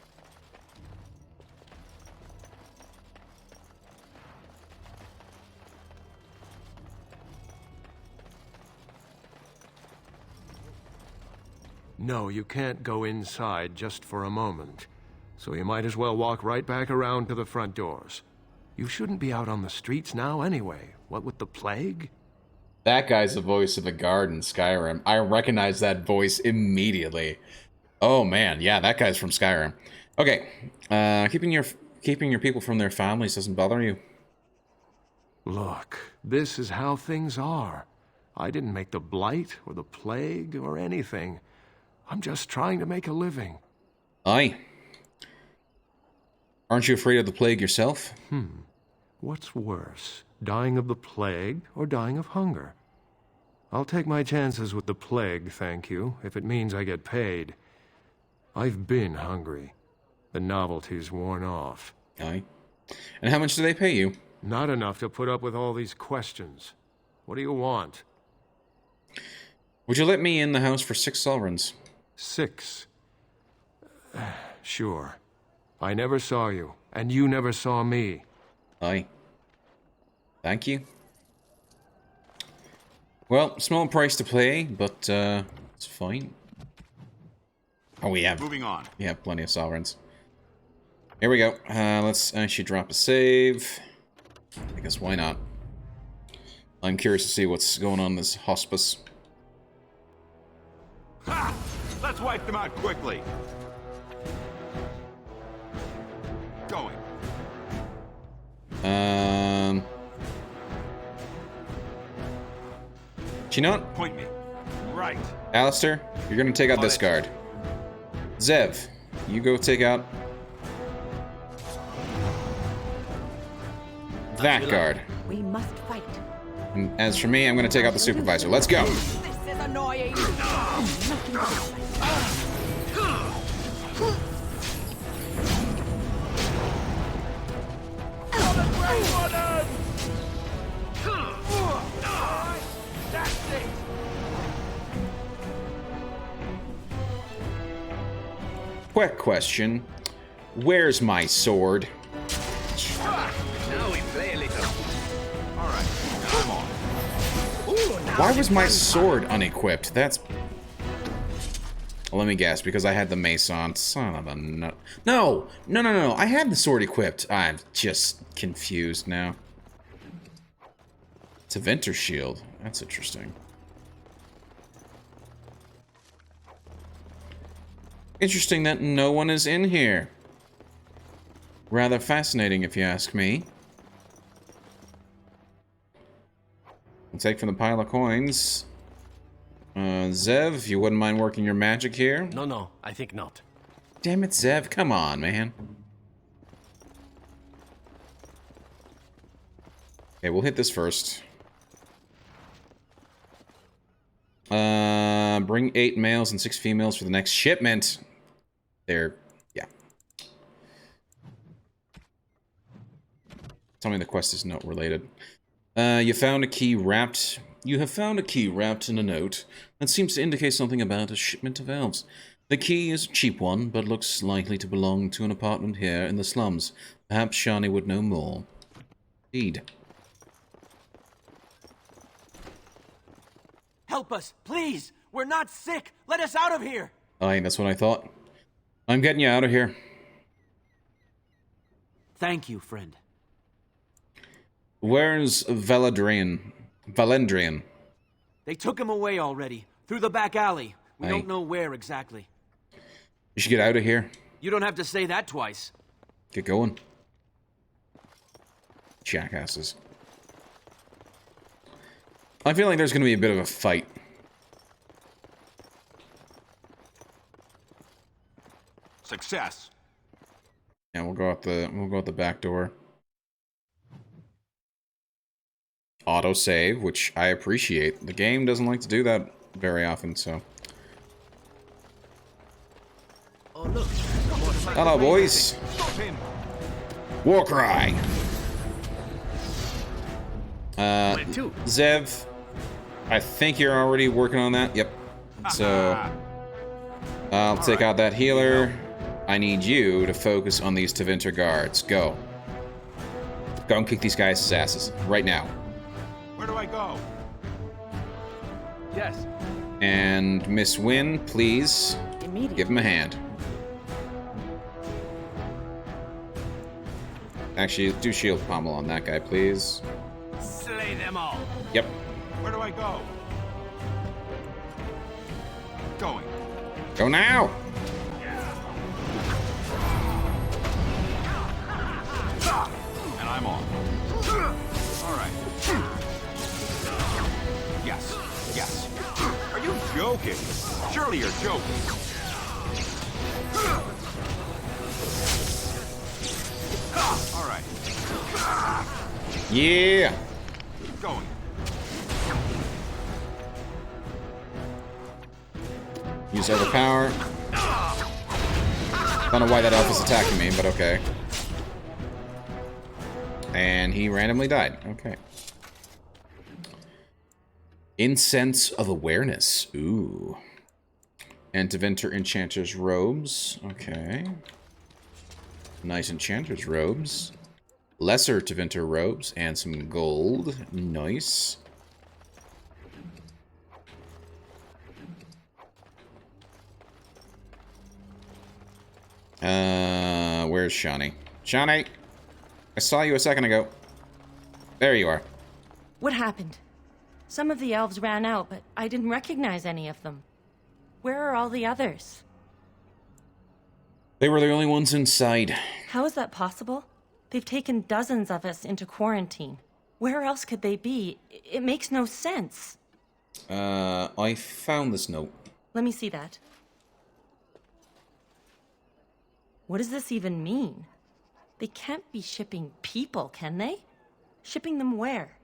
No, you can't go inside just for a moment. So you might as well walk right back around to the front doors. You shouldn't be out on the streets now anyway. What with the plague? That guy's the voice of a guard in Skyrim. I recognize that voice immediately. Oh man, yeah, that guy's from Skyrim. Okay, keeping your people from their families doesn't bother you. Look, this is how things are. I didn't make the blight or the plague or anything. I'm just trying to make a living. Aye. Aren't you afraid of the plague yourself? What's worse, dying of the plague or dying of hunger? I'll take my chances with the plague, thank you, if it means I get paid. I've been hungry. The novelty's worn off. Aye. And how much do they pay you? Not enough to put up with all these questions. What do you want? Would you let me in the house for 6 sovereigns? 6? Sure. I never saw you, and you never saw me. Aye. Thank you. Well, small price to pay, but it's fine. Oh, we have. Moving on. We have plenty of sovereigns. Here we go. Let's actually drop a save. I guess why not? I'm curious to see what's going on in this hospice. Ha! Let's wipe them out quickly. Going. You know what? Point me. Right. Alistair, you're gonna take out this guard. Zev, you go take out that guard. We must fight. And as for me, I'm gonna take out the supervisor. Let's go. This is annoying. Quick question. Where's my sword? Now we play a little. Alright, I'm on. Why was my sword unequipped? That's... Well, let me guess, because I had the mace on. Son of a nut. No! No. I had the sword equipped. I'm just confused now. Tevinter shield. That's interesting. Interesting that no one is in here. Rather fascinating, if you ask me. I'll take from the pile of coins. Zev, you wouldn't mind working your magic here? No, I think not. Damn it, Zev. Come on, man. Okay, we'll hit this first. Bring 8 males and 6 females for the next shipment. Yeah. Tell me the quest is note related. You have found a key wrapped in a note that seems to indicate something about a shipment of elves. The key is a cheap one, but looks likely to belong to an apartment here in the slums. Perhaps Shani would know more. Indeed. Help us, please! We're not sick! Let us out of here! Aye, that's what I thought. I'm getting you out of here. Thank you, friend. Where's Valendrian? They took him away already, through the back alley. We don't know where exactly. You should get out of here. You don't have to say that twice. Get going. Jackasses. I feel like there's going to be a bit of a fight. Success. Yeah, we'll go out the back door. Auto save, which I appreciate. The game doesn't like to do that very often, so. Oh, look. Hello, boys. War cry. Zev, I think you're already working on that. Yep. So I'll take out that healer. I need you to focus on these Tevinter guards. Go. Go and kick these guys' asses right now. Where do I go? Yes. And Miss Wynn, please give him a hand. Actually, do shield pommel on that guy, please. Slay them all. Yep. Where do I go? Going. Go now! And I'm on. All right. Yes. Are you joking? Surely you're joking. All right. Yeah. Going. Use overpower. Don't know why that elf is attacking me, but okay. And he randomly died. Okay. Incense of Awareness. Ooh. And Tevinter Enchanter's Robes. Okay. Nice Enchanter's Robes. Lesser Tevinter Robes and some gold. Nice. Where's Shani? Shani! I saw you a second ago. There you are. What happened? Some of the elves ran out, but I didn't recognize any of them. Where are all the others? They were the only ones inside. How is that possible? They've taken dozens of us into quarantine. Where else could they be? It makes no sense. I found this note. Let me see that. What does this even mean? They can't be shipping people, can they? Shipping them where?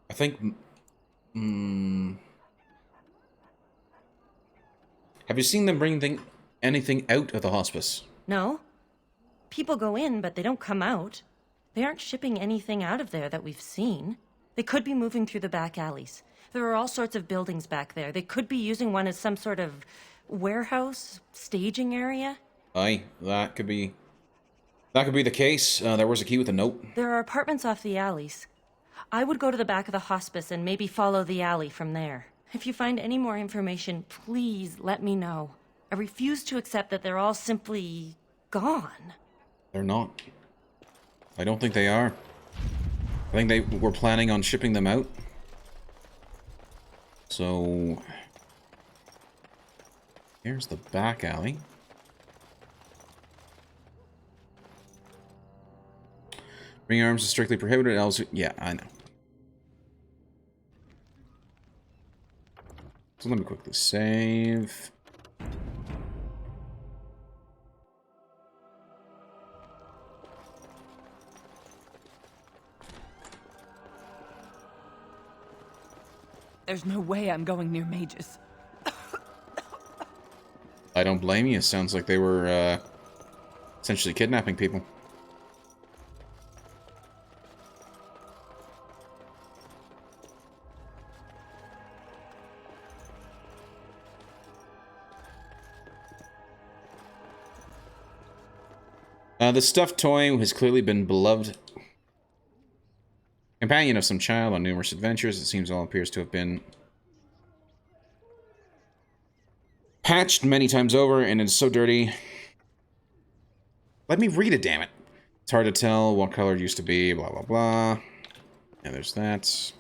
I think... Have you seen them bring anything out of the hospice? No. People go in, but they don't come out. They aren't shipping anything out of there that we've seen. They could be moving through the back alleys. There are all sorts of buildings back there. They could be using one as some sort of warehouse, staging area. Aye, that could be the case. There was a key with a note. There are apartments off the alleys. I would go to the back of the hospice and maybe follow the alley from there. If you find any more information, please let me know. I refuse to accept that they're all simply gone. They're not. I don't think they are. I think they were planning on shipping them out. So... here's the back alley. Bringing arms is strictly prohibited. Elves... yeah, I know. So let me quickly save. There's no way I'm going near mages. I don't blame you. It sounds like they were essentially kidnapping people. The stuffed toy has clearly been beloved companion of some child on numerous adventures. It seems all appears to have been patched many times over, and it's so dirty. Let me read it, damn it. It's hard to tell what color it used to be, blah, blah, blah. And there's that.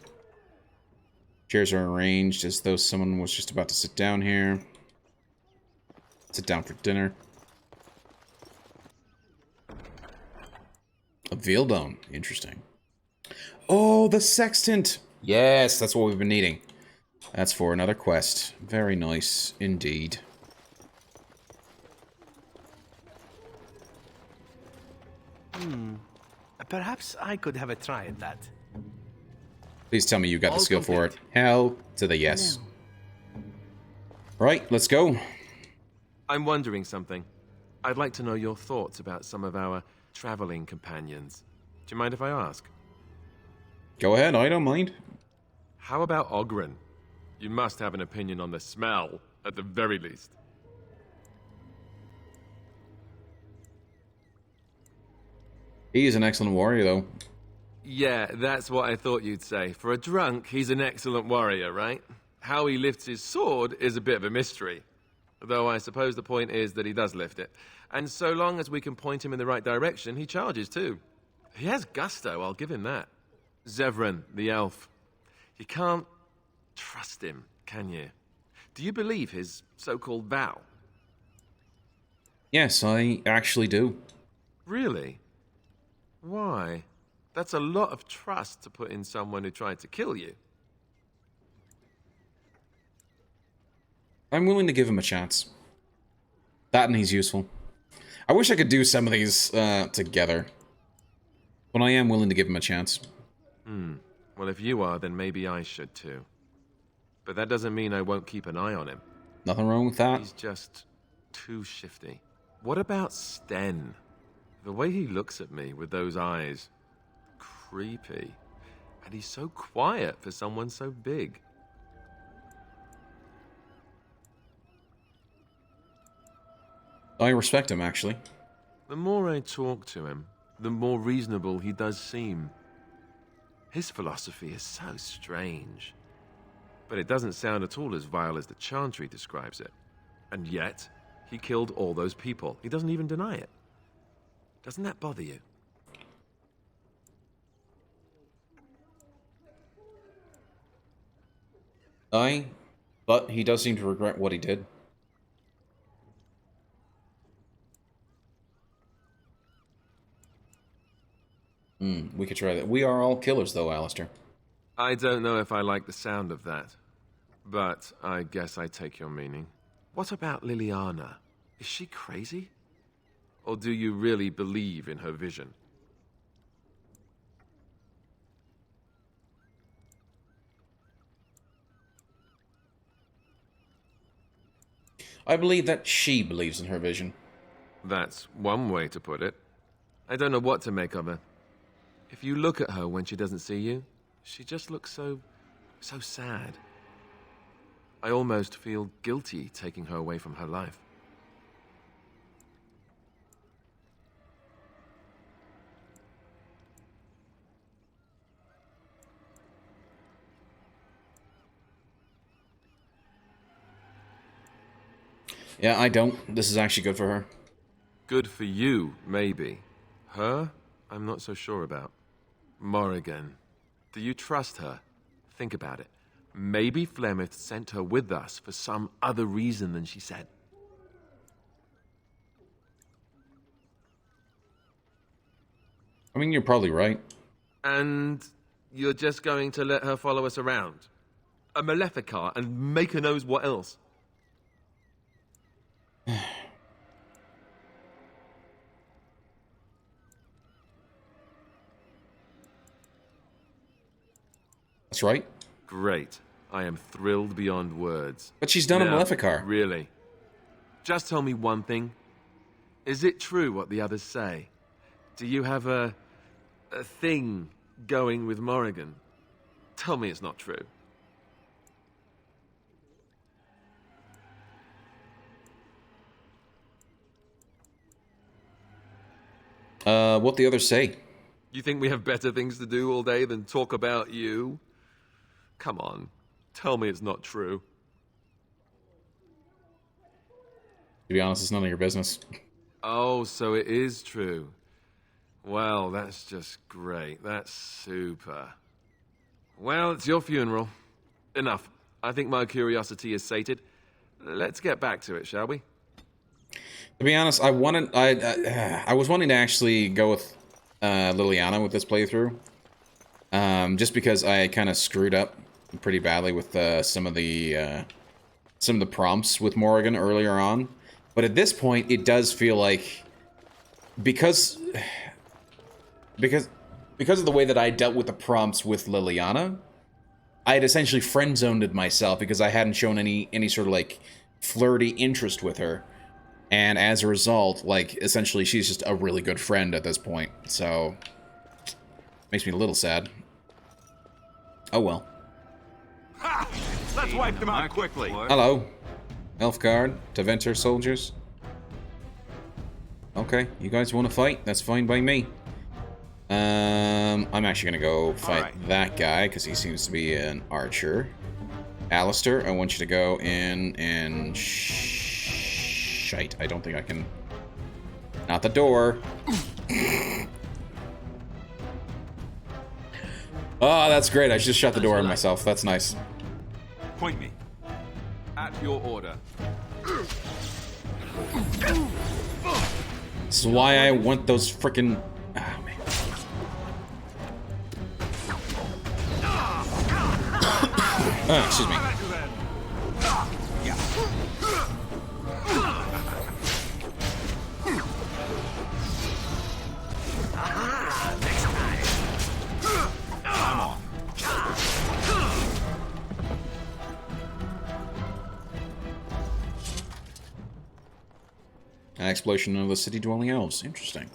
Chairs are arranged as though someone was just about to sit down here. Sit down for dinner. A veal bone. Interesting. Oh, the sextant! Yes, that's what we've been needing. That's for another quest. Very nice indeed. Perhaps I could have a try at that. Please tell me you got the skill for it. Hell to the yes. Right, let's go. I'm wondering something. I'd like to know your thoughts about some of our traveling companions. Do you mind if I ask? Go ahead, I don't mind. How about Ogren? You must have an opinion on the smell, at the very least. He's an excellent warrior, though. Yeah, that's what I thought you'd say. For a drunk, he's an excellent warrior, right? How he lifts his sword is a bit of a mystery. Though I suppose the point is that he does lift it. And so long as we can point him in the right direction, he charges too. He has gusto, I'll give him that. Zevran, the elf. You can't trust him, can you? Do you believe his so-called vow? Yes, I actually do. Really? Why? That's a lot of trust to put in someone who tried to kill you. I'm willing to give him a chance. That and he's useful. I wish I could do some of these together. But I am willing to give him a chance. Well, if you are, then maybe I should too. But that doesn't mean I won't keep an eye on him. Nothing wrong with that. He's just too shifty. What about Sten? The way he looks at me with those eyes. Creepy. And he's so quiet for someone so big. I respect him, actually. The more I talk to him, the more reasonable he does seem. His philosophy is so strange. But it doesn't sound at all as vile as the Chantry describes it. And yet, he killed all those people. He doesn't even deny it. Doesn't that bother you? Aye, but he does seem to regret what he did. We could try that. We are all killers, though, Alistair. I don't know if I like the sound of that. But I guess I take your meaning. What about Liliana? Is she crazy? Or do you really believe in her vision? I believe that she believes in her vision. That's one way to put it. I don't know what to make of her. If you look at her when she doesn't see you, she just looks so sad. I almost feel guilty taking her away from her life. Yeah, I don't. This is actually good for her. Good for you, maybe. Her, I'm not so sure about. Morrigan, do you trust her? Think about it. Maybe Flemeth sent her with us for some other reason than she said. I mean, you're probably right. And you're just going to let her follow us around? A Maleficar and Maker knows what else? That's right. Great. I am thrilled beyond words. But she's done a Now, Maleficar. Really? Just tell me one thing. Is it true what the others say? Do you have a thing going with Morrigan? Tell me it's not true. What the others say? You think we have better things to do all day than talk about you? Come on. Tell me it's not true. To be honest, it's none of your business. Oh, so it is true. Well, that's just great. That's super. Well, it's your funeral. Enough. I think my curiosity is sated. Let's get back to it, shall we? To be honest, I was wanting to actually go with Liliana with this playthrough, just because I kind of screwed up pretty badly with some of the prompts with Morrigan earlier on. But at this point, it does feel like because of the way that I dealt with the prompts with Liliana, I had essentially friend-zoned myself because I hadn't shown any sort of like flirty interest with her. And as a result, like, essentially she's just a really good friend at this point. So, makes me a little sad. Oh well. Ha! Let's wipe them out quickly. Hello. Elfguard, Tevinter soldiers. Okay, you guys want to fight? That's fine by me. I'm actually gonna go fight that guy, because he seems to be an archer. Alistair, I want you to go in and... Shite, I don't think I can... Not the door. Oh, that's great. I just shut the door on myself. That's nice. Point me. At your order. This is why I want those frickin'... Oh, man. Excuse me. Exploration of the city-dwelling elves. Interesting.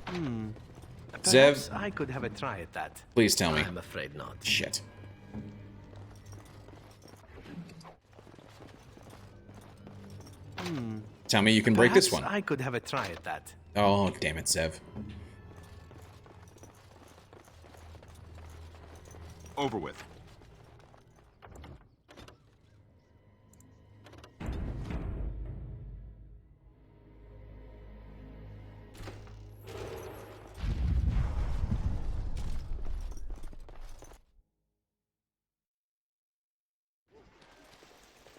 Perhaps Zev, I could have a try at that. please tell me. I'm afraid not. Shit. Tell me you can break this one. I could have a try at that. Oh, damn it, Zev. Over with.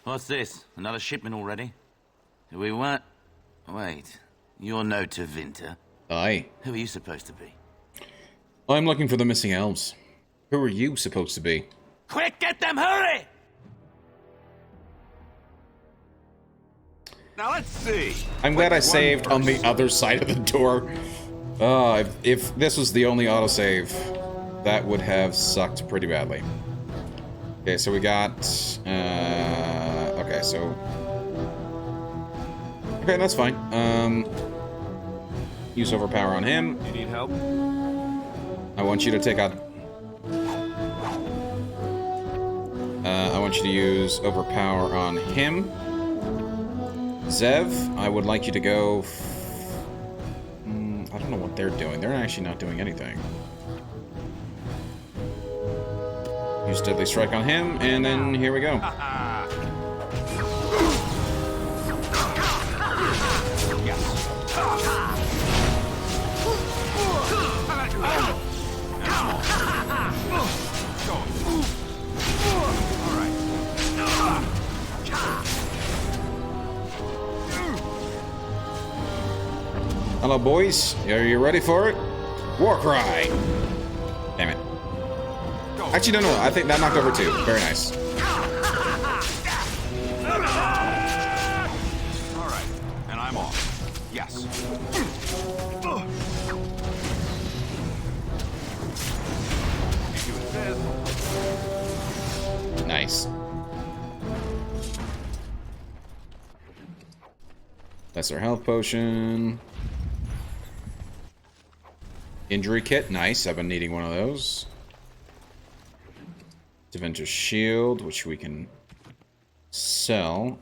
What's this? Another shipment already? We weren't... Wait. You're no Tevinter. Aye. Who are you supposed to be? I'm looking for the missing elves. Who are you supposed to be? Quick, get them, hurry! Now let's see. I'm glad I saved on the other side of the door. If this was the only autosave, that would have sucked pretty badly. Okay, so we got... okay, so... Okay, that's fine. Use overpower on him. You need help? I want you to take out... I want you to use overpower on him. Zev, I would like you to go... I don't know what they're doing. They're actually not doing anything. Use Deadly Strike on him, and then here we go. Hello, boys. Are you ready for it? Warcry! Damn it. Actually, no. I think that knocked over two. Very nice. Alright, and I'm off. Yes. Nice. That's our health potion. Injury kit, nice. I've been needing one of those. Tevinter's shield, which we can sell.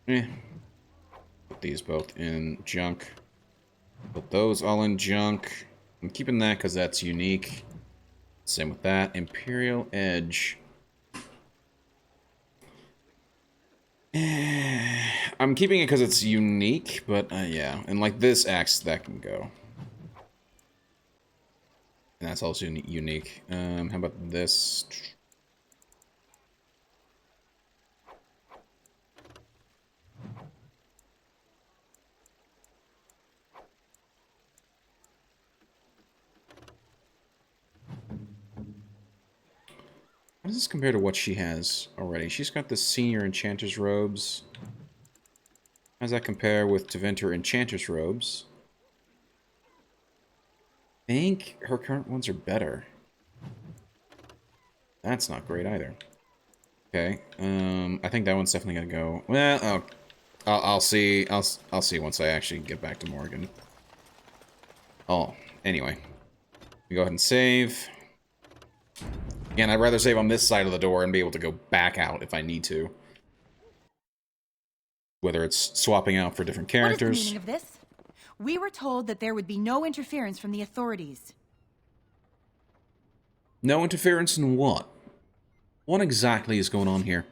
Put these both in junk. Put those all in junk. I'm keeping that because that's unique. Same with that. Imperial Edge. I'm keeping it because it's unique, but yeah. And like this axe, that can go. And that's also unique. How about this? How does this compare to what she has already? She's got the senior enchanter's robes. How does that compare with Tevinter enchanter's robes? I think her current ones are better. That's not great either. Okay, I think that one's definitely gonna go. Well, oh, I'll see. I'll see once I actually get back to Morgan. Oh, anyway, we go ahead and save. Again, I'd rather save on this side of the door and be able to go back out if I need to. Whether it's swapping out for different characters. What is the meaning of this? We were told that there would be no interference from the authorities. No interference in what? What exactly is going on here?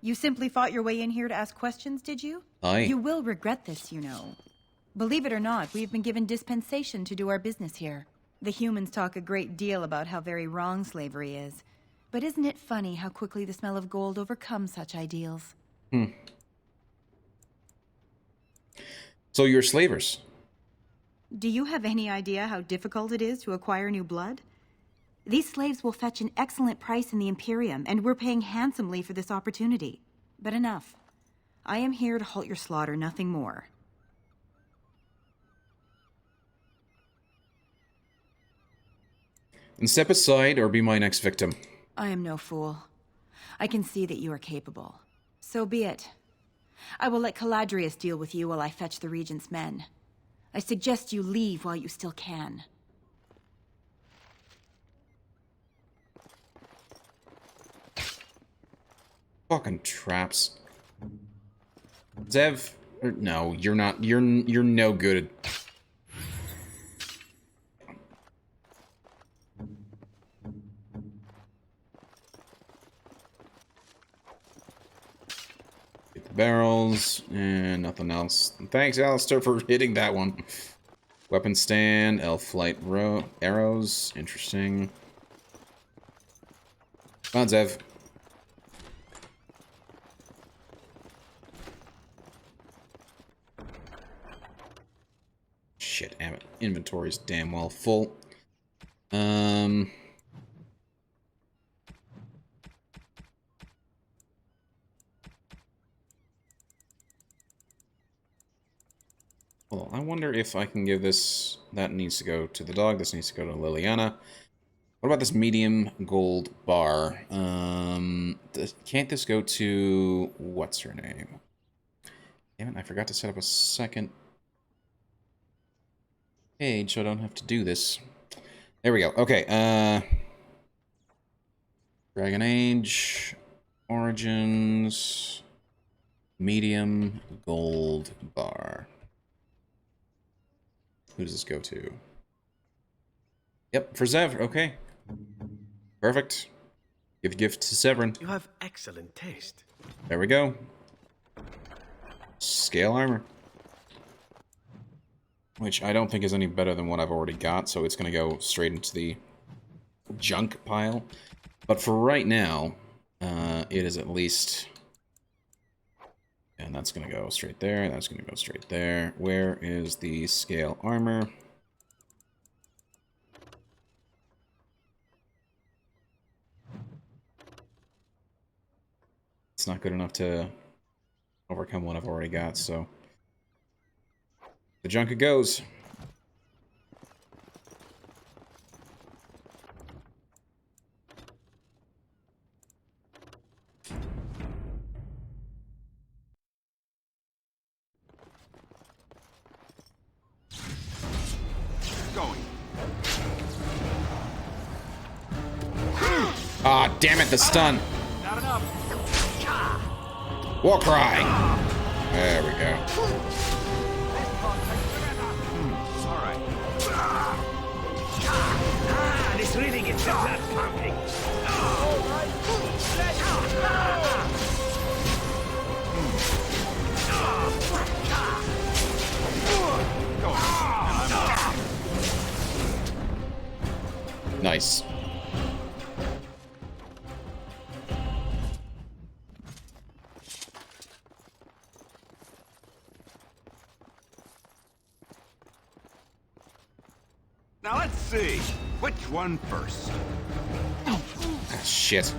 You simply fought your way in here to ask questions, did you? Aye. You will regret this, you know. Believe it or not, we've been given dispensation to do our business here. The humans talk a great deal about how very wrong slavery is. But isn't it funny how quickly the smell of gold overcomes such ideals? So you're slavers? Do you have any idea how difficult it is to acquire new blood? These slaves will fetch an excellent price in the Imperium, and we're paying handsomely for this opportunity. But enough. I am here to halt your slaughter, nothing more. And step aside or be my next victim. I am no fool. I can see that you are capable. So be it. I will let Caladrius deal with you while I fetch the Regent's men. I suggest you leave while you still can. Fucking traps. Zev, no, you're not. You're no good at. Get the barrels and nothing else. Thanks, Alistair, for hitting that one. Weapon stand, elf flight arrows. Interesting. Come on, Zev. Shit, damn it. Inventory's damn well full. Well, I wonder if I can give this... That needs to go to the dog. This needs to go to Liliana. What about this medium gold bar? Can't this go to... What's her name? Damn it, I forgot to set up a second page so I don't have to do this. There we go. Okay, Dragon Age... Origins... Medium gold bar. Who does this go to? Yep, for Zev. Okay. Perfect. Give the gift to Severin. You have excellent taste. There we go. Scale armor. Which I don't think is any better than what I've already got, so it's going to go straight into the junk pile. But for right now, it is at least... And that's going to go straight there, and that's going to go straight there. Where is the scale armor? It's not good enough to overcome what I've already got, so... The junk it goes. Ah, damn it, the stun. Not enough. War cry. There we go. All right. This really gets the blood pumping. All right. Let's Go. Nice. Now let's see. Which one first? Ah, shit.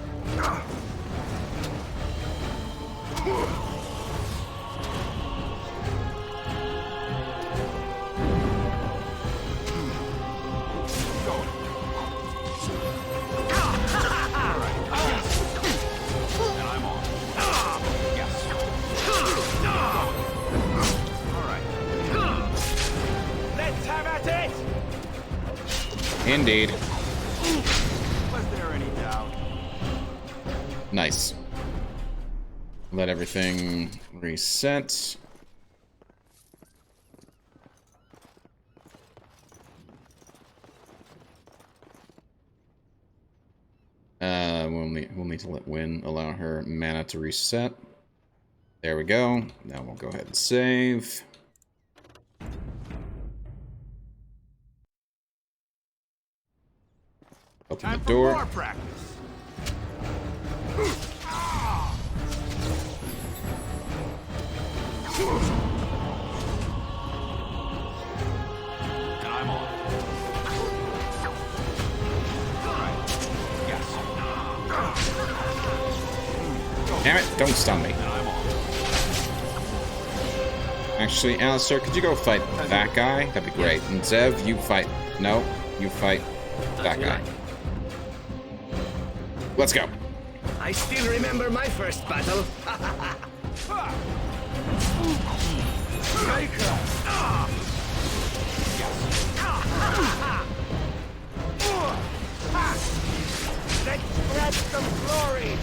Indeed. Was there any doubt? Nice. Let everything reset. We'll need to let Wynn allow her mana to reset. There we go. Now we'll go ahead and save. Open the door. More practice. And I'm on. All right. Yes. Damn it, don't stun me. And I'm on. Actually, Alistair, could you go fight that guy? That'd be great. And Zev, you fight... No, you fight that guy. Let's go. I still remember my first battle. Let's spread some glory.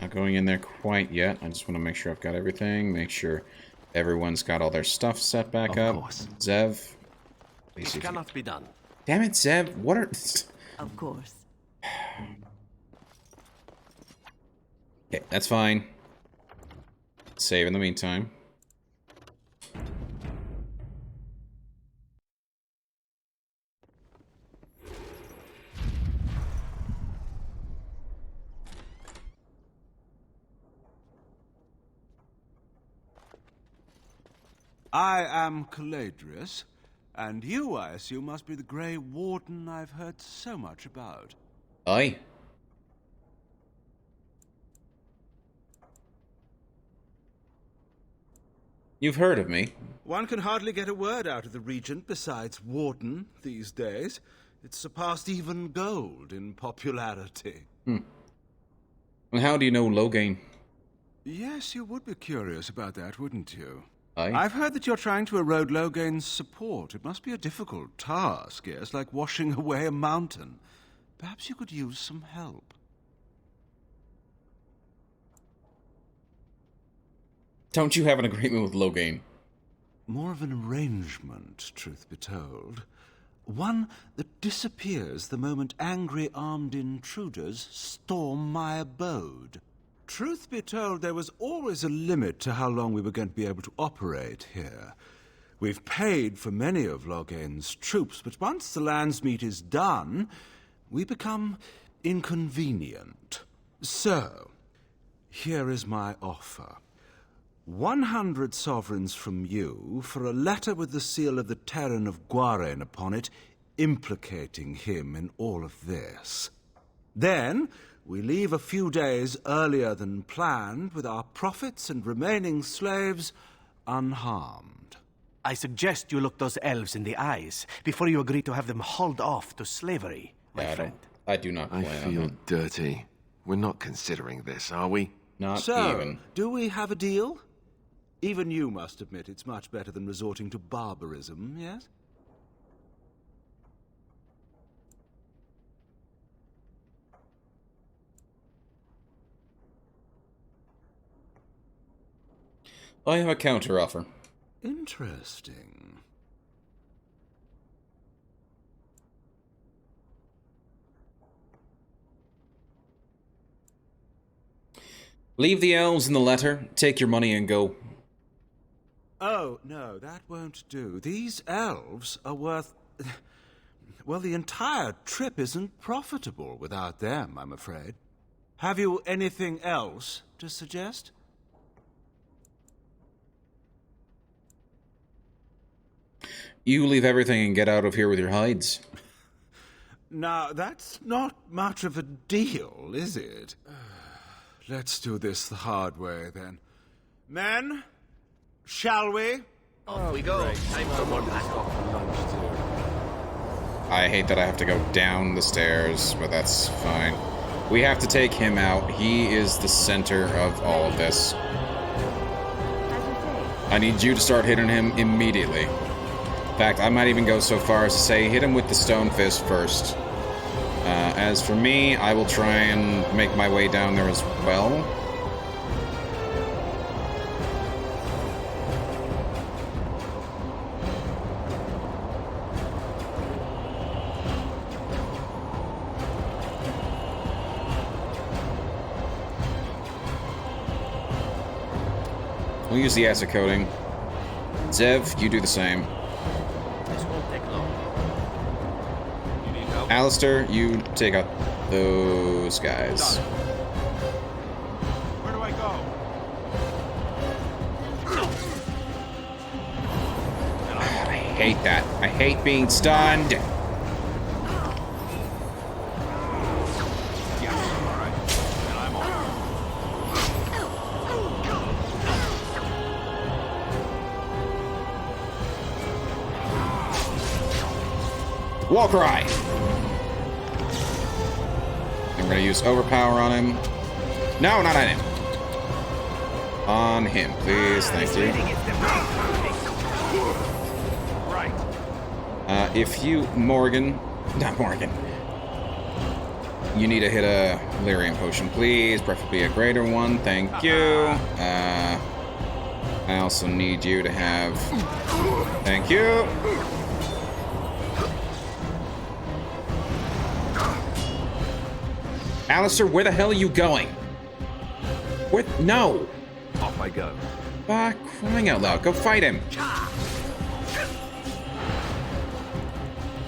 Not going in there quite yet. I just want to make sure I've got everything. Make sure everyone's got all their stuff set back up. Of course. Zev. It cannot be done. Damn it, Zev. What are... Of course. Okay, that's fine. Save in the meantime. I am Caladrius, and you, I assume, must be the Grey Warden I've heard so much about. Aye. You've heard of me. One can hardly get a word out of the Regent besides Warden these days. It's surpassed even gold in popularity. And how do you know Loghain? Yes, you would be curious about that, wouldn't you? Aye. I've heard that you're trying to erode Loghain's support. It must be a difficult task, yes, like washing away a mountain. Perhaps you could use some help. Don't you have an agreement with Loghain? More of an arrangement, truth be told. One that disappears the moment angry armed intruders storm my abode. Truth be told, there was always a limit to how long we were going to be able to operate here. We've paid for many of Loghain's troops, but once the Landsmeet is done, we become inconvenient. So, here is my offer. 100 sovereigns from you for a letter with the seal of the Terran of Gwaren upon it, implicating him in all of this. Then, we leave a few days earlier than planned with our profits and remaining slaves unharmed. I suggest you look those elves in the eyes before you agree to have them hauled off to slavery, my friend. I do not plan I feel dirty. We're not considering this, are we? Not so, even. Do we have a deal? Even you must admit it's much better than resorting to barbarism, yes? I have a counter-offer. Interesting. Leave the elves in the letter, take your money and go. Oh, no, that won't do. These elves are worth... Well, the entire trip isn't profitable without them, I'm afraid. Have you anything else to suggest? You leave everything and get out of here with your hides. Now, that's not much of a deal, is it? Let's do this the hard way, then. Men, shall we? Off we go. Time for more back-off for lunch, too. I hate that I have to go down the stairs, but that's fine. We have to take him out. He is the center of all of this. I need you to start hitting him immediately. In fact, I might even go so far as to say hit him with the stone fist first. As for me, I will try and make my way down there as well. We'll use the acid coating. Zev, you do the same. This won't take long. You need help? Alistair, you take out those guys. Where do I go? I hate that. I hate being stunned. Wall cry! I'm gonna use overpower on him. No, not on him. On him, please. Thank you. Right. If you, not Morgan. You need to hit a Lyrium potion, please. Preferably a greater one. Thank you. I also need you to have... Thank you. Alistair, where the hell are you going? What? No. Off I go. Crying out loud. Go fight him.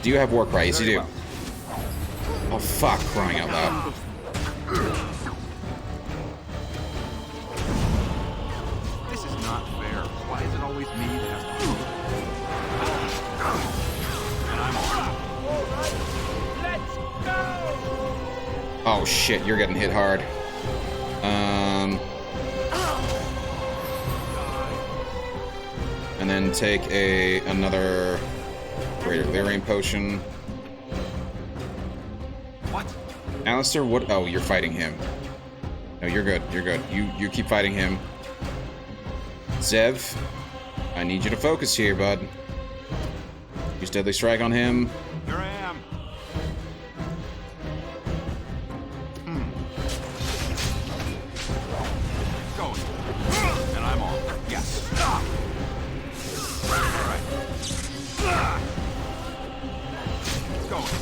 Do you have war cry? Yes, you do. Oh, fuck. Crying out loud. This is not fair. Why is it always me that has to do it? And I'm on. Let's go! Oh, shit. You're getting hit hard. and take another Greater Lyrium potion. What? Alistair, what? Oh, you're fighting him. No, you're good. You're good. You keep fighting him. Zev, I need you to focus here, bud. Use Deadly Strike on him. Here I am. Going. And I'm on. Yes. All right. Going.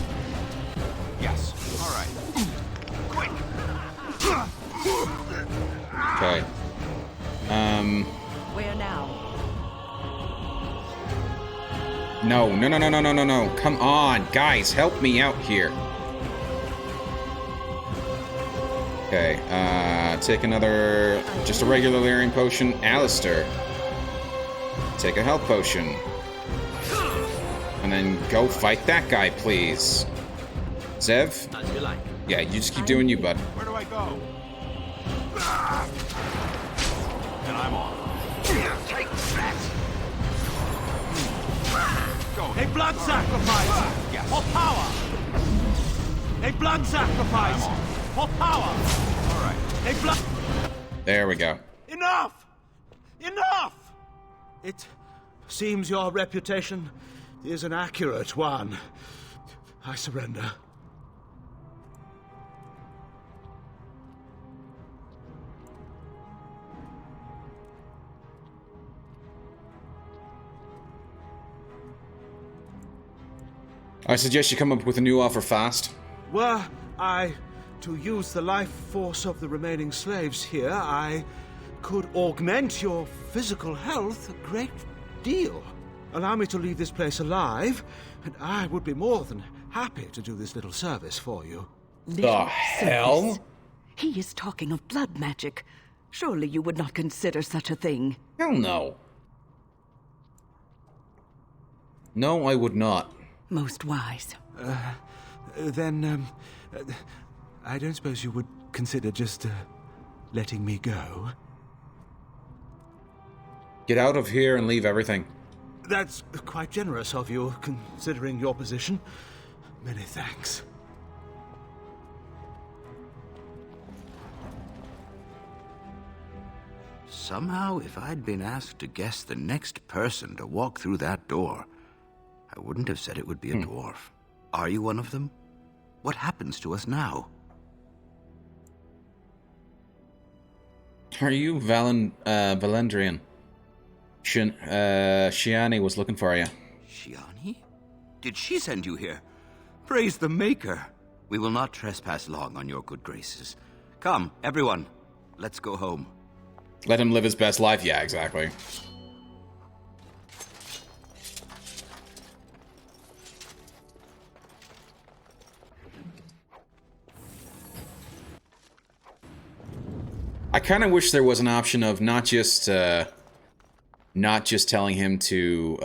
Yes. All right. Quick. Okay. Where now? No. Come on, guys, help me out here. Okay, take another, just a regular Lyrium potion. Alistair, take a health potion. And then go fight that guy, please. Zev? As you like. Yeah, you just keep doing you, bud. Where do I go? And I'm on. Take that. A blood sacrifice Yes. for power. A blood sacrifice for power. All right. A blood. There we go. Enough! Enough! It seems your reputation is an accurate one. I surrender. I suggest you come up with a new offer fast. Were I to use the life force of the remaining slaves here, I could augment your physical health a great deal. Allow me to leave this place alive, and I would be more than happy to do this little service for you. The hell? He is talking of blood magic. Surely you would not consider such a thing. Hell no. No, I would not. Most wise. Then, I don't suppose you would consider just letting me go? Get out of here and leave everything. That's quite generous of you, considering your position. Many thanks. Somehow, if I'd been asked to guess the next person to walk through that door, I wouldn't have said it would be a dwarf. Are you one of them? What happens to us now? Are you Valendrian? Shiani was looking for you. Shiani? Did she send you here? Praise the Maker. We will not trespass long on your good graces. Come, everyone. Let's go home. Let him live his best life. Yeah, exactly. I kind of wish there was an option of not just telling him to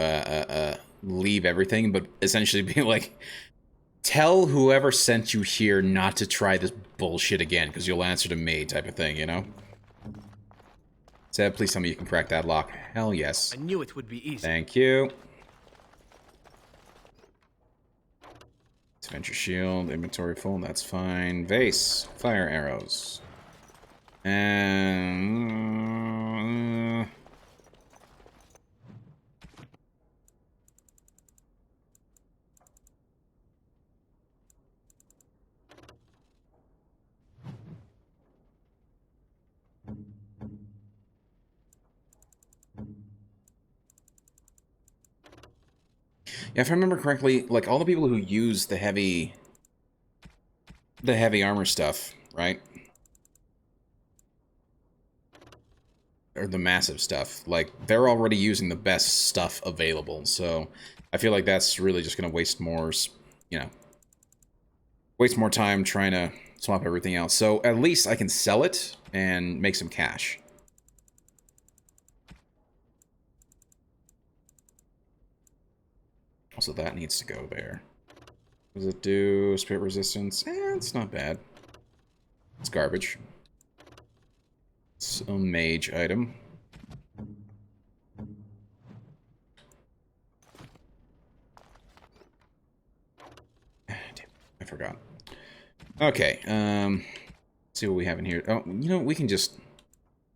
leave everything, but essentially being like, tell whoever sent you here not to try this bullshit again, because you'll answer to me, type of thing, you know? Zeb, please tell me you can crack that lock. Hell yes. I knew it would be easy. Thank you. Adventure shield, inventory full, that's fine. Vase, fire arrows. And... yeah, if I remember correctly, like, all the people who use the heavy armor stuff, right? Or the massive stuff, like, they're already using the best stuff available, so I feel like that's really just gonna waste more, you know, waste more time trying to swap everything else. So at least I can sell it and make some cash. Also, that needs to go there. Does it do spirit resistance? It's not bad. It's garbage. It's a mage item. I forgot. Okay, let's see what we have in here. Oh, you know, we can just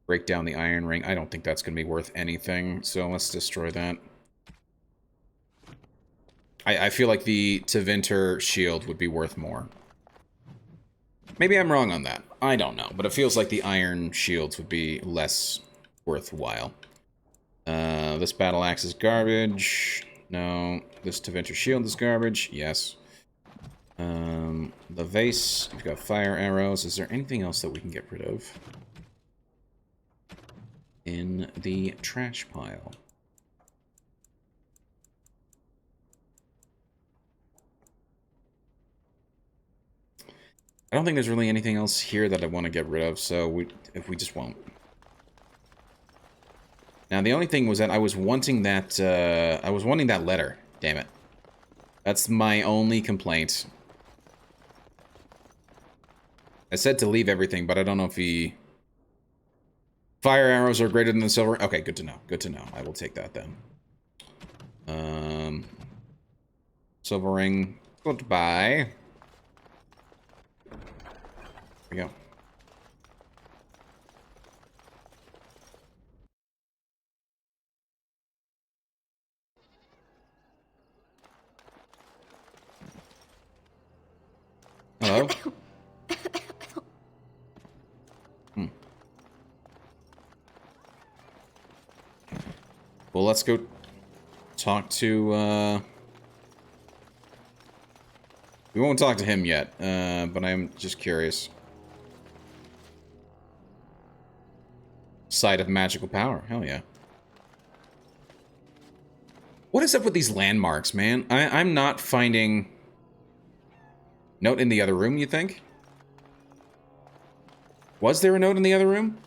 break down the iron ring. I don't think that's going to be worth anything, so let's destroy that. I feel like the Tevinter shield would be worth more. Maybe I'm wrong on that. I don't know, but it feels like the iron shields would be less worthwhile. This battle axe is garbage. No. This Tevinter shield is garbage. Yes. The vase. We've got fire arrows. Is there anything else that we can get rid of? In the trash pile. I don't think there's really anything else here that I want to get rid of, so we just won't. Now the only thing was that I was wanting that letter. Damn it. That's my only complaint. I said to leave everything, but I don't know if he... Fire arrows are greater than the silver. Okay, good to know. Good to know. I will take that then. Silver ring. Goodbye. There we go. Hello? Well, let's go talk to, We won't talk to him yet, but I'm just curious. Site of magical power. Hell yeah. What is up with these landmarks, man? I'm not finding... Note in the other room, you think? Was there a note in the other room?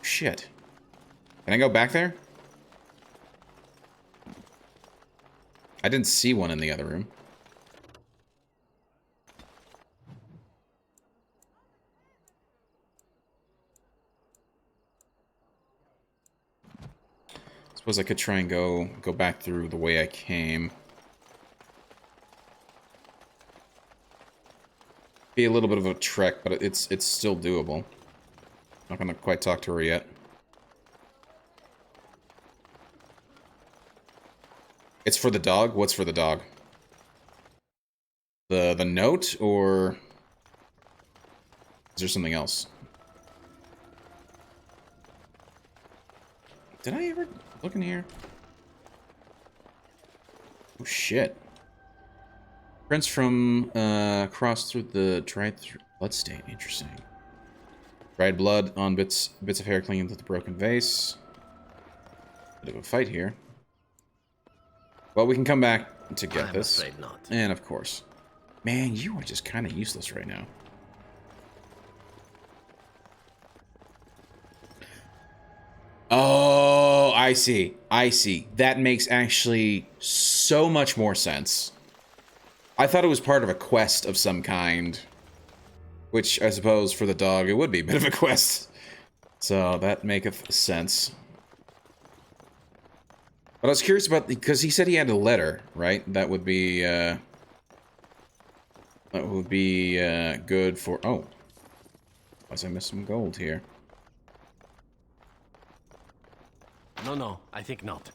Shit. Can I go back there? I didn't see one in the other room. Suppose I could try and go back through the way I came. Be a little bit of a trek, but it's still doable. Not gonna quite talk to her yet. It's for the dog? What's for the dog? The note, or is there something else? Did I ever look in here? Oh shit. Prints from crossed through the dried blood stain. Interesting. Dried blood on bits of hair clinging to the broken vase. Bit of a fight here. Well, we can come back to get this. I'm afraid not. And of course. Man, you are just kind of useless right now. Oh, I see. I see. That makes actually so much more sense. I thought it was part of a quest of some kind. Which, I suppose, for the dog, it would be a bit of a quest. So, that maketh sense. But I was curious about, because he said he had a letter, right? That would be, good for, oh. Unless I missed some gold here. No, I think not.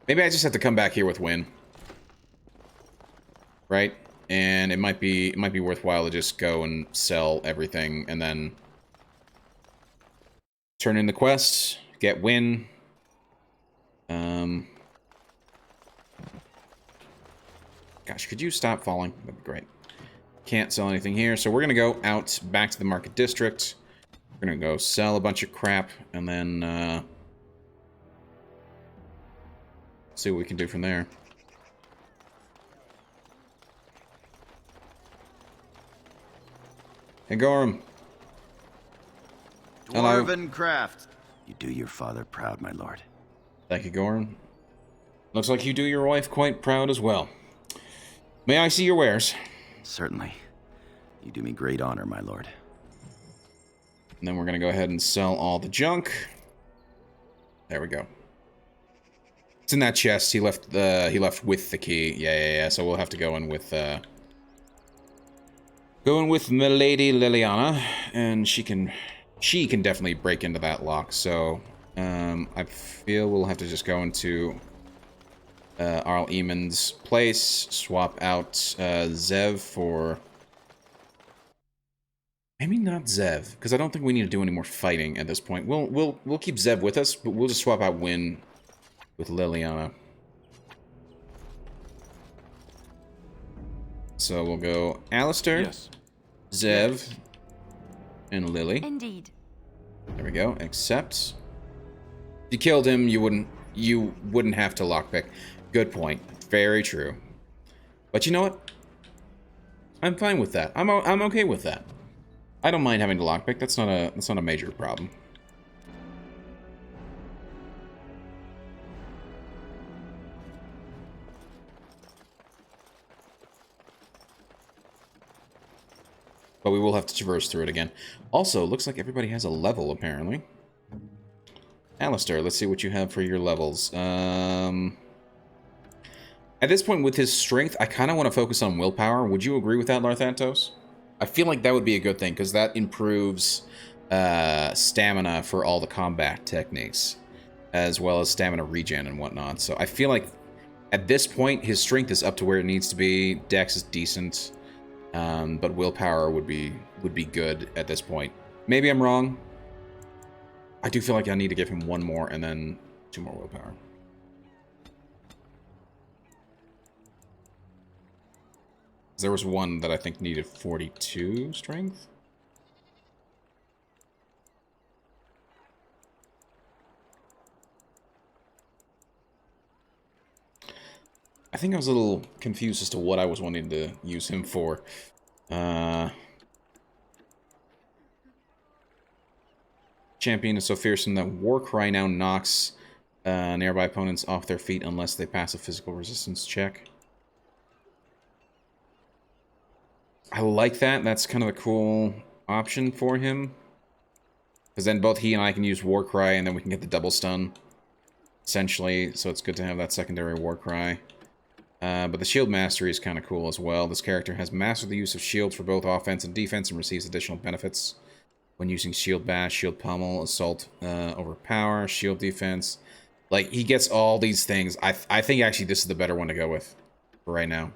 Maybe I just have to come back here with Wynn. Right? And it might be worthwhile to just go and sell everything and then turn in the quest, get Wynn. Gosh, could you stop falling? That'd be great. Can't sell anything here, so we're gonna go out back to the market district. We're gonna go sell a bunch of crap and then see what we can do from there. Hey, Gorham. Dwarven craft. You do your father proud, my lord. Thank you, Gorham. Looks like you do your wife quite proud as well. May I see your wares? Certainly. You do me great honor, my lord. And then we're gonna go ahead and sell all the junk. There we go. It's in that chest. He left with the key. Yeah. So we'll have to go in with Going with Milady Liliana, and she can definitely break into that lock. So I feel we'll have to just go into Arl Eamon's place, swap out Zev for maybe not Zev, because I don't think we need to do any more fighting at this point. We'll keep Zev with us, but we'll just swap out Wynn with Liliana. So we'll go Alistair, yes. Zev, and Lily. Indeed. There we go. Accept. If you killed him, you wouldn't have to lockpick. Good point. Very true. But you know what? I'm fine with that. I'm okay with that. I don't mind having to lockpick. That's not a major problem. But we will have to traverse through it again. Also, looks like everybody has a level, apparently. Alistair, let's see what you have for your levels. At this point, with his strength, I kind of want to focus on willpower. Would you agree with that, Larthantos? I feel like that would be a good thing, because that improves stamina for all the combat techniques, as well as stamina regen and whatnot. So I feel like, at this point, his strength is up to where it needs to be. Dex is decent. But willpower would be good at this point. Maybe I'm wrong. I do feel like I need to give him one more and then 2 more willpower. There was one that I think needed 42 strength. I think I was a little confused as to what I was wanting to use him for. Champion is so fearsome that Warcry now knocks nearby opponents off their feet unless they pass a physical resistance check. I like that. That's kind of a cool option for him. Because then both he and I can use Warcry, and then we can get the double stun, essentially. So it's good to have that secondary Warcry. But the shield mastery is kind of cool as well. This character has mastered the use of shields for both offense and defense and receives additional benefits when using shield bash, shield pummel, assault overpower, shield defense. Like, he gets all these things. I think actually this is the better one to go with for right now.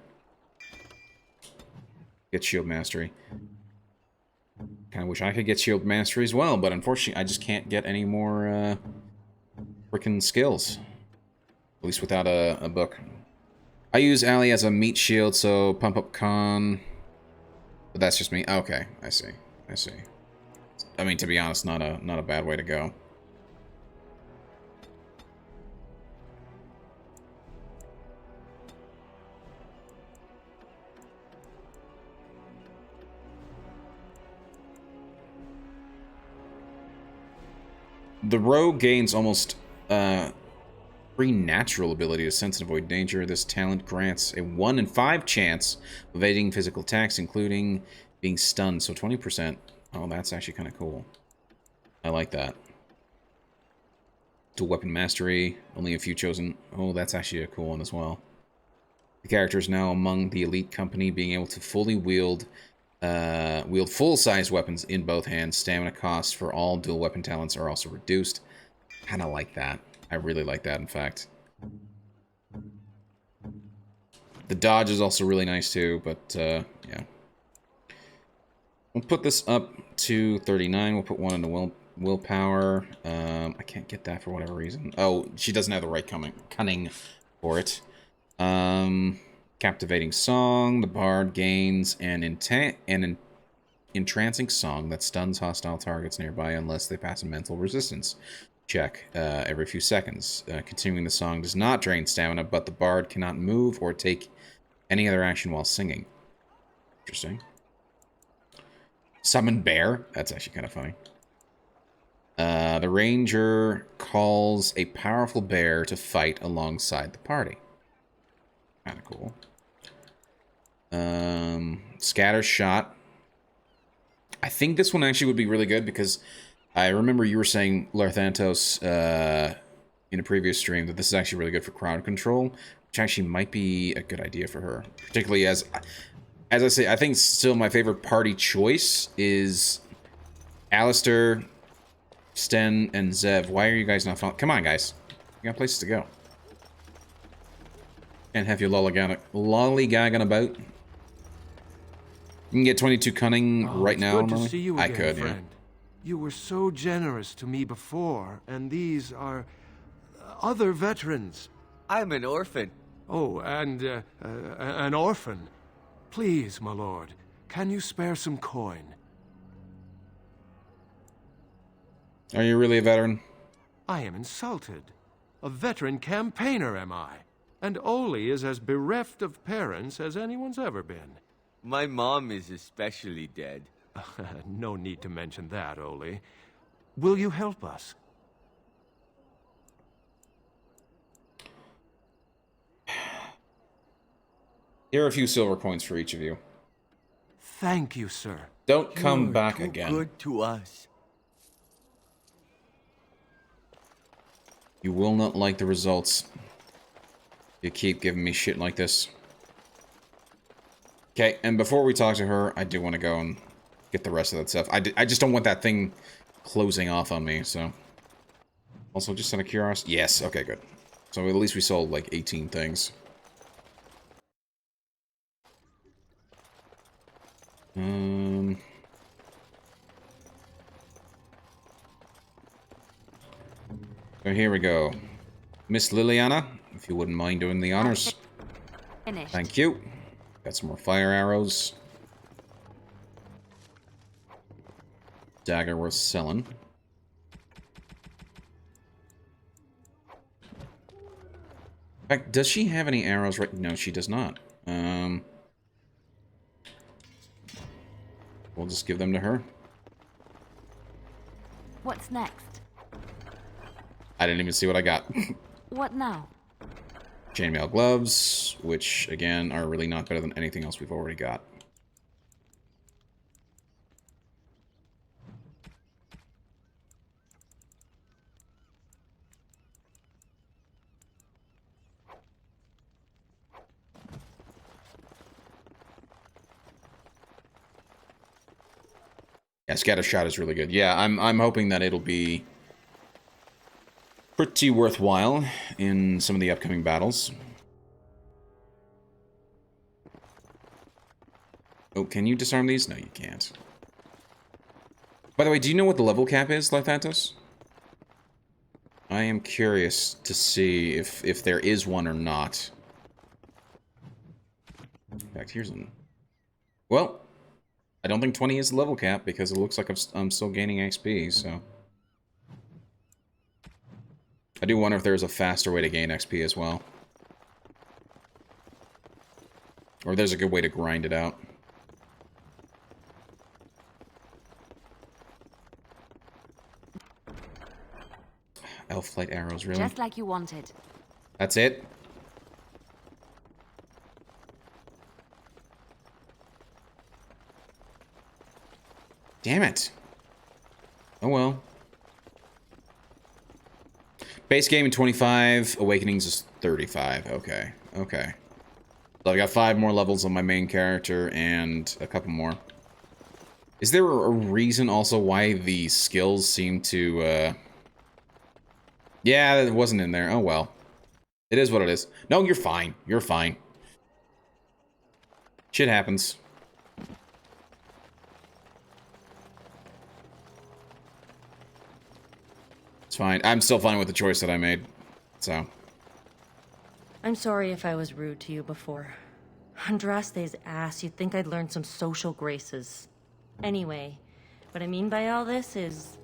Get shield mastery. Kind of wish I could get shield mastery as well, but unfortunately I just can't get any more freaking skills. At least without a book. I use Ali as a meat shield, so pump up con. But that's just me. Okay, I see. I see. I mean, to be honest, not a bad way to go. The rogue gains almost free natural ability to sense and avoid danger. This talent grants a 1 in 5 chance of evading physical attacks, including being stunned. So 20%. Oh, that's actually kind of cool. I like that. To weapon mastery, only a few chosen. Oh, that's actually a cool one as well. The character is now among the elite company, being able to fully wield full-size weapons in both hands. Stamina costs for all dual weapon talents are also reduced. Kind of like that. I really like that, in fact. The dodge is also really nice, too, but, yeah. We'll put this up to 39. We'll put 1 into willpower. I can't get that for whatever reason. Oh, she doesn't have the right cunning for it. Captivating song. The bard gains an entrancing song that stuns hostile targets nearby unless they pass a mental resistance check every few seconds. Continuing the song does not drain stamina, but the bard cannot move or take any other action while singing. Interesting. Summon bear. That's actually kind of funny. The ranger calls a powerful bear to fight alongside the party. Kind of cool. Scatter shot. I think this one actually would be really good because I remember you were saying, Larthantos, in a previous stream, that this is actually really good for crowd control, which actually might be a good idea for her. Particularly as as I say, I think still my favorite party choice is Alistair, Sten, and Zev. Why are you guys not following? Come on, guys. You got places to go. Can't have you lollygagging about. You can get 22 cunning right now. Good to see you again, I could, friend. You were so generous to me before, and these are other veterans. I'm an orphan. Oh, and an orphan. Please, my lord, can you spare some coin? Are you really a veteran? I am insulted. A veteran campaigner, am I? And Oli is as bereft of parents as anyone's ever been. My mom is especially dead. No need to mention that, Oli. Will you help us? Here are a few silver coins for each of you. Thank you, sir. Don't come You're back too again. good to us. You will not like the results. You keep giving me shit like this. Okay, and before we talk to her, I do want to go and get the rest of that stuff. I just don't want that thing closing off on me, so... Also, just out of curiosity... Yes, okay, good. So at least we sold, like, 18 things. So here we go. Miss Liliana, if you wouldn't mind doing the honors. Finished. Thank you. Got some more fire arrows. Dagger worth selling. In fact, does she have any arrows right? No, she does not. We'll just give them to her. What's next? I didn't even see what I got. What now? Chainmail gloves, which, again, are really not better than anything else we've already got. Yeah, scatter shot is really good. Yeah, I'm hoping that it'll be pretty worthwhile in some of the upcoming battles. Oh, can you disarm these? No, you can't. By the way, do you know what the level cap is, Lythantos? I am curious to see if there is one or not. In fact, here's one. Well, I don't think 20 is the level cap because it looks like I'm still gaining XP, so... I do wonder if there's a faster way to gain XP as well. Or there's a good way to grind it out. Elf flight arrows, really? Just like you wanted. That's it? Damn it. Oh well. Base game in 25, Awakenings is 35. Okay, okay. So I've got 5 more levels on my main character and a couple more. Is there a reason also why the skills seem to, Yeah, it wasn't in there. Oh well. It is what it is. No, you're fine. You're fine. Shit happens. It's fine. I'm still fine with the choice that I made. So. I'm sorry if I was rude to you before. Andraste's ass, you'd think I'd learned some social graces. Anyway, what I mean by all this is...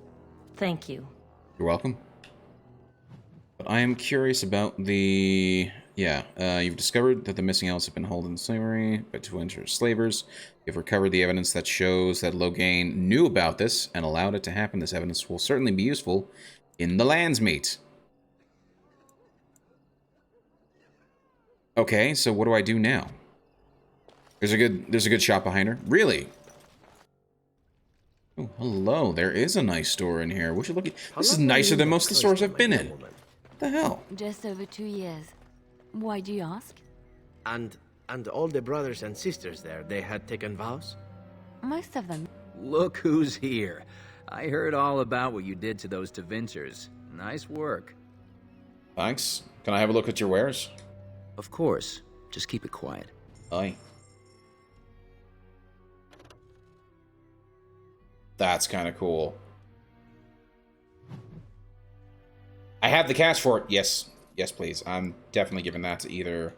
thank you. You're welcome. But I am curious about the... Yeah, you've discovered that the missing elves have been held in slavery by Tevinter slavers. You've recovered the evidence that shows that Loghain knew about this and allowed it to happen. This evidence will certainly be useful in the Landsmeet. Okay, so what do I do now? There's a good shop behind her. Really? Oh, hello. There is a nice store in here. Would you look at this? Is nicer than most of the stores I've been in. What the hell? Just over 2 years. Why do you ask? And And all the brothers and sisters there, they had taken vows? Most of them. Look who's here. I heard all about what you did to those Tevinters. Nice work. Thanks. Can I have a look at your wares? Of course. Just keep it quiet. Aye. That's kind of cool. I have the cash for it. Yes. Yes, please. I'm definitely giving that to either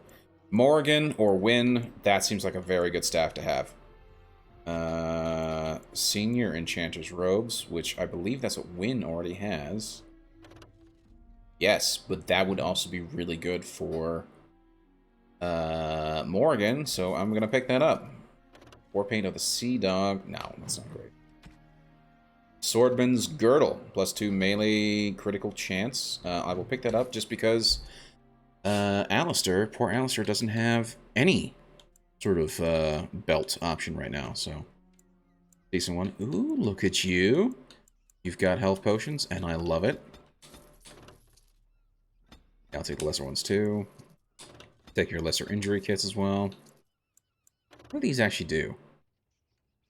Morgan or Wynn. That seems like a very good staff to have. Senior Enchanter's Robes, which I believe that's what Wynn already has. Yes, but that would also be really good for Morgan, so I'm going to pick that up. War Paint of the Sea Dog. No, that's not great. Swordman's Girdle, +2 melee critical chance. I will pick that up just because Alistair, poor Alistair, doesn't have any sort of belt option right now, so decent one. Ooh, look at you. You've got health potions, and I love it. I'll take the lesser ones too. Take your lesser injury kits as well. What do these actually do?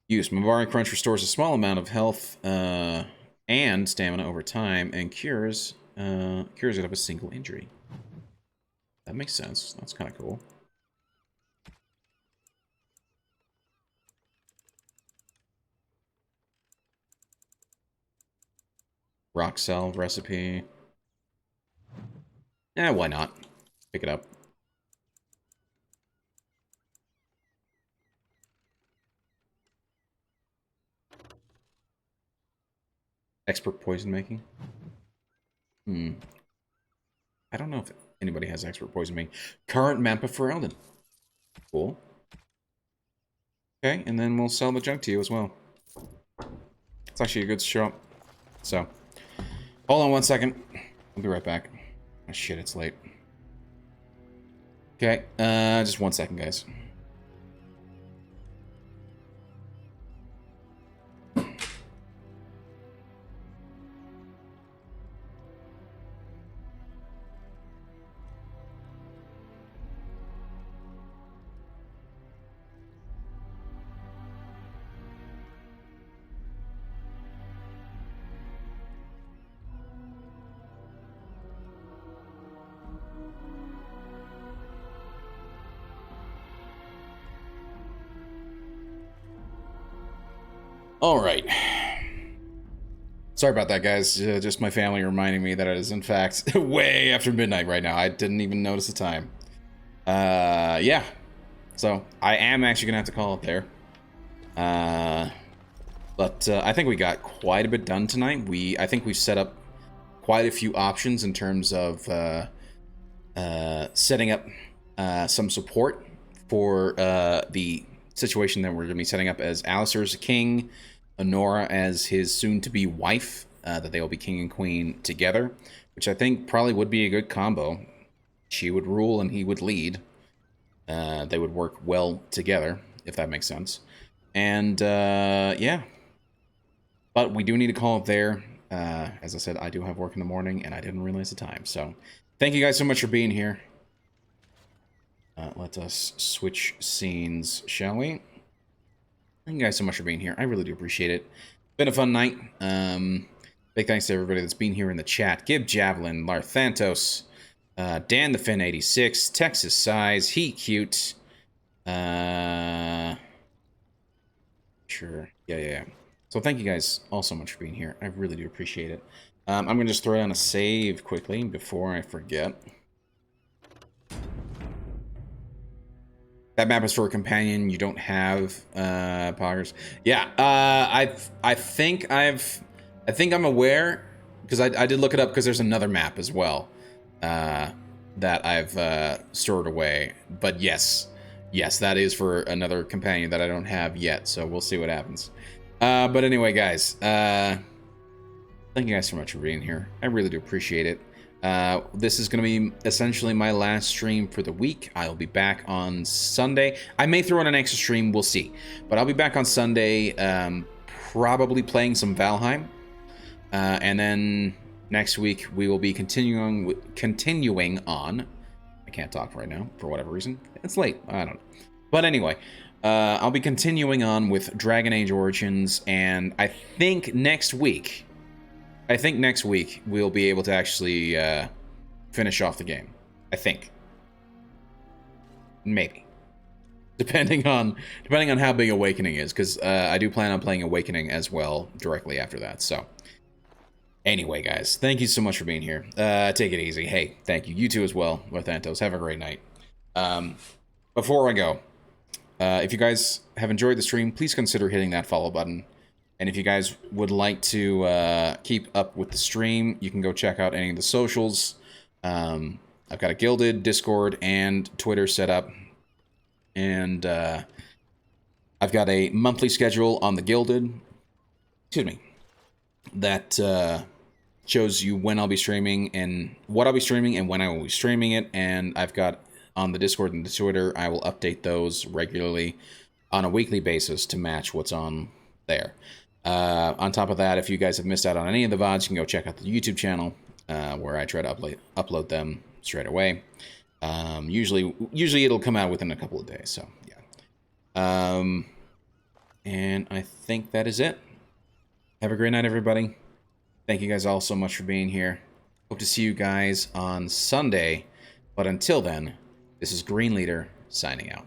Use Mabari Crunch restores a small amount of health and stamina over time, and cures it of a single injury. That makes sense. That's kind of cool. Rock salve recipe. Why not? Pick it up. Expert poison making? I don't know if anybody has expert poison making. Current map of Fereldan. Cool. Okay, and then we'll sell the junk to you as well. It's actually a good shop. So, hold on one second. I'll be right back. Oh shit, it's late. Okay, just 1 second, guys. All right. Sorry about that, guys. Just my family reminding me that it is, in fact, way after midnight right now. I didn't even notice the time. Yeah. So, I am actually going to have to call it there. But I think we got quite a bit done tonight. I think we've set up quite a few options in terms of setting up some support for the situation that we're going to be setting up as Alistair's king, Anora as his soon-to-be wife, that they will be king and queen together, which I think probably would be a good combo. She would rule and he would lead. They would work well together, if that makes sense. And, yeah. But we do need to call it there. As I said, I do have work in the morning, and I didn't realize the time. So, thank you guys so much for being here. Let us switch scenes, shall we? Thank you guys so much for being here. I really do appreciate it. Been a fun night. Big thanks to everybody that's been here in the chat. Gib Javelin, Larthantos, Dan the Fin 86, Texas Size, He Cute. Sure. Yeah. So thank you guys all so much for being here. I really do appreciate it. I'm going to just throw down a save quickly before I forget. That map is for a companion. You don't have poggers. Yeah, I think I'm aware, because I did look it up, because there's another map as well that I've stored away. But yes, that is for another companion that I don't have yet. So we'll see what happens. But anyway, guys, thank you guys so much for being here. I really do appreciate it. This is going to be essentially my last stream for the week. I'll be back on Sunday. I may throw in an extra stream, we'll see. But I'll be back on Sunday, probably playing some Valheim. And then next week we will be continuing on I can't talk right now for whatever reason. It's late. I don't know. But anyway, I'll be continuing on with Dragon Age Origins, and I think next week we'll be able to actually finish off the game. I think. Maybe. Depending on how big Awakening is, because I do plan on playing Awakening as well directly after that. So, anyway, guys, thank you so much for being here. Take it easy. Hey, thank you. You too as well, Lothantos. Have a great night. Before I go, if you guys have enjoyed the stream, please consider hitting that follow button. And if you guys would like to keep up with the stream, you can go check out any of the socials. I've got a Guilded, Discord, and Twitter set up. And I've got a monthly schedule on the Guilded. Excuse me. That shows you when I'll be streaming and what I'll be streaming and when I will be streaming it. And I've got on the Discord and the Twitter, I will update those regularly on a weekly basis to match what's on there. On top of that, if you guys have missed out on any of the VODs, you can go check out the YouTube channel where I try to upload them straight away. Usually it'll come out within a couple of days, so yeah. And I think that is it. Have a great night, everybody. Thank you guys all so much for being here. Hope to see you guys on Sunday, but until then, this is Green Leader signing out.